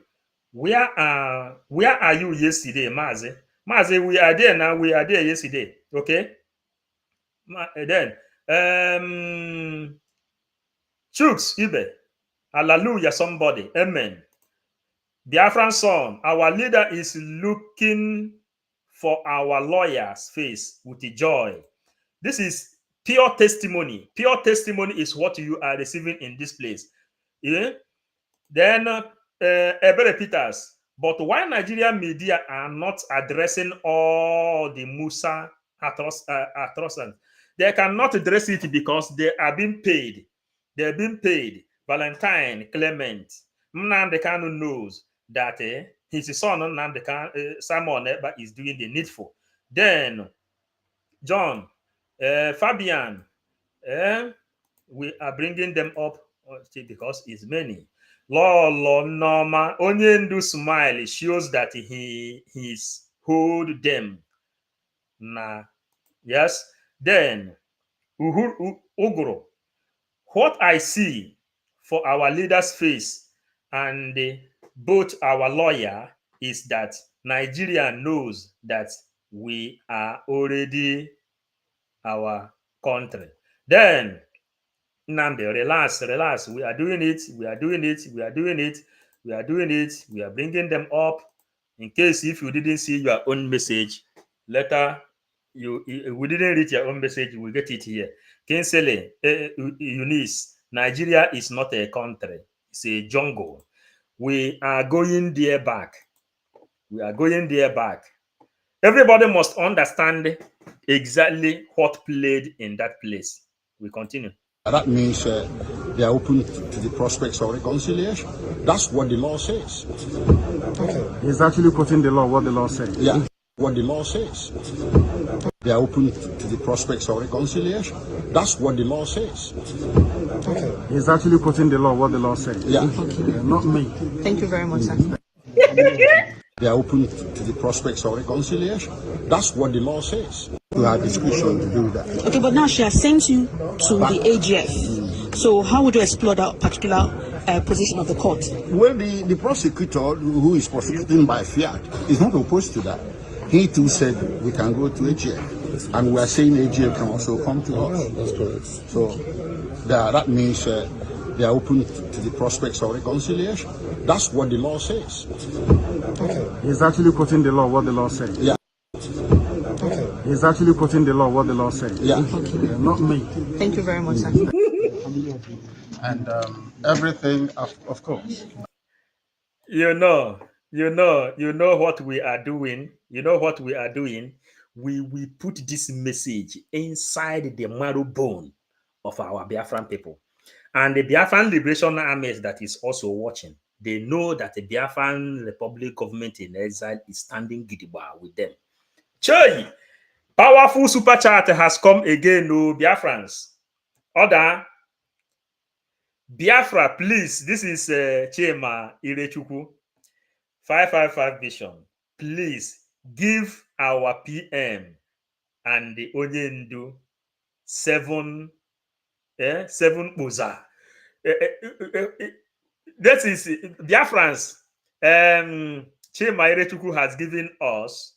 Where are you yesterday, Mazi? Mazi, we are there now. We are there yesterday. Okay. Then Chooks Ibe. Hallelujah, somebody. Amen. Biafran son, our leader is looking for our lawyer's face with joy. This is pure testimony. Pure testimony is what you are receiving in this place. Yeah? Then Ebere Peters. But why Nigerian media are not addressing all the Musa atrocities? They cannot address it because they are being paid. They're being paid. Valentine, Clement, MaziNnamdiKanu knows that his son Simon Ekpa is doing the needful. Then John, Fabian, we are bringing them up because it's many. Lolo Norma, Onyendu smile shows that he's hold them. Nah, yes. Then Uguro, what I see for our leader's face and both our lawyer is that Nigeria knows that we are already our country. Then Nnamdi, relax. We are doing it. We are bringing them up. In case if you didn't see your own message, later we didn't read your own message, we get it here. Kinsley, Eunice, Nigeria is not a country, it's a jungle. We are going there back. Everybody must understand exactly what played in that place. We continue. That means they are open to the prospects of reconciliation. That's what the law says. Okay. He's actually putting the law what the law says. Yeah, what the law says. They are open to the prospects of reconciliation. That's what the law says. Okay. He's actually putting the law what the law says. Yeah. Not me. Thank you very much, sir. They are open to the prospects of reconciliation. That's what the law says. You have discretion to do that. Okay, but now she has sent you to the AGF. So how would you explore that particular position of the court? Well, the prosecutor who is prosecuting by fiat is not opposed to that. He too said we can go to AGF, and we are saying AGF can also come to us. That's correct. So that means they are open to the prospects of reconciliation. That's what the law says. Okay. He's actually quoting the law, what the law says. Yeah. Okay. He's actually quoting the law, what the law says. Yeah. Not me. Thank you very much, sir. And everything, of course. You know what we are doing. You know what we are doing. We put this message inside the marrow bone of our Biafran people. And the Biafran Liberation Army that is also watching, they know that the Biafran Republic government in exile is standing gidigba with them. Choi! Powerful super chat has come again, no Biafrans. Order. Biafra, please. This is Chema Irechukwu. 555 Vision. Please give our PM and the Onyendu 7 Musa. That is Biafrans. Chema Irechukwu has given us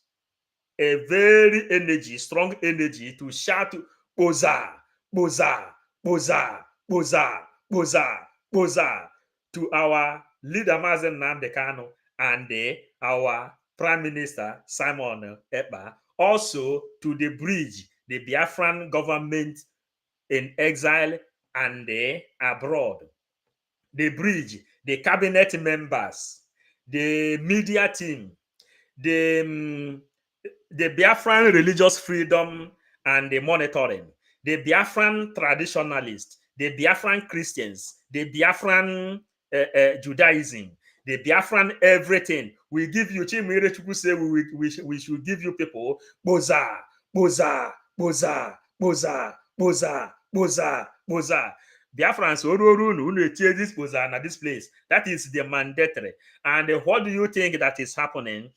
a very strong energy to shout Boza, Boza, Boza, Boza, Boza, Boza to our leader MaziNnamdiKanu and our Prime Minister Simon Ekpa, also to the bridge, the Biafran government in exile and abroad, the bridge, the cabinet members, the media team, the Biafran religious freedom and the monitoring, the Biafran traditionalists, the Biafran Christians, the Biafran Judaism, the Biafran everything. We give you, Chimere Chukwu say we should give you people, Boza, Boza, Boza, Boza, Boza, Boza, Boza. Biafrans, this Boza at this place. That is the mandatory. And what do you think that is happening?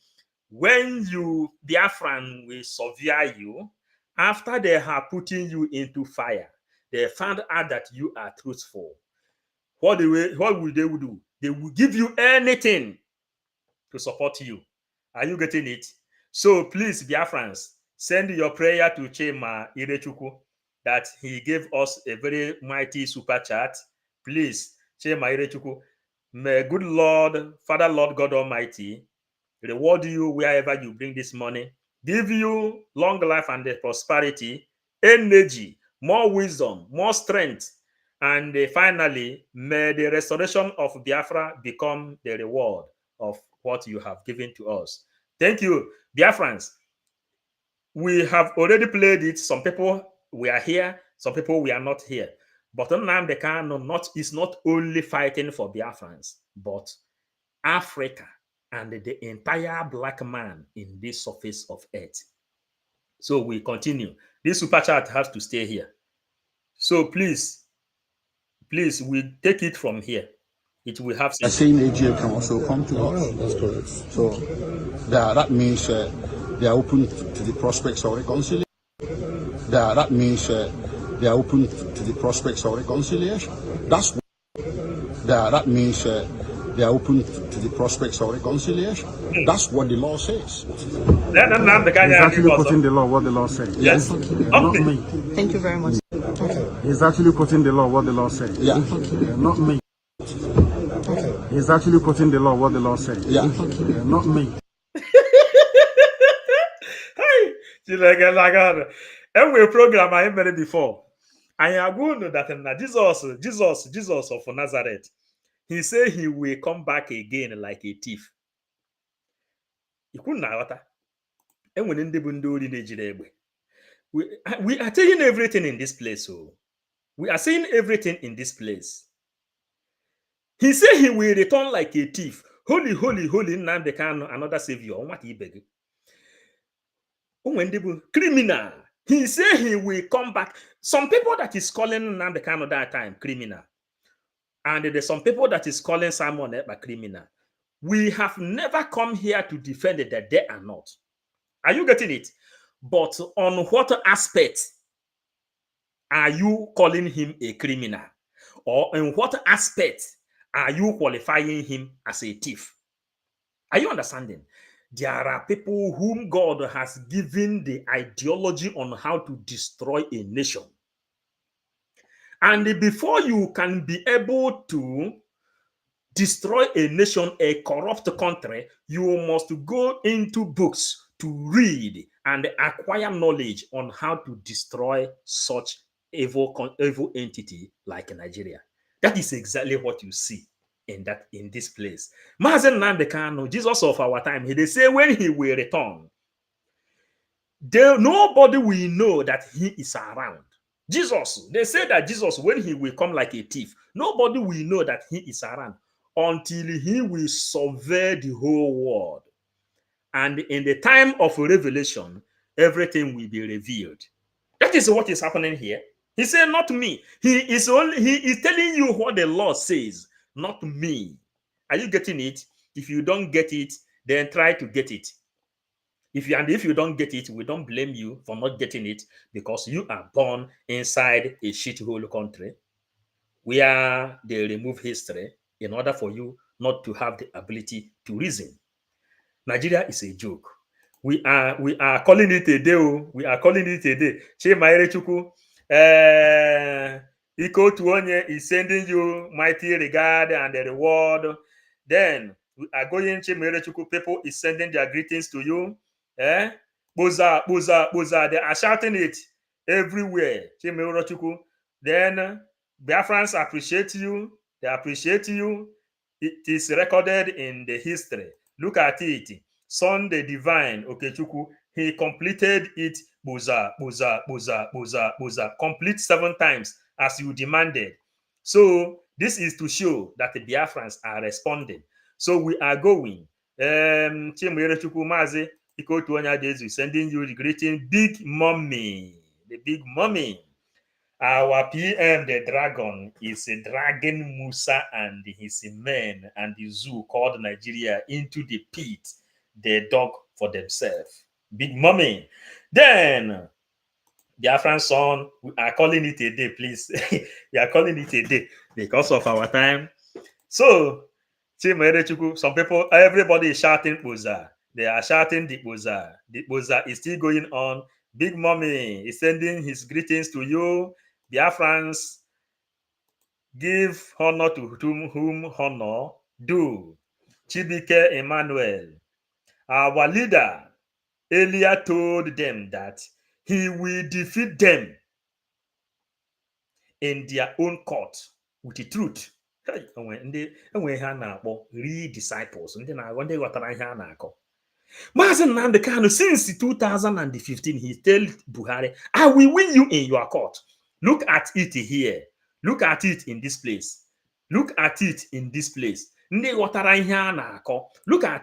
When you, Biafran, will surveil you, after they have putting you into fire, they found out that you are truthful. What will they do? They will give you anything to support you. Are you getting it? So please, Biafrans, send your prayer to Chema Irechukwu that he gave us a very mighty super chat. Please, Chema Irechukwu, may good Lord, Father Lord God Almighty, reward you wherever you bring this money, give you long life and prosperity, energy, more wisdom, more strength, and finally, may the restoration of Biafra become the reward of what you have given to us. Thank you, Biafrans. We have already played it. Some people we are here, some people we are not here. But Nnamdi is not only fighting for Biafrans, but Africa and the entire black man in this surface of earth. So we continue. This super chat has to stay here. So please, we take it from here. It will have. The same AGF can also come to us. That's correct. So that means they are open to the prospects of reconciliation. That means they are open to the prospects of reconciliation. That means they are open to the prospects of reconciliation. That's what the law says. He's actually quoting the law, what the law says. Yes. Not me. Thank you very much. Okay. He's actually quoting the law, what the law says. Yeah. Not me. Okay. He's actually quoting the law, what the law says. Yeah. Not me. And we program I made before. I am going to know that Jesus of Nazareth, he said he will come back again like a thief. We are taking everything in this place. So we are saying everything in this place. He said he will return like a thief. Holy, holy, holy Nnamdi, another savior. What he beg? Criminal. He said he will come back. Some people that is calling Nnamdi that time criminal. And there's some people that is calling Simon Ekpa criminal. We have never come here to defend it that they are not. Are you getting it? But on what aspect are you calling him a criminal? or in what aspect are you qualifying him as a thief? Are you understanding? There are people whom God has given the ideology on how to destroy a nation. And before you can be able to destroy a nation, a corrupt country, you must go into books to read and acquire knowledge on how to destroy such evil entity like Nigeria. That is exactly what you see in this place. MaziNnamdiKanu, Jesus of our time, they say when he will return, nobody will know that he is around. Jesus, they say that Jesus, when he will come like a thief, nobody will know that he is around until he will survey the whole world. And in the time of revelation, everything will be revealed. That is what is happening here. He said, not me. He is telling you what the law says, not me. Are you getting it? If you don't get it, then try to get it. If you don't get it, we don't blame you for not getting it, because you are born inside a shithole country where they remove history in order for you not to have the ability to reason. Nigeria is a joke. We are calling it a day. We are calling it a day. Chima Chukwu, Iko Tuonye is sending you mighty regard and the reward. Then we are going Chima Chukwu, people is sending their greetings to you. Boza, boza, boza. They are shouting it everywhere. Chima Chukwu. Then Biafrans appreciate you. They appreciate you. It is recorded in the history. Look at it. Sunday Divine Okechukwu, he completed it. Boza, boza, boza, boza, boza. Complete 7 times as you demanded. So this is to show that the Biafrans are responding. So we are going. Chimwerechukwu Mazi Ikotuonya Dezu sending you the greeting, Big Mommy. The Big Mommy. Our PM, the dragon, is dragging Musa and his men and the zoo called Nigeria into the pit they dug for themselves. Big Mommy. Then, Biafran son, we are calling it a day, please. We are calling it a day because of our time. So, some people, everybody is shouting Boza. They are shouting the Boza. The Boza is still going on. Big Mommy is sending his greetings to you. Biafrans, give honor to whom honor due. Chibike Emmanuel, our leader, earlier told them that he will defeat them in their own court with the truth. Real disciples. MaziNnamdiKanu, since 2015, he told Buhari, I will win you in your court. Look at it here. Look at it in this place. Look at it in this place. Look at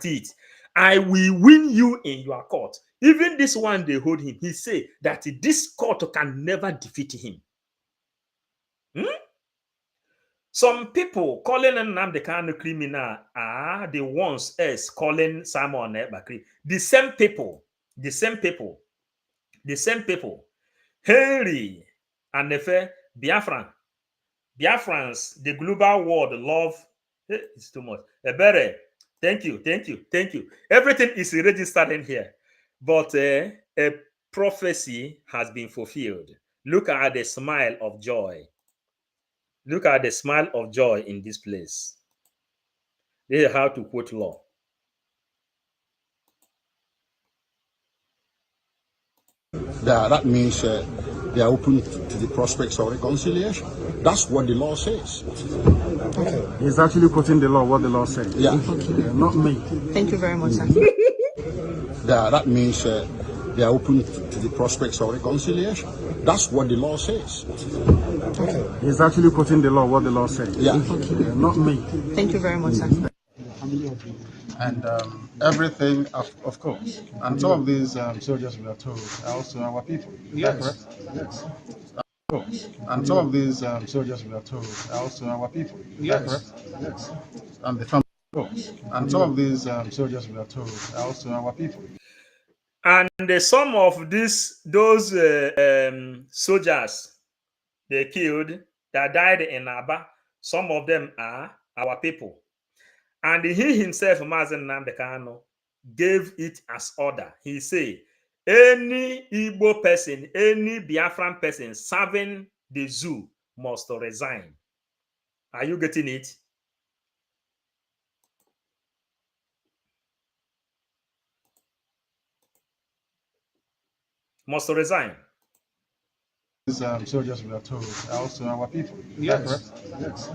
it. I will win you in your court. Even this one, they hold him. He said that this court can never defeat him. Some people calling Nnamdi criminal are the ones else calling Simon Ekpa. The same people. Henry and Nefe, Biafrans, the global world love. It's too much. Ebere, thank you. Everything is registered in here. But a prophecy has been fulfilled. Look at the smile of joy. Look at the smile of joy in this place. This is how to quote law. That means they are open to the prospects of reconciliation. That's what the law says. Okay. He's actually quoting the law, what the law says. Yeah. Okay. Not me. Thank you very much, sir. That means they are open to the prospects of reconciliation. That's what the law says. Okay. He's actually quoting the law, what the law says. Yeah. Okay. Not me. Thank you very much, sir. And everything, of course. And some of these soldiers we are told are also our people. Yes. Yes. Of course. And some of these soldiers we are told are also our people. Yes. Yes. And the family. Of course. And some of these soldiers we are told are also our people. And some of those soldiers they killed, that died in Aba. Some of them are our people. And he himself, MaziNnamdiKanu, gave it as order. He said, any Igbo person, any Biafran person serving the zoo must resign. Are you getting it? Must resign. These soldiers were told are also our people. Yes. Yes.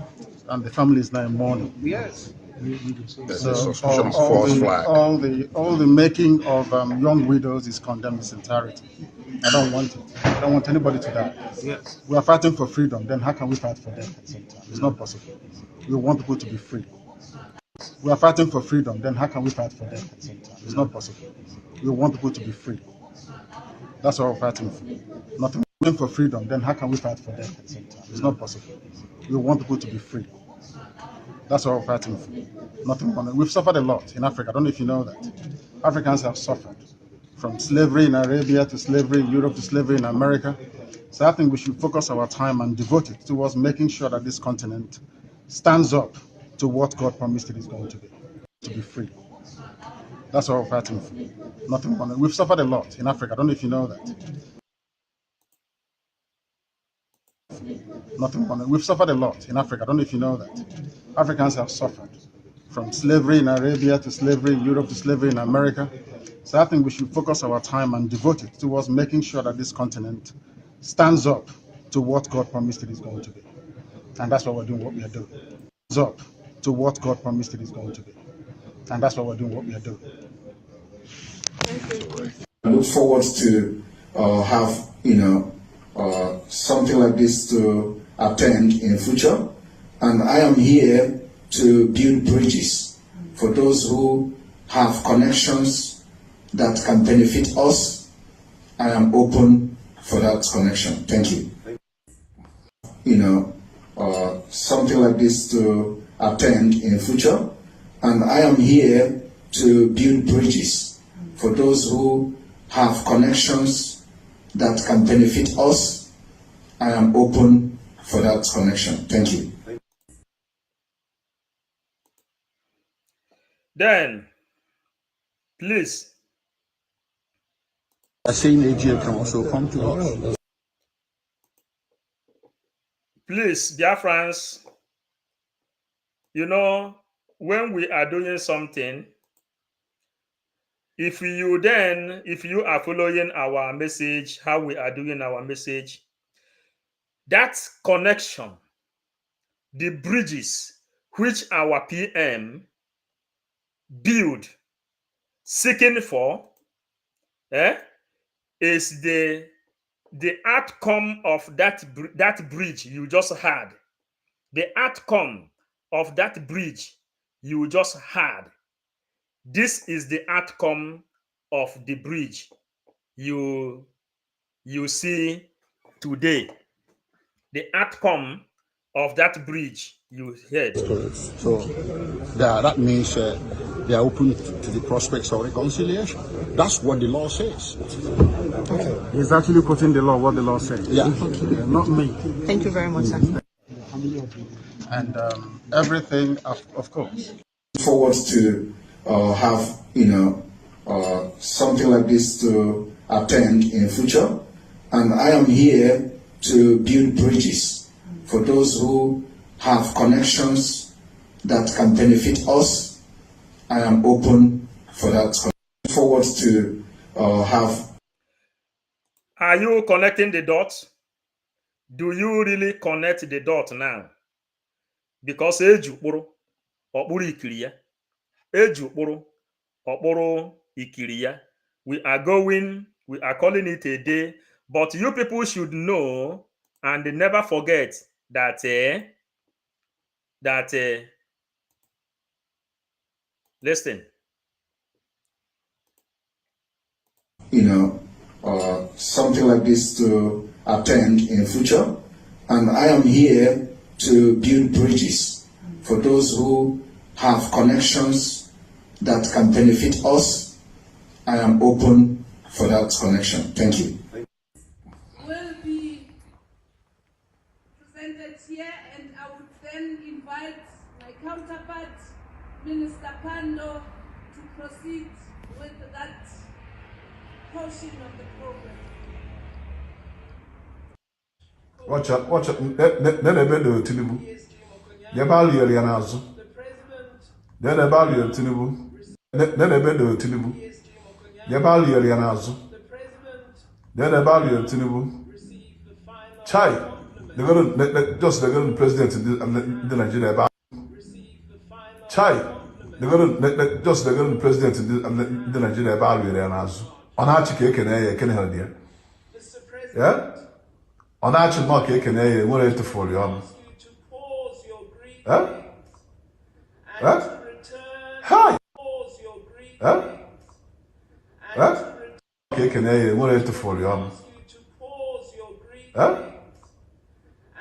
And the family is now in mourning. Yes. There's a suspicion of false flag. All the making of young widows is condemned in its entirety. I don't want it. I don't want anybody to die. Yes. We are fighting for freedom. Then how can we fight for them at the same time? It's not possible. We want people to be free. We are fighting for freedom. Then how can we fight for them at the same time? It's not possible. We want people to be free. That's what we're fighting for. Nothing for freedom. Then how can we fight for them at the same time? It's not possible. We want people to be free. That's what we're fighting for. Nothing more. We've suffered a lot in Africa. I don't know if you know that. Africans have suffered from slavery in Arabia to slavery in Europe to slavery in America. So I think we should focus our time and devote it towards making sure that this continent stands up to what God promised it is going to be free. That's what we're fighting for. Nothing more. We've suffered a lot in Africa. I don't know if you know that. Nothing more. We've suffered a lot in Africa. I don't know if you know that. Africans have suffered from slavery in Arabia to slavery in Europe to slavery in America. So I think we should focus our time and devote it towards making sure that this continent stands up to what God promised it is going to be. And that's what we're doing, what we are doing. Stands up to what God promised it is going to be. And that's what we're doing, what we are doing. I look forward to have, something like this to attend in future. And I am here to build bridges for those who have connections that can benefit us. I am open for that connection. Thank you. Something like this to attend in future. And I am here to build bridges for those who have connections that can benefit us. I am open for that connection. Thank you. Then, please. The same agile can also come to us. Please, Biafrans, when we are doing something, if you are following our message, how we are doing our message, that connection, the bridges which our PM build, seeking for, is the outcome of that bridge you just had. The outcome of that bridge you just had. This is the outcome of the bridge you see today. The outcome of that bridge you heard. So that means they are open to the prospects of reconciliation. That's what the law says. Okay. He's actually putting the law what the law says. Yeah. Not me. Thank you very much, sir. And everything, of course. Forward to have something like this to attend in future, and I am here to build bridges for those who have connections that can benefit us. I am open for that. Forward to have. Are you connecting the dots? Do you really connect the dot now? Because ejukpuru okpuru ikiriya. Ejukpuru okpuru ikiriya. We are calling it a day, but you people should know and never forget that listen. Something like this to attend in future, and I am here to build bridges for those who have connections that can benefit us. I am open for that connection. Thank you. Will be presented here. then invite my counterpart, Minister Kanu, to proceed with that portion of the program. Watch out. Nnmdi Tinibu. Yabali Elianazo. Nnmdi Tinibu. Nnmdi Tinibu. Yabali Elianazo. Nnmdi Tinibu. Chai. They're going to president in the Nigeria. Chai. They're going to president in the Nigeria. On our chicken, can help you. Yeah? On our chicken, we're to follow you. Huh? Huh? Hi. Huh? Huh? Okay, we're to follow you. Huh?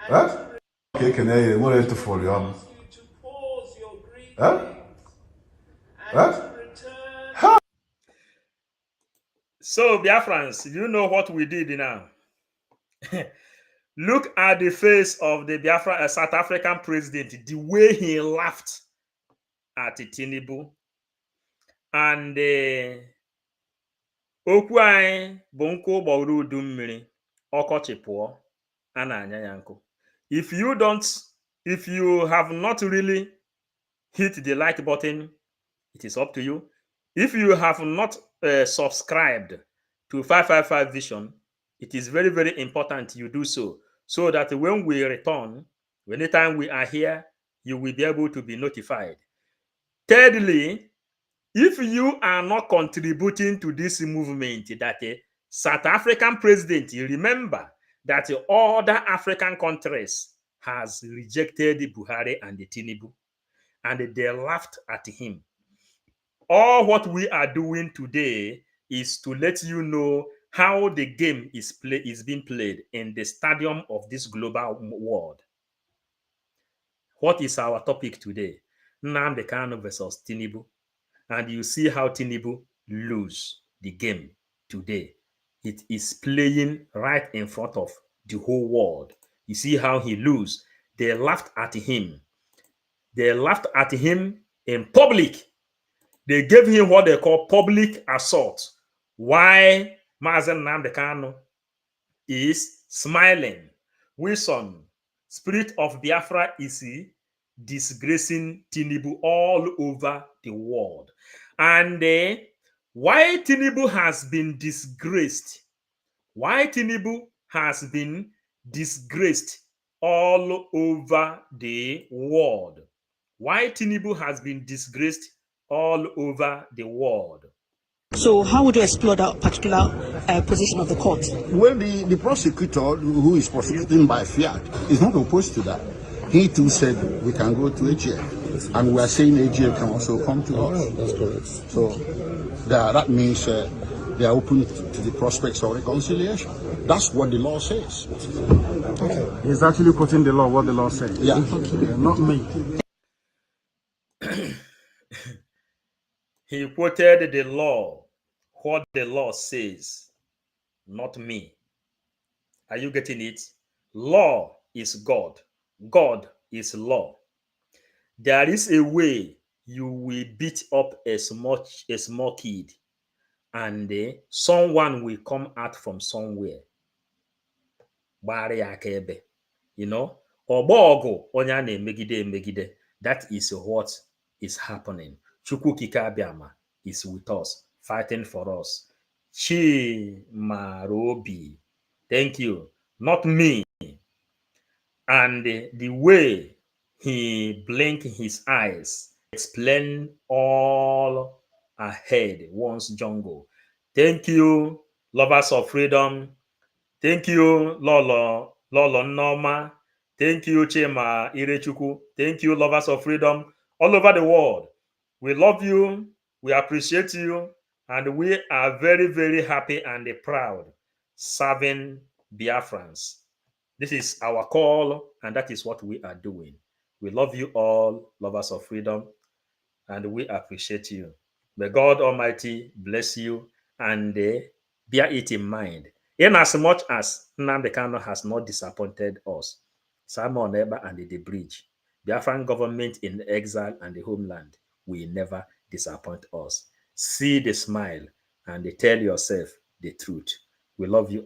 Huh? Okay, we're to follow you. Huh? Huh? Huh? So, Biafrans, you know what we did now. Look at the face of the Biafra South African president, the way he laughed at Tinibu. And okwu anyị bụ nkụ gbọrọ udu mmiri, ọkọchị pụọ, a na-anya ya nkụ. If you have not really hit the like button, it is up to you. If you have not subscribed to 555 Vision, it is very, very important you do so that when we return, anytime we are here, you will be able to be notified. Thirdly, if you are not contributing to this movement, that South African president, you remember that other African countries has rejected Buhari and the Tinibu, and they laughed at him. All what we are doing today is to let you know how the game is being played in the stadium of this global world. What is our topic today? Nnamdi versus Tinibu. And you see how Tinibu lose the game today. It is playing right in front of the whole world. You see how he lose. They laughed at him. They laughed at him in public. They gave him what they call public assault. Why MaziNnamdiKanu is smiling. Wilson, spirit of Biafra is disgracing Tinibu all over the world. And why Tinibu has been disgraced? Why Tinibu has been disgraced all over the world? Why Tinibu has been disgraced all over the world? So how would you explore that particular position of the court? Well, the prosecutor who is prosecuting by fiat is not opposed to that. He too said we can go to AGF, and we are saying AGF can also come to us. That's correct. So that means they are open to the prospects of reconciliation. That's what the law says. Okay. He's actually quoting the law, what the law says. Yeah. Not me. He quoted the law, what the law says, not me. Are you getting it? Law is God. God is law. There is a way you will beat up a small kid, and someone will come out from somewhere. You know? That is what is happening. Chukwu Kikabiama is with us, fighting for us. Chimarobi. Thank you. Not me. And the way he blinked his eyes explain all ahead once jungle. Thank you, lovers of freedom. Thank you, Lolo Nnoma. Thank you, Chema Irechuku. Thank you, lovers of freedom all over the world. We love you, we appreciate you, and we are very, very happy and proud serving Biafrans. This is our call, and that is what we are doing. We love you all, lovers of freedom, and we appreciate you. May God Almighty bless you, and bear it in mind. In as much as Nnamdi Kanu has not disappointed us, Simon Ekpa and the bridge, Biafran government in exile and the homeland will never disappoint us. See the smile and tell yourself the truth. We love you all.